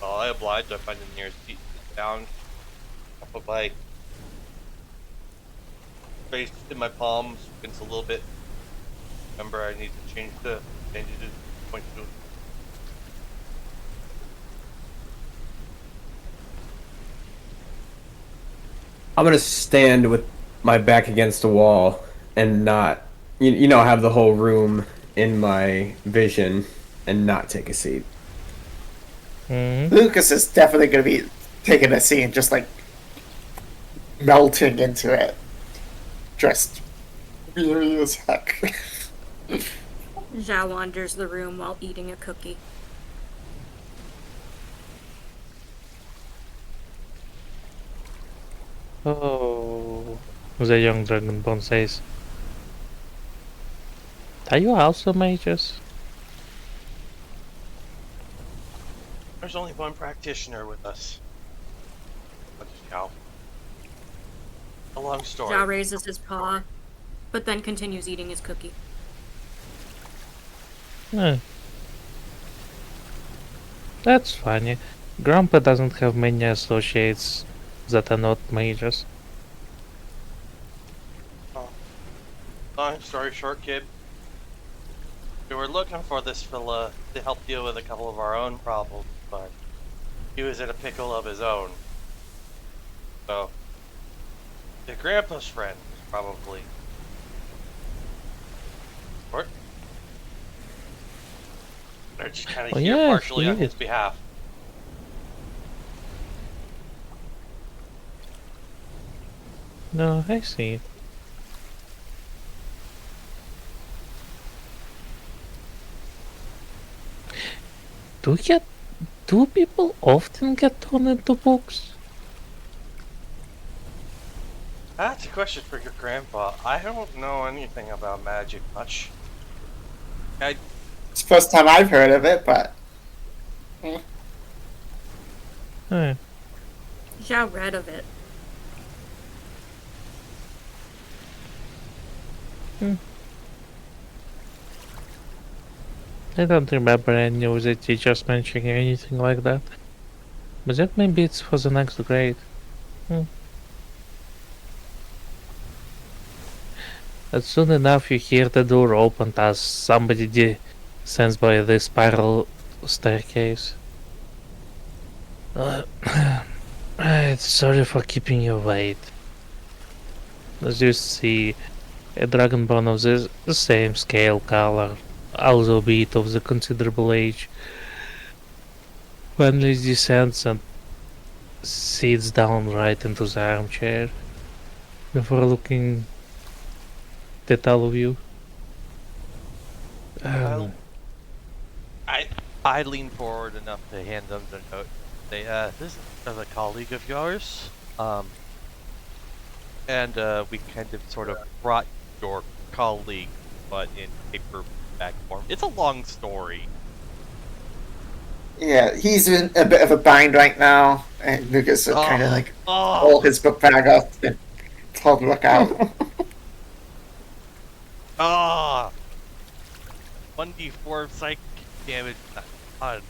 Well, I oblige. I find the nearest seat, sit down. I put my face in my palms, wince a little bit. Remember, I need to change it to point to. I'm gonna stand with my back against the wall and not, have the whole room in my vision and not take a seat. Mm-hmm. Lucas is definitely going to be taking a seat and just like melting into it. Just weary as heck. Zhao wanders the room while eating a cookie. Oh, the young dragonborn says, are you also mages? There's only one practitioner with us. What is Cal? A long story. Zhao raises his paw, but then continues eating his cookie. That's funny. Grandpa doesn't have many associates that are not mages. story short, kid, we were looking for this fella to help deal with a couple of our own problems, but he was in a pickle of his own. So, the grandpa's friend, probably. Or they're just kind of Oh, here yeah, partially he on his is. behalf. No, I see. Do you get Do people often get torn into books? That's a question for your grandpa. I don't know anything about magic much. It's the first time I've heard of it, but Huh. Yeah, read of it. I don't remember any of the teachers mentioning anything like that. But that maybe it's for the next grade. But soon enough you hear the door opened as somebody descends by the spiral staircase. Right, sorry for keeping you wait. As you see, a dragonborn of the same scale, color, albeit of the considerable age, finally descends and sits down right into the armchair before looking at all of you. Well, I lean forward enough to hand them the note. Say, this is a colleague of yours. And we kind of sort of brought your colleague, but in paperback form. It's a long story. yeah, he's in a bit of a bind right now, and Lucas will kind of like Oh, pull his book bag up and told him to look out. ah! 1d4 psychic damage. God.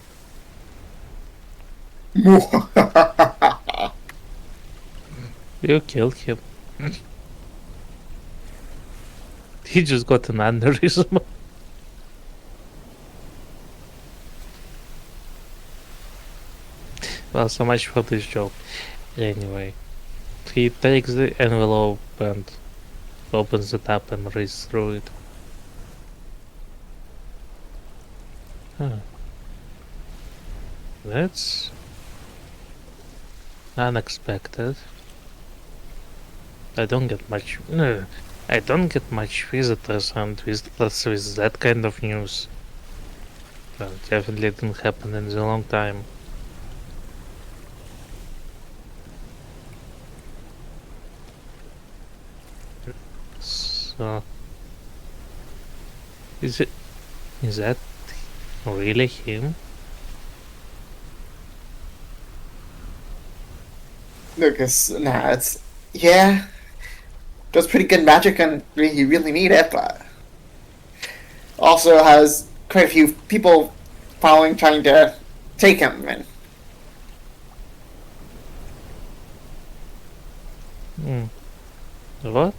You killed him. He just got an aneurysm. Well, so much for this joke. Anyway, he takes the envelope and opens it up and reads through it. Huh. That's unexpected. I don't get much. No, I don't get much visitors and visitors with that kind of news. Well, definitely didn't happen in a long time. So, is that really him? Lucas, nah, yeah, does pretty good magic and you really need it, but also has quite a few people following trying to take him, and What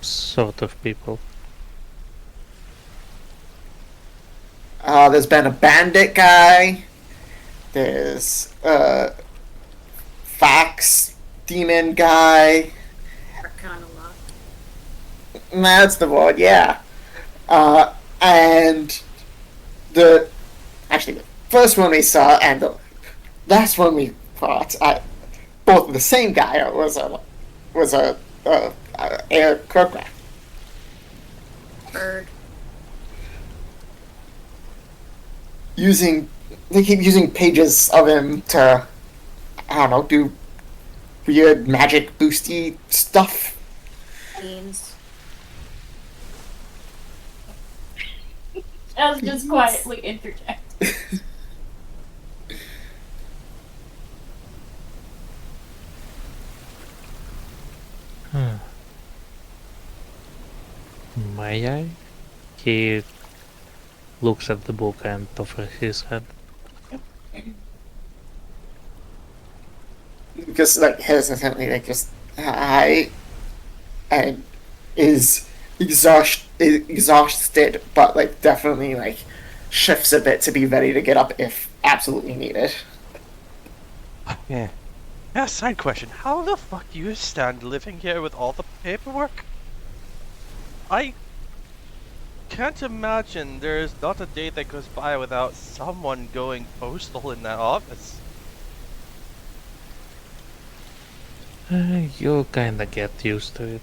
sort of people? there's been a bandit guy, there's Fox demon guy. Arcana lock. That's the one, yeah. And the first one we saw and the last one we fought, both the same guy was a aircraft. Bird. They keep using pages of him to, I don't know, do weird magic boosty stuff. Beans. I'll just quietly interject. May I? He looks at the book and offers his hand. Just like hesitantly, like just I and is exhausted, but like definitely like shifts a bit to be ready to get up if absolutely needed. Yeah. Yeah, side question. How the fuck do you stand living here with all the paperwork? I can't imagine there's not a day that goes by without someone going postal in that office. You'll kinda get used to it.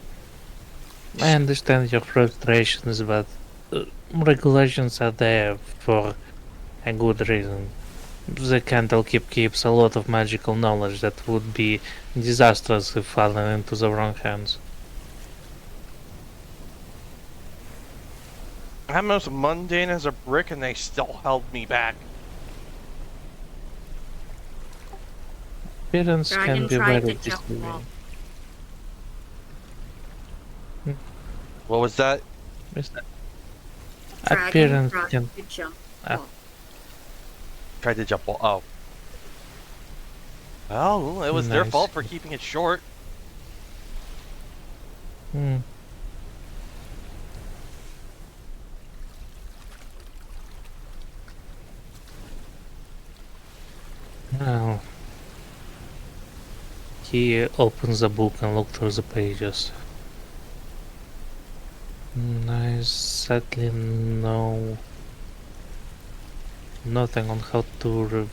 I understand your frustrations, but regulations are there for a good reason. The Candlekeep keeps a lot of magical knowledge that would be disastrous if fallen into the wrong hands. I'm as mundane as a brick and they still held me back. Parents can Dragon be tried to very jump off. deceiving. What was that? Mr. Dragon Appearance tried can. to jump Ah. off. Tried to jump. Oh. Well, it was their Nice. fault for keeping it short. Hmm. Now, he opens the book and looks through the pages. I sadly know nothing on how to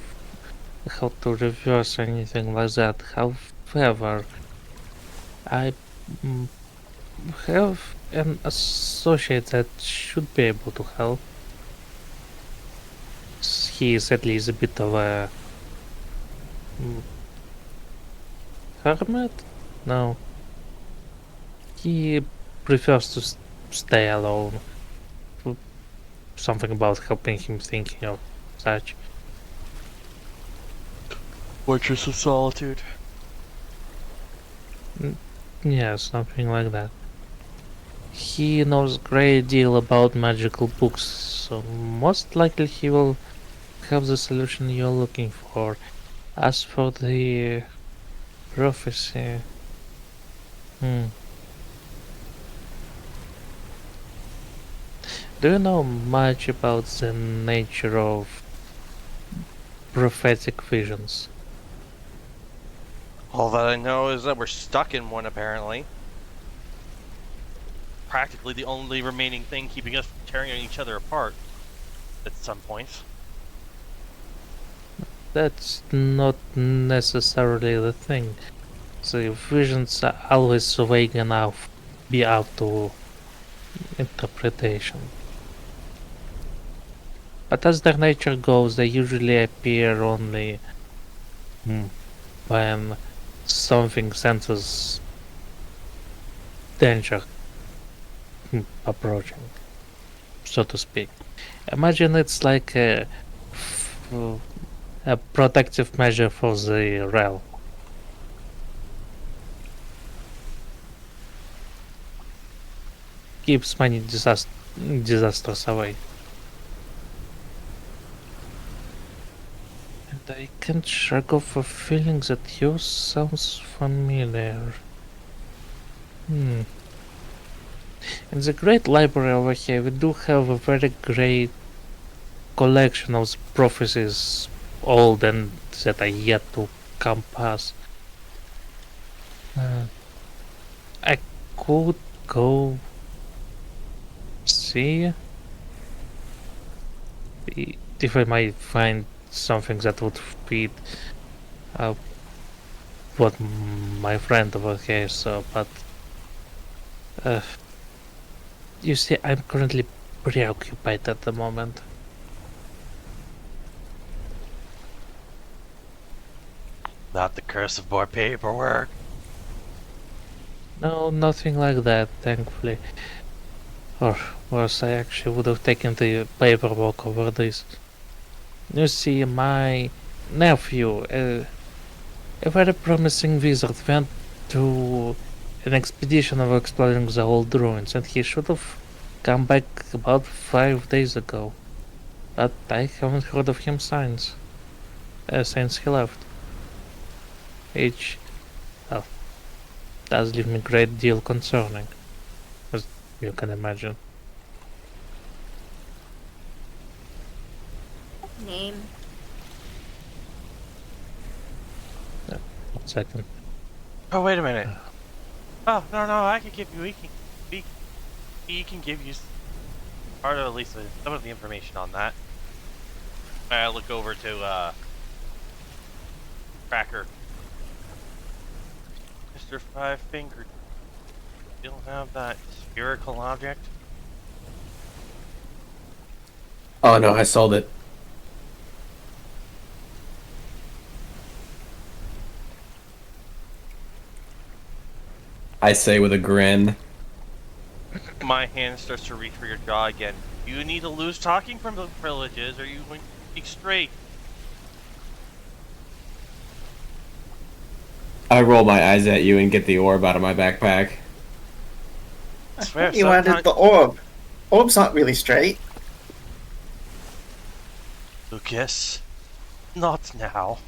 reverse anything like that. However, I mm, have an associate that should be able to help. He is at least a bit of a mm, hermit? No. He prefers to stay alone. Something about helping him thinking of such. Fortress of Solitude. Yeah, something like that. He knows a great deal about magical books, so most likely he will have the solution you're looking for. As for the prophecy, hmm. Do you know much about the nature of prophetic visions? All that I know is that we're stuck in one, apparently. Practically the only remaining thing keeping us from tearing each other apart at some point. That's not necessarily the thing. The visions are always vague enough be up to interpretation. But as their nature goes, they usually appear only when something senses danger approaching, so to speak. Imagine it's like a protective measure for the realm. Keeps many disasters away. And I can't shrug off a feeling that yours sounds familiar. In the great library over here, we do have a very great collection of prophecies, old and that are yet to come past. I could go see if I might find something that would fit uh, what my friend over here saw, but uh, you see, I'm currently preoccupied at the moment. Not the curse of more paperwork. No, nothing like that, thankfully. Or worse, I actually would have taken the paperwork over this. You see, my nephew, a very promising wizard, went to an expedition of exploring the old ruins, and he should have come back about 5 days ago. But I haven't heard of him since he left. Which, well, does leave me a great deal concerning, as you can imagine. Name. 1 second. Oh, wait a minute. Oh, no, I can give you, he can give you part of at least some of the information on that. I look over to, Cracker. Mr. Five Finger, still have that spherical object? Oh no, I sold it. I say with a grin. My hand starts to reach for your jaw again. You need to lose talking from the privileges, or you going to speak straight. I roll my eyes at you and get the orb out of my backpack. I swear, You added the orb. Orb's not really straight. Lucas, not now.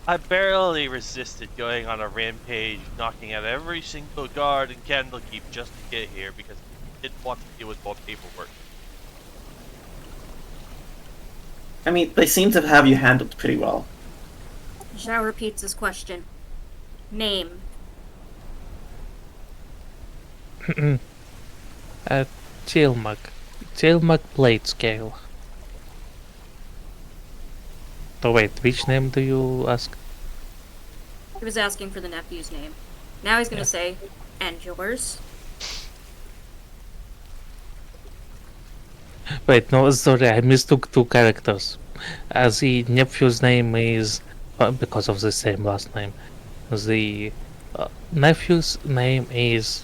I barely resisted going on a rampage, knocking out every single guard and candlekeep just to get here because I didn't want to deal with more paperwork. I mean, they seem to have you handled pretty well. Zhao repeats his question. Name. Tielmag. Tielmag plate scale. Oh wait, which name do you ask? He was asking for the nephew's name. Now he's gonna say, and yours? Wait, no, sorry, I mistook 2 characters. As the nephew's name is because of the same last name. The nephew's name is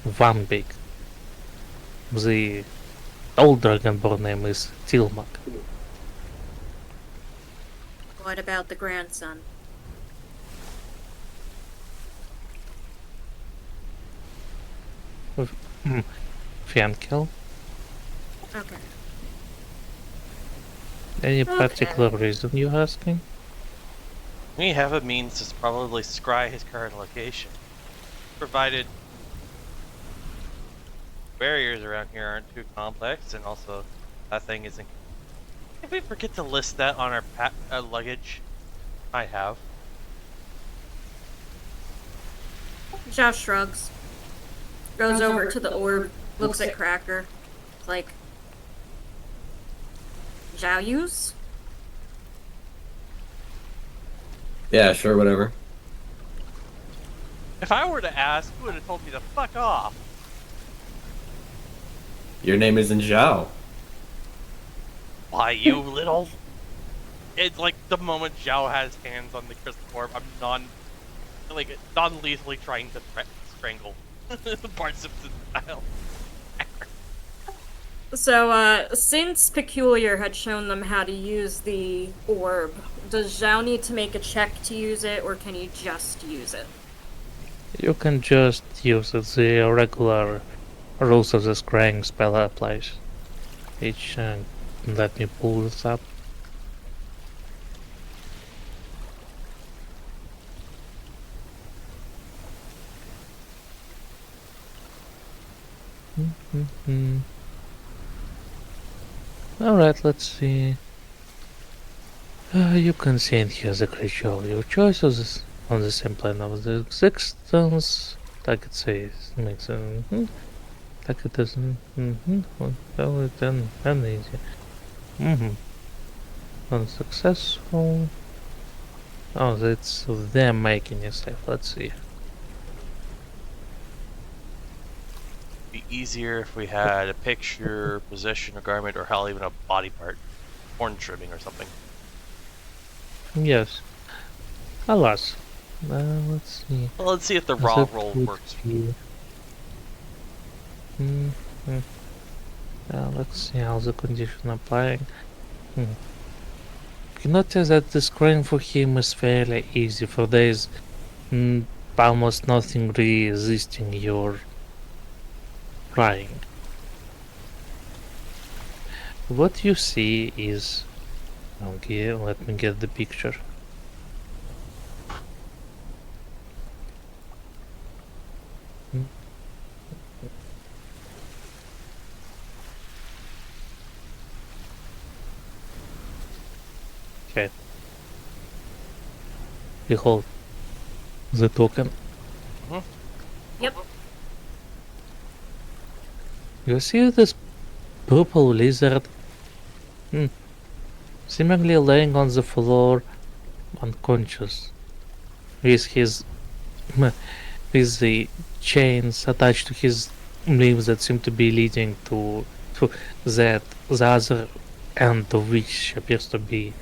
Van Big. The old Dragonborn name is Tielmag. What about the grandson? Fiankel. Okay. Any Okay. particular reason you asking? We have a means to probably scry his current location, provided barriers around here aren't too complex, and also that thing isn't. If we forget to list that on our luggage, I have. Zhao shrugs. Goes over to the orb, looks at Cracker. It's like, Zhao use? Yeah, sure, whatever. If I were to ask, who would have told me to fuck off? Your name isn't Zhao. Why, you little... It's like the moment Zhao has hands on the crystal orb, I'm non-lethally trying to strangle Bart Simpson style. So, since Peculiar had shown them how to use the orb, does Zhao need to make a check to use it, or can he just use it? You can just use the regular rules of the scrying spell applies. Let me pull this up. Alright, let's see. You can see and hear the creature of your choice on the same plane of the existence. Like it says, makes a like it doesn't. Well, then easy. Unsuccessful. Oh, that's them making it safe. Let's see. Be easier if we had a picture, position, a garment, or hell, even a body part, horn trimming or something. Yes. Alas. Let's see. Well, let's see if the raw roll works. Let's see how the condition applying. You notice that the screen for him is fairly easy, for there is almost nothing resisting your prying. What you see is... Okay, let me get the picture. Behold, the token. Yep. You see this purple lizard? Seemingly laying on the floor, unconscious, with his with the chains attached to his limbs that seem to be leading to that the other end of which appears to be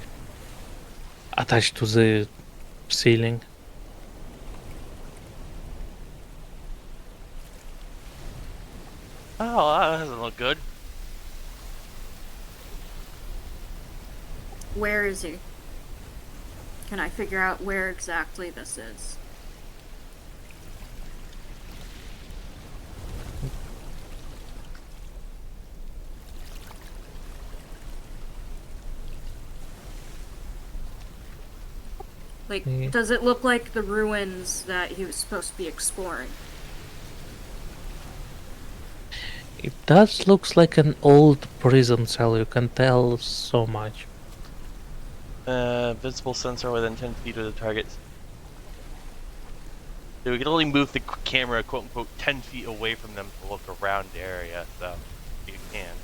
attached to the ceiling. Oh, that doesn't look good. Where is he? Can I figure out where exactly this is? Like, Yeah. does it look like the ruins that he was supposed to be exploring? It does looks like an old prison cell, you can tell so much. Visible sensor within 10 feet of the target. So we can only move the camera, quote unquote, 10 feet away from them to look around the area, so you can.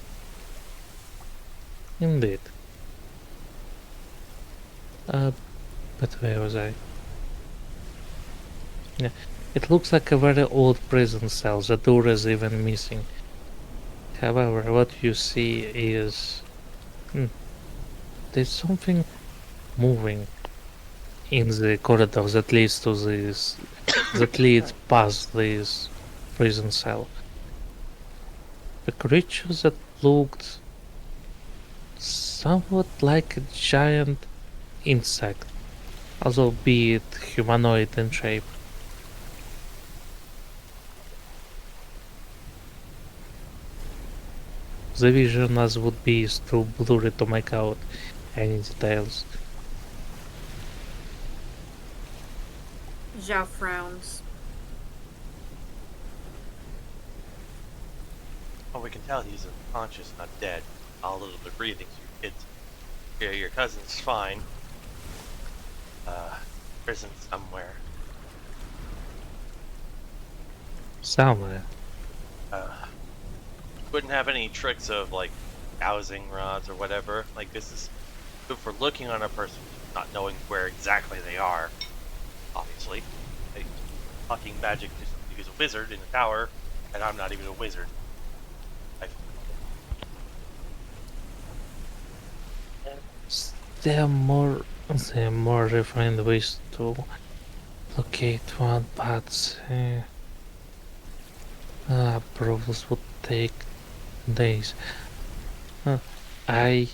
Indeed. But where was I? Yeah, it looks like a very old prison cell, the door is even missing. However, what you see is... there's something moving in the corridor that leads to this... that leads past this prison cell. A creature that looked somewhat like a giant insect, although be it humanoid in shape. The vision as would be is too blurry to make out any details. Zhao frowns. Oh, we can tell he's unconscious, not dead. All of the breathing, so your cousin's fine. Prison somewhere. Somewhere. Wouldn't have any tricks of like dowsing rods or whatever. Like this is good for looking on a person, not knowing where exactly they are. Obviously, like, fucking magic to somebody who's a wizard in a tower, and I'm not even a wizard. There are more refined ways to locate one, but approvals would take days. I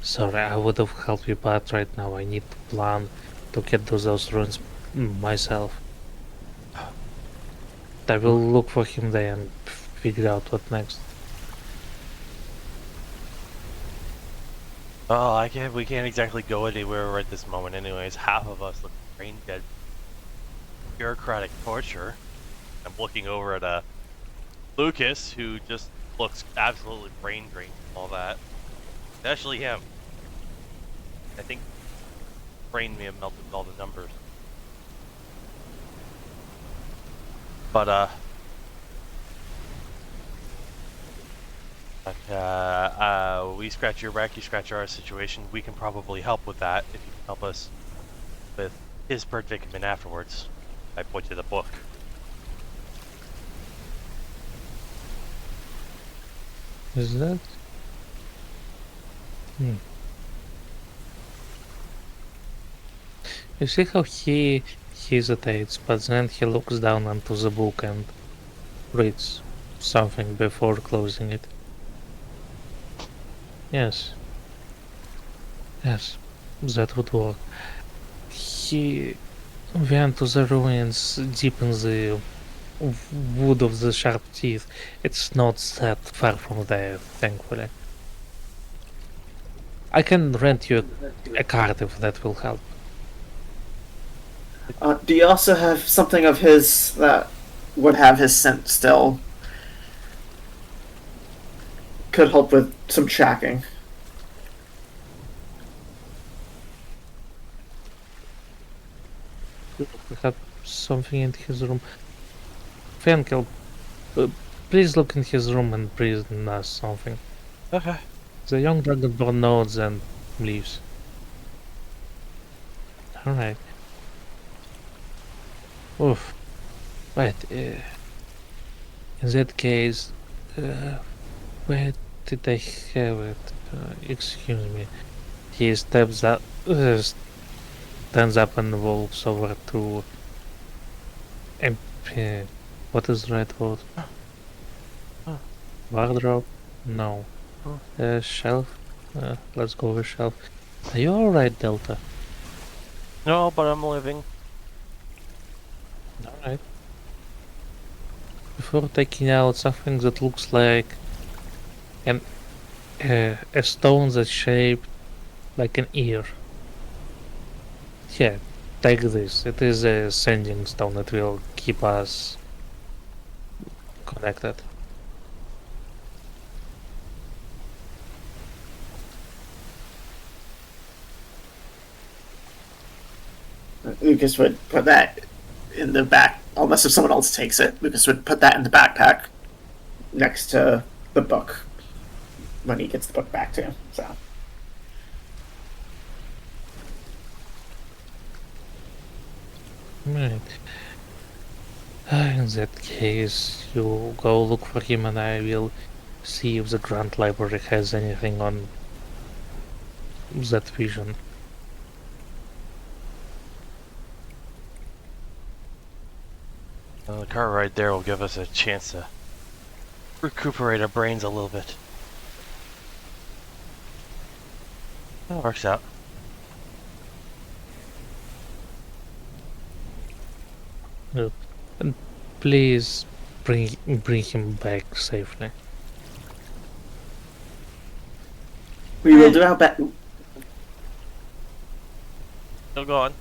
sorry, I would have helped you, but right now I need to plan to get to those ruins myself. I will look for him there and figure out what next. Oh, we can't exactly go anywhere right this moment. Anyways, half of us look brain dead. Bureaucratic torture. I'm looking over at Lucas, who just looks absolutely brain drained from all that. Especially him. I think brain may have melted all the numbers. But we scratch your back, you scratch our situation. We can probably help with that if you can help us with his predicament afterwards. I point to the book. Is that? You see how he hesitates, but then he looks down onto the book and reads something before closing it. Yes. Yes, that would work. He went to the ruins deep in the wood of the sharp teeth. It's not that far from there, thankfully. I can rent you a card if that will help. Do you also have something of his that would have his scent still? Could help with some tracking. Perhaps something in his room. Fenkel, please look in his room and bring us something. Okay. The young dragonborn nods and leaves. Alright. Oof. Wait, in that case, where did I have it? Excuse me. He steps up, stands up and walks over to. What is the right word? Huh. Wardrobe? No. Huh. Shelf? Let's go with shelf. Are you alright, Delta? No, but I'm living. Alright. Before taking out something that looks like an a stone that's shaped like an ear. Yeah, take this. It is a sending stone that will keep us connected. Lucas would put that in the back, unless if someone else takes it. Lucas would put that in the backpack next to the book when he gets the book back to him. So. Right. In that case, you go look for him and I will see if the Grand Library has anything on that vision. The car ride there will give us a chance to recuperate our brains a little bit. That works out. And please bring him back safely. We will do our best. Still going.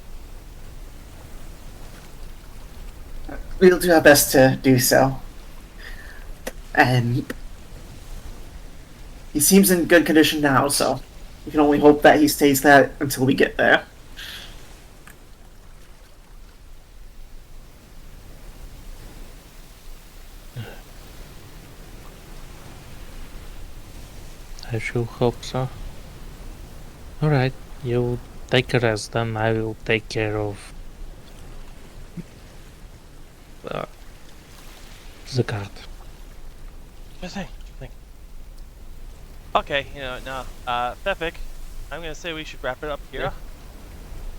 We'll do our best to do so. And he seems in good condition now, so we can only hope that he stays there until we get there. I should hope so. Alright, you take a rest, then I will take care of the card. Sure thing. Okay, now, Fefik, I'm gonna say we should wrap it up here.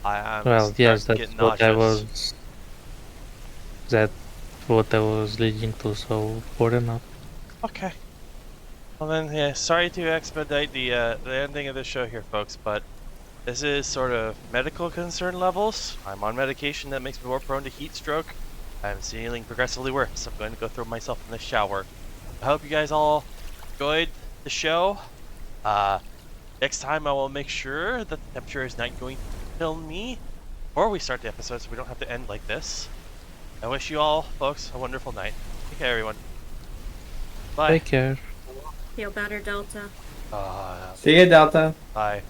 I'm Well, yes, starting that's to get what I nauseous. was. That's what I was leading to. So, for enough. Okay. Well then, yeah, sorry to expedite the ending of the show here, folks, but this is sort of medical concern levels. I'm on medication that makes me more prone to heat stroke. I'm feeling progressively worse. I'm going to go throw myself in the shower. I hope you guys all enjoyed the show. Next time I will make sure that the temperature is not going to kill me before we start the episode so we don't have to end like this. I wish you all, folks, a wonderful night. Take care, everyone. Bye. Take care. Feel better, Delta. See ya, Delta. Bye.